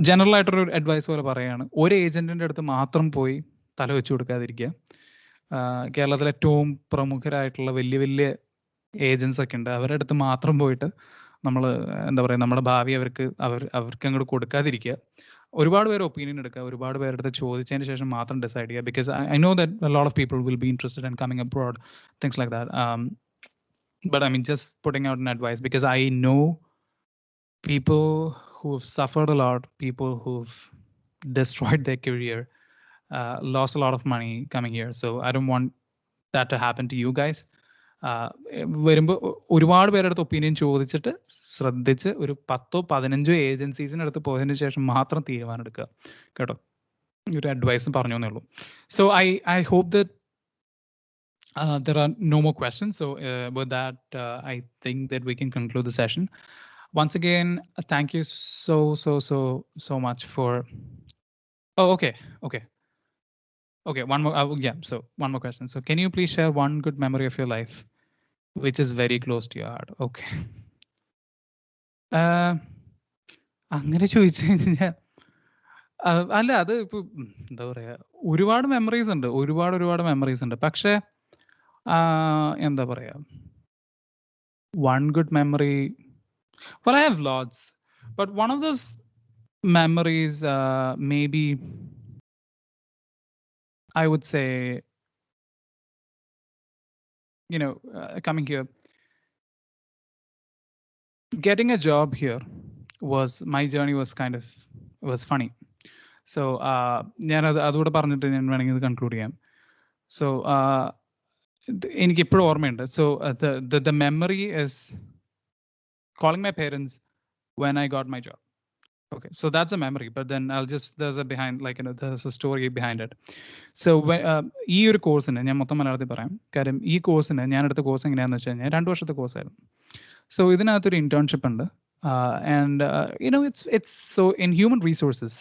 ജനറൽ ആയിട്ടൊരു അഡ്വൈസ് പോലെ പറയുകയാണ്. ഒരു ഏജന്റിൻ്റെ അടുത്ത് മാത്രം പോയി തല വെച്ച് കൊടുക്കാതിരിക്കുക. കേരളത്തിലെ ഏറ്റവും പ്രമുഖരായിട്ടുള്ള വലിയ വലിയ ഏജൻസ് ഒക്കെ ഉണ്ട്, അവരുടെ അടുത്ത് മാത്രം പോയിട്ട് നമ്മൾ എന്താ പറയുക നമ്മുടെ ഭാവി അവർക്ക് അങ്ങോട്ട് കൊടുക്കാതിരിക്കുക. ഒരുപാട് പേര് ഒപ്പീനിയൻ എടുക്കുക, ഒരുപാട് പേരുടെ അടുത്ത് ചോദിച്ചതിന് ശേഷം മാത്രം ഡിസൈഡ് ചെയ്യുക. Because I know that a lot of people will be interested in coming abroad, things like that. But I mean, just putting out an advice, because I know people who've suffered a lot, people who've destroyed their career, lost a lot of money coming here. So I don't want that to happen to you guys. വരുമ്പോൾ ഒരുപാട് പേരുടെ അടുത്ത് opinion ചോദിച്ചിട്ട് ശ്രദ്ധിച്ച് ഒരു 10-15 ഏജൻസീസിനടുത്ത് പോയതിന് ശേഷം മാത്രം തീരുമാനം എടുക്കുക കേട്ടോ. ഒരു അഡ്വൈസ് പറഞ്ഞു എന്നേ ഉള്ളൂ. So I hope that there are no more questions. So with that, I think that we can conclude the session. Once again, thank you so much for... Oh, okay. One more. Yeah. So one more question. So can you please share one good memory of your life which is very close to your heart? Okay. അങ്ങനെ ചോദിച്ചു കഴിഞ്ഞാൽ അല്ല, അത് ഇപ്പൊ എന്താ പറയാ, ഒരുപാട് memories ഉണ്ട്, ഒരുപാട് മെമ്മറീസ് ഉണ്ട്. പക്ഷേ എന്താ പറയാ, one good memory, well, I have lots, but one of those memories, maybe I would say, coming here, getting a job here my journey was kind of was funny. So ഞാൻ അതുകൂടെ പറഞ്ഞിട്ട് ഞാൻ വേണമെങ്കിൽ ഇത് കൺക്ലൂഡ് ചെയ്യാം. So എനിക്ക് ഇപ്പോഴും ഓർമ്മയുണ്ട്. So the memory is calling my parents when I got my job. Okay, so that's a memory, but then there's a story behind it. So ഈ ഒരു കോഴ്സിന് ഞാൻ മൊത്തം മലയാളത്തിൽ പറയാം. കാര്യം ഈ കോഴ്സിന് ഞാൻ എടുത്ത കോഴ്സ് എങ്ങനെയാണെന്ന് വെച്ച് കഴിഞ്ഞാൽ 2 വർഷത്തെ കോഴ്സായിരുന്നു. സോ ഇതിനകത്തൊരു ഇന്റേൺഷിപ്പ് ഉണ്ട്. And it's so in human resources,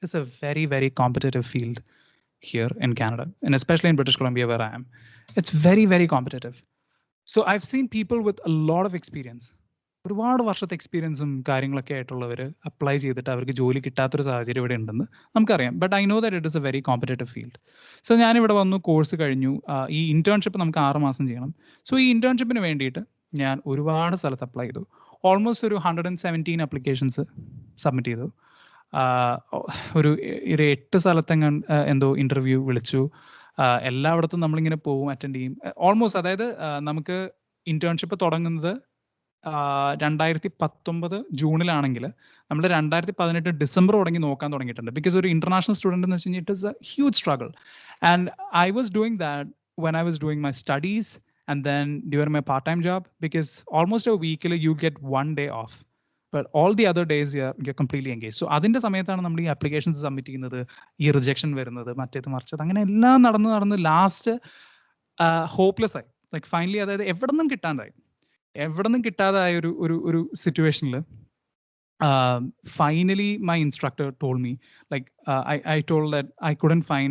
it's a very, very competitive field here in Canada, and especially in British Columbia where I am. It's very, very competitive. So I've seen people with a lot of experience. ഒരുപാട് വർഷത്തെ എക്സ്പീരിയൻസും കാര്യങ്ങളൊക്കെ ആയിട്ടുള്ളവർ apply ചെയ്തിട്ട് അവർക്ക് ജോലി കിട്ടാത്തൊരു സാഹചര്യം ഇവിടെ ഉണ്ടെന്ന് നമുക്കറിയാം. But I know that it is A very competitive field. So ഞാനിവിടെ വന്നു, കോഴ്സ് കഴിഞ്ഞു. ഈ ഇന്റേൺഷിപ്പ് നമുക്ക് 6 മാസം ചെയ്യണം. സോ ഈ ഇന്റേൺഷിപ്പിന് വേണ്ടിയിട്ട് ഞാൻ ഒരുപാട് സ്ഥലത്ത് അപ്ലൈ ചെയ്തു. ഓൾമോസ്റ്റ് ഒരു 117 അപ്ലിക്കേഷൻസ് സബ്മിറ്റ് ചെയ്തു. ഒരു 8 സ്ഥലത്തെങ്ങാൻ എന്തോ ഇൻ്റർവ്യൂ വിളിച്ചു. എല്ലായിടത്തും നമ്മളിങ്ങനെ പോവും, അറ്റൻഡ് ചെയ്യും. ഓൾമോസ്റ്റ്, അതായത് നമുക്ക് ഇന്റേൺഷിപ്പ് തുടങ്ങുന്നത് 2019 ജൂണിലാണെങ്കിൽ നമ്മൾ 2018 ഡിസംബർ തുടങ്ങി നോക്കാൻ തുടങ്ങിയിട്ടുണ്ട്. ബിക്കോസ് ഒരു ഇന്റർനാഷണൽ സ്റ്റുഡൻറ് എന്ന് വെച്ച് കഴിഞ്ഞാൽ it is A huge struggle. And I was doing that when I was doing my studies and then during my part-time job, because almost a weekly you get 1 day off, but all the other days you're completely engaged. So അതിന്റെ സമയത്താണ് നമ്മൾ ഈ applications submit ചെയ്യുന്നത്, ഈ rejection വരുന്നത്, മറ്റേത് മറിച്ചത്, അങ്ങനെ എല്ലാം നടന്ന് ലാസ്റ്റ് ഹോപ്പ്ലെസ് ആയി. ലൈക്ക് ഫൈനലി, അതായത് എവിടെ നിന്നും കിട്ടാതായ ഒരു സിറ്റുവേഷനിൽ finally my instructor told me, like I told that I couldn't find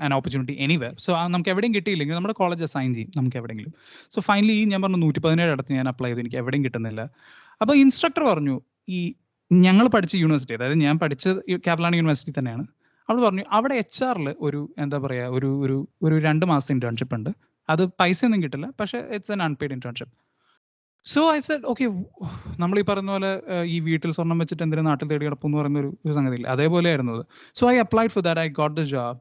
an opportunity anywhere. So നമുക്ക് എവിടെയും കിട്ടിയില്ലെങ്കിൽ നമ്മുടെ കോളേജ് അസൈൻ ചെയ്യും നമുക്ക് എവിടെയെങ്കിലും. സോ ഫൈനലി ഞാൻ പറഞ്ഞു 117 അടുത്ത് ഞാൻ അപ്ലൈ ചെയ്തു, എനിക്ക് എവിടെയും കിട്ടുന്നില്ല. അപ്പോൾ ഇൻസ്ട്രക്ടർ പറഞ്ഞു, ഈ ഞങ്ങൾ പഠിച്ച യൂണിവേഴ്സിറ്റി, അതായത് ഞാൻ പഠിച്ചത് കാപ്പിലാനോ യൂണിവേഴ്സിറ്റി തന്നെയാണ്, അവൾ പറഞ്ഞു അവിടെ HR-ൽ ഒരു എന്താ പറയുക ഒരു 2 മാസത്തെ ഇന്റേൺഷിപ്പ് ഉണ്ട്. അത് പൈസ ഒന്നും കിട്ടില്ല, പക്ഷേ it's an unpaid internship. So I said okay, നമ്മൾ ഈ പറയുന്ന പോലെ ഈ വീട്ടിൽ സ്വർണം വെച്ചിട്ട് എന്തിനും നാട്ടിൽ തേടി കിടക്കും എന്ന് പറയുന്ന ഒരു സംഗതിയില്ല, അതേപോലെ ആയിരുന്നു അത്. So I applied for that, I got the job,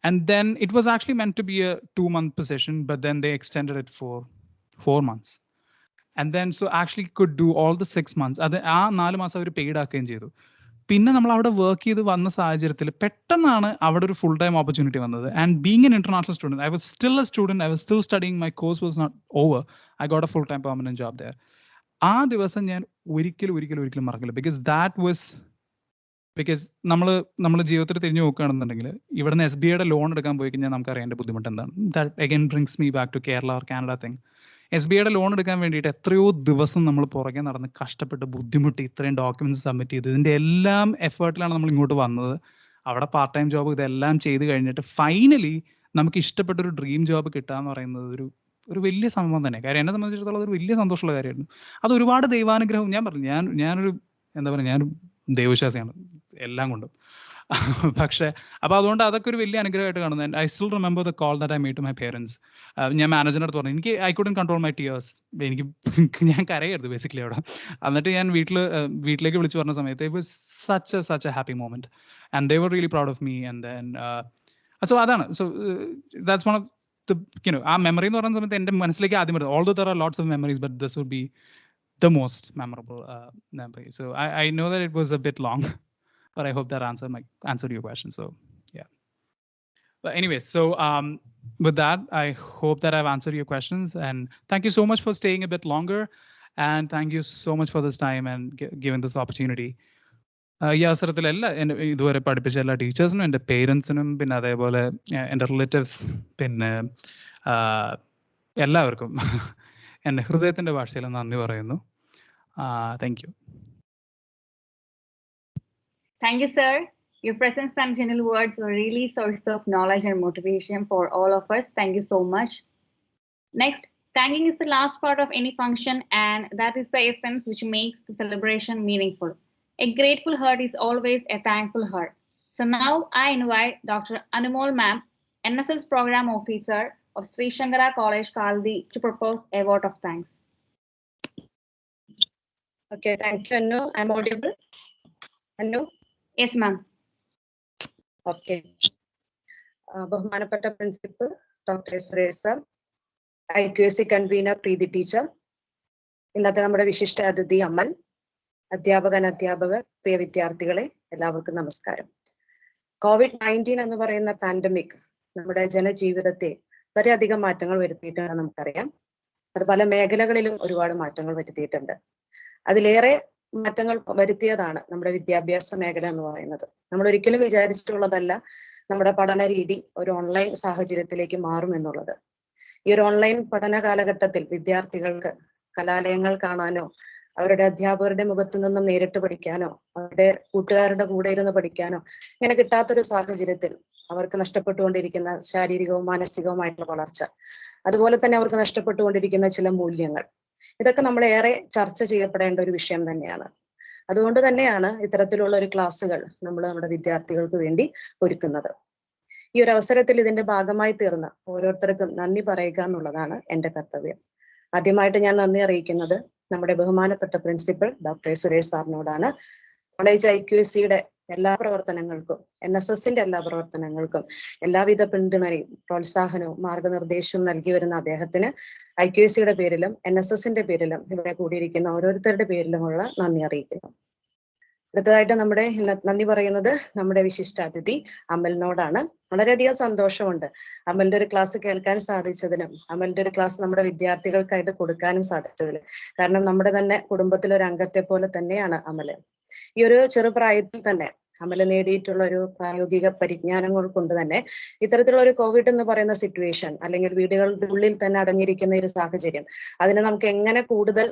and then it was actually meant to be a 2-month പൊസിഷൻ, but then they extended it for 4 months. And then so actually could do all the 6 months. അത് ആ 4 മാസം അവർ paid ആക്കുകയും ചെയ്തു. പിന്നെ നമ്മൾ അവിടെ work ചെയ്ത് വന്ന സാഹചര്യത്തിൽ പെട്ടെന്നാണ് അവിടെ ഒരു ഫുൾ ടൈം ഓപ്പർച്യൂണിറ്റി വന്നത്. And being an international student, I was still a student, I was still studying, my course was not over, I got a full time permanent job there. ആ ദിവസം ഞാൻ ഒരിക്കലും മറക്കില്ല. ബിക്കോസ് നമ്മൾ ജീവിതത്തിൽ തിരിഞ്ഞു നോക്കുകയാണെന്നുണ്ടെങ്കിൽ ഇവിടുന്ന് SBIയുടെ ലോൺ എടുക്കാൻ പോയി കഴിഞ്ഞാൽ നമുക്കറിയാം എൻ്റെ ബുദ്ധിമുട്ട് എന്താണ്. That again brings me back to Kerala or Canada thing. SBIയുടെ ലോൺ എടുക്കാൻ വേണ്ടിയിട്ട് എത്രയോ ദിവസം നമ്മൾ പുറകെ നടന്ന് കഷ്ടപ്പെട്ട് ബുദ്ധിമുട്ടി ഇത്രയും ഡോക്യുമെന്റ്സ് സബ്മിറ്റ് ചെയ്ത് ഇതിൻ്റെ എല്ലാം എഫേർട്ടിലാണ് നമ്മൾ ഇങ്ങോട്ട് വന്നത്. അവിടെ പാർട്ട് ടൈം ജോബ് ഇതെല്ലാം ചെയ്ത് കഴിഞ്ഞിട്ട് ഫൈനലി നമുക്ക് ഇഷ്ടപ്പെട്ടൊരു ഡ്രീം ജോബ് കിട്ടുക എന്ന് പറയുന്നത് ഒരു വലിയ സംഭവം തന്നെ. കാര്യം എന്നെ സംബന്ധിച്ചിടത്തോളം അതൊരു വലിയ സന്തോഷമുള്ള കാര്യമായിരുന്നു. അത് ഒരുപാട് ദൈവാനുഗ്രഹം. ഞാൻ പറഞ്ഞു, ഞാനൊരു എന്താ പറയുക, ഞാനൊരു ദൈവവിശ്വാസിയാണ് എല്ലാം കൊണ്ടും. പക്ഷേ അപ്പോൾ അതുകൊണ്ട് അതൊക്കെ ഒരു വലിയ അനുഗ്രഹമായിട്ട് കാണുന്നു. And I still remember the call that I made to my parents. ഞാൻ മാനേജറിൻ്റെ അടുത്ത് പറഞ്ഞു, എനിക്ക് I couldn't control my tears, ഞാൻ കരയായിരുന്നു ബേസിക്കലി അവിടെ. എന്നിട്ട് ഞാൻ വീട്ടിലേക്ക് വിളിച്ചു പറഞ്ഞ സമയത്ത് it was such a happy moment and they were really proud of me. And then so അതാണ്. സോ ദാറ്റ്സ് വൺ ഓഫ് ആ മെമ്മറി എന്ന് പറയുന്ന സമയത്ത് എൻ്റെ മനസ്സിലേക്ക് ആദ്യം വരുന്നത്, although there are lots of memories, but this would be the most memorable memory. So I know that it was a bit long, but I hope that answered your question. So yeah. But anyways, so with that, I hope that I've answered your questions, and thank you so much for staying a bit longer, and thank you so much for this time and giving this opportunity. ഈ അവസരത്തിൽ ഇതുവരെ പഠിപ്പിച്ച എല്ലാ ടീച്ചേഴ്സിനും, എൻ്റെ പേരൻസിനും, പിന്നെ അതേപോലെ എൻ്റെ relatives, പിന്നെ എല്ലാവർക്കും എൻ്റെ ഹൃദയത്തിൻ്റെ ഭാഷയിൽ നന്ദി പറയുന്നു. Thank you. Thank you, sir. Your presence and gentle words were really source of knowledge and motivation for all of us. Thank you so much. Next, thanking is the last part of any function, and that is the essence which makes the celebration meaningful. A grateful heart is always a thankful heart. So now I invite Dr. Anumal ma'am, NSS Program Officer of Sree Sankara College, Kaldi, to propose a vote of thanks. Okay, thank you, Anu. I'm audible? Anu? Yes, ma'am. Okay. ബഹുമാനപ്പെട്ട principal doctor Suresh sir, IQAC convener Preethi teacher, ഇന്നത്തെ നമ്മുടെ വിശിഷ്ട അതിഥി അമൽ, അധ്യാപകർ, പ്രിയ വിദ്യാർത്ഥികളെ എല്ലാവർക്കും നമസ്കാരം. COVID-19 എന്ന് പറയുന്ന പാൻഡമിക് നമ്മുടെ ജനജീവിതത്തെ വളരെയധികം മാറ്റങ്ങൾ വരുത്തിയിട്ടുണ്ട് നമുക്കറിയാം. അത് പല മേഖലകളിലും ഒരുപാട് മാറ്റങ്ങൾ വരുത്തിയിട്ടുണ്ട്. അതിലേറെ മാറ്റങ്ങൾ വരുത്തിയതാണ് നമ്മുടെ വിദ്യാഭ്യാസ മേഖല എന്ന് പറയുന്നത്. നമ്മൾ ഒരിക്കലും വിചാരിച്ചിട്ടുള്ളതല്ല നമ്മുടെ പഠന രീതി ഒരു ഓൺലൈൻ സാഹചര്യത്തിലേക്ക് മാറും എന്നുള്ളത്. ഈ ഒരു ഓൺലൈൻ പഠന കാലഘട്ടത്തിൽ വിദ്യാർത്ഥികൾക്ക് കലാലയങ്ങൾ കാണാനോ അവരുടെ അധ്യാപകരുടെ മുഖത്തു നിന്നും നേരിട്ട് പഠിക്കാനോ അവരുടെ കൂട്ടുകാരുടെ കൂടെ ഇരുന്ന് പഠിക്കാനോ ഇങ്ങനെ കിട്ടാത്തൊരു സാഹചര്യത്തിൽ അവർക്ക് നഷ്ടപ്പെട്ടുകൊണ്ടിരിക്കുന്ന ശാരീരികവും മാനസികവുമായിട്ടുള്ള വളർച്ച, അതുപോലെ തന്നെ അവർക്ക് നഷ്ടപ്പെട്ടുകൊണ്ടിരിക്കുന്ന ചില മൂല്യങ്ങൾ, ഇതൊക്കെ നമ്മളേറെ ചർച്ച ചെയ്യപ്പെടേണ്ട ഒരു വിഷയം തന്നെയാണ്. അതുകൊണ്ട് തന്നെയാണ് ഇത്തരത്തിലുള്ള ഒരു ക്ലാസ്സുകൾ നമ്മൾ നമ്മുടെ വിദ്യാർത്ഥികൾക്ക് വേണ്ടി ഒരുക്കുന്നത്. ഈ ഒരു അവസരത്തിൽ ഇതിന്റെ ഭാഗമായി തീർന്ന ഓരോരുത്തർക്കും നന്ദി പറയുക എന്നുള്ളതാണ് എൻ്റെ കർത്തവ്യം. ആദ്യമായിട്ട് ഞാൻ നന്ദി അറിയിക്കുന്നത് നമ്മുടെ ബഹുമാനപ്പെട്ട പ്രിൻസിപ്പൽ ഡോക്ടർ സുരേഷ് സാറിനോടാണ്. കോളേജ് IQACയുടെ എല്ലാ പ്രവർത്തനങ്ങൾക്കും, NSSന്റെ എല്ലാ പ്രവർത്തനങ്ങൾക്കും എല്ലാവിധ പിന്തുണയും പ്രോത്സാഹനവും മാർഗനിർദ്ദേശവും നൽകി വരുന്ന അദ്ദേഹത്തിന് IQACയുടെ പേരിലും NSSന്റെ പേരിലും ഇവിടെ കൂടിയിരിക്കുന്ന ഓരോരുത്തരുടെ പേരിലുമുള്ള നന്ദി അറിയിക്കുന്നു. അടുത്തതായിട്ട് നമ്മുടെ നന്ദി പറയുന്നത് നമ്മുടെ വിശിഷ്ട അതിഥി അമലിനോടാണ്. വളരെയധികം സന്തോഷമുണ്ട് അമലിന്റെ ഒരു ക്ലാസ് കേൾക്കാൻ സാധിച്ചതിനും അമലിന്റെ ഒരു ക്ലാസ് നമ്മുടെ വിദ്യാർത്ഥികൾക്കായിട്ട് കൊടുക്കാനും സാധിച്ചതിൽ. കാരണം നമ്മുടെ തന്നെ കുടുംബത്തിലെ ഒരു അംഗത്തെ പോലെ തന്നെയാണ് അമല്. ഈ ഒരു ചെറുപ്രായത്തിൽ തന്നെ അമല് നേടിയിട്ടുള്ള ഒരു പ്രായോഗിക പരിജ്ഞാനങ്ങൾ കൊണ്ട് തന്നെ ഇത്തരത്തിലുള്ള ഒരു കോവിഡ് എന്ന് പറയുന്ന സിറ്റുവേഷൻ, അല്ലെങ്കിൽ വീടുകളുടെ ഉള്ളിൽ തന്നെ അടഞ്ഞിരിക്കുന്ന ഒരു സാഹചര്യം, അതിനെ നമുക്ക് എങ്ങനെ കൂടുതൽ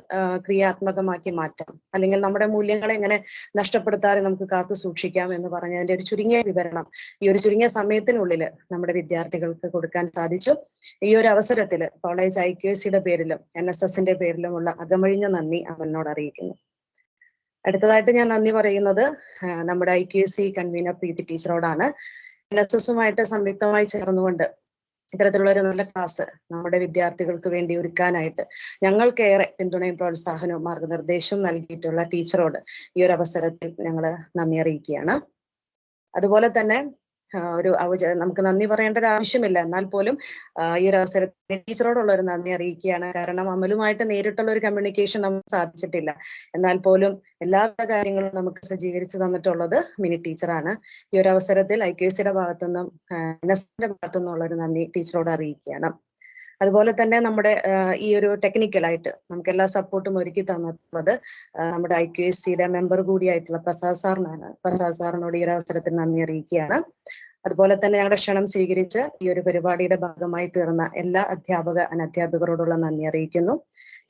ക്രിയാത്മകമാക്കി മാറ്റാം, അല്ലെങ്കിൽ നമ്മുടെ മൂല്യങ്ങളെ എങ്ങനെ നഷ്ടപ്പെടുത്താതെ നമുക്ക് കാത്തു സൂക്ഷിക്കാം എന്ന് പറഞ്ഞതിന്റെ ഒരു ചുരുങ്ങിയ വിവരണം ഈ ഒരു ചുരുങ്ങിയ സമയത്തിനുള്ളിൽ നമ്മുടെ വിദ്യാർത്ഥികൾക്ക് കൊടുക്കാൻ സാധിച്ചു. ഈ ഒരു അവസരത്തിൽ കോളേജ് IQACയുടെ പേരിലും NSSന്റെ പേരിലുമുള്ള അകമഴിഞ്ഞ നന്ദി അമലിനോട് അറിയിക്കുന്നു. അടുത്തതായിട്ട് ഞാൻ നന്ദി പറയുന്നത് നമ്മുടെ IQAC കൺവീനർ പ്രീതി ടീച്ചറോടാണ്. NSSുമായിട്ട് സംയുക്തമായി ചേർന്നുകൊണ്ട് ഇത്തരത്തിലുള്ള ഒരു നല്ല ക്ലാസ് നമ്മുടെ വിദ്യാർത്ഥികൾക്ക് വേണ്ടി ഒരുക്കാനായിട്ട് ഞങ്ങൾക്കേറെ പിന്തുണയും പ്രോത്സാഹനവും മാർഗനിർദ്ദേശവും നൽകിയിട്ടുള്ള ടീച്ചറോട് ഈ ഒരു അവസരത്തിൽ ഞങ്ങൾ നന്ദി അറിയിക്കുകയാണ്. അതുപോലെ തന്നെ നമുക്ക് നന്ദി പറയേണ്ട ഒരു ആവശ്യമില്ല, എന്നാൽ പോലും ഈ ഒരു അവസരത്തിൽ ടീച്ചറോടുള്ള ഒരു നന്ദി അറിയിക്കുകയാണ്. കാരണം അമലുമായിട്ട് നേരിട്ടുള്ള ഒരു കമ്മ്യൂണിക്കേഷൻ നമുക്ക് സാധിച്ചിട്ടില്ല, എന്നാൽ പോലും എല്ലാ കാര്യങ്ങളും നമുക്ക് സജ്ജീകരിച്ചു തന്നിട്ടുള്ളത് മിനി ടീച്ചറാണ്. ഈ ഒരു അവസരത്തിൽ IQACയുടെ ഭാഗത്തുനിന്നും NSSന്റെ ഭാഗത്തുനിന്നുള്ള ഒരു നന്ദി ടീച്ചറോട് അറിയിക്കുകയാണ്. അതുപോലെ തന്നെ നമ്മുടെ ഈ ഒരു ടെക്നിക്കലായിട്ട് നമുക്ക് എല്ലാ സപ്പോർട്ടും ഒരുക്കി തന്നിട്ടുള്ളത് നമ്മുടെ IQACയുടെ മെമ്പർ കൂടിയായിട്ടുള്ള പ്രസാദ് സാറിനാണ്. പ്രസാദ് സാറിനോട് ഈ ഒരു അവസരത്തിൽ നന്ദി അറിയിക്കുകയാണ്. അതുപോലെ തന്നെ ഞങ്ങളുടെ ക്ഷണം സ്വീകരിച്ച് ഈ ഒരു പരിപാടിയുടെ ഭാഗമായി തീർന്ന എല്ലാ അനധ്യാപകരോടുള്ള നന്ദി അറിയിക്കുന്നു.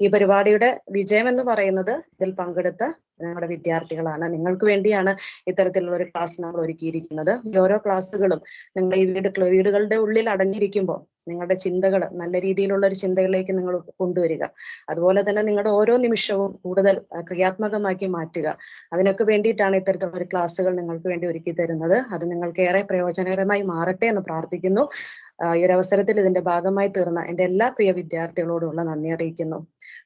ഈ പരിപാടിയുടെ വിജയം എന്ന് പറയുന്നത് ഇതിൽ പങ്കെടുത്ത ഞങ്ങളുടെ വിദ്യാർത്ഥികളാണ്. നിങ്ങൾക്ക് വേണ്ടിയാണ് ഇത്തരത്തിലുള്ള ഒരു ക്ലാസ് നമ്മൾ ഒരുക്കിയിരിക്കുന്നത്. ഈ ഓരോ ക്ലാസ്സുകളും നിങ്ങൾ ഈ വീടുകളുടെ ഉള്ളിൽ അടഞ്ഞിരിക്കുമ്പോൾ നിങ്ങളുടെ ചിന്തകൾ നല്ല രീതിയിലുള്ള ഒരു ചിന്തകളിലേക്ക് നിങ്ങൾ കൊണ്ടുവരിക. അതുപോലെ തന്നെ നിങ്ങളുടെ ഓരോ നിമിഷവും കൂടുതൽ ക്രിയാത്മകമാക്കി മാറ്റുക. അതിനൊക്കെ വേണ്ടിയിട്ടാണ് ഇത്തരത്തിലുള്ള ഒരു ക്ലാസ്സുകൾ നിങ്ങൾക്ക് വേണ്ടി ഒരുക്കി തരുന്നത്. അത് നിങ്ങൾക്ക് ഏറെ പ്രയോജനകരമായി മാറട്ടെ എന്ന് പ്രാർത്ഥിക്കുന്നു. ഈ ഒരു അവസരത്തിൽ ഇതിന്റെ ഭാഗമായി തീർന്ന എൻ്റെ എല്ലാ പ്രിയ വിദ്യാർത്ഥികളോടുള്ള നന്ദി അറിയിക്കുന്നു.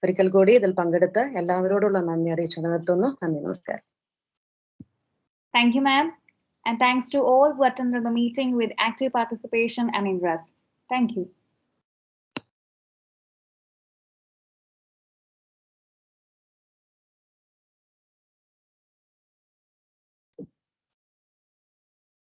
ഒരിക്കൽ കൂടി ഇതിൽ പങ്കെടുത്ത എല്ലാവരോടുള്ള നന്ദി അറിയിച്ചു നിർത്തുന്നു. നന്ദി, നമസ്കാരം. Thank you, ma'am. And thanks to all who attended the meeting with active participation and interest. Thank you.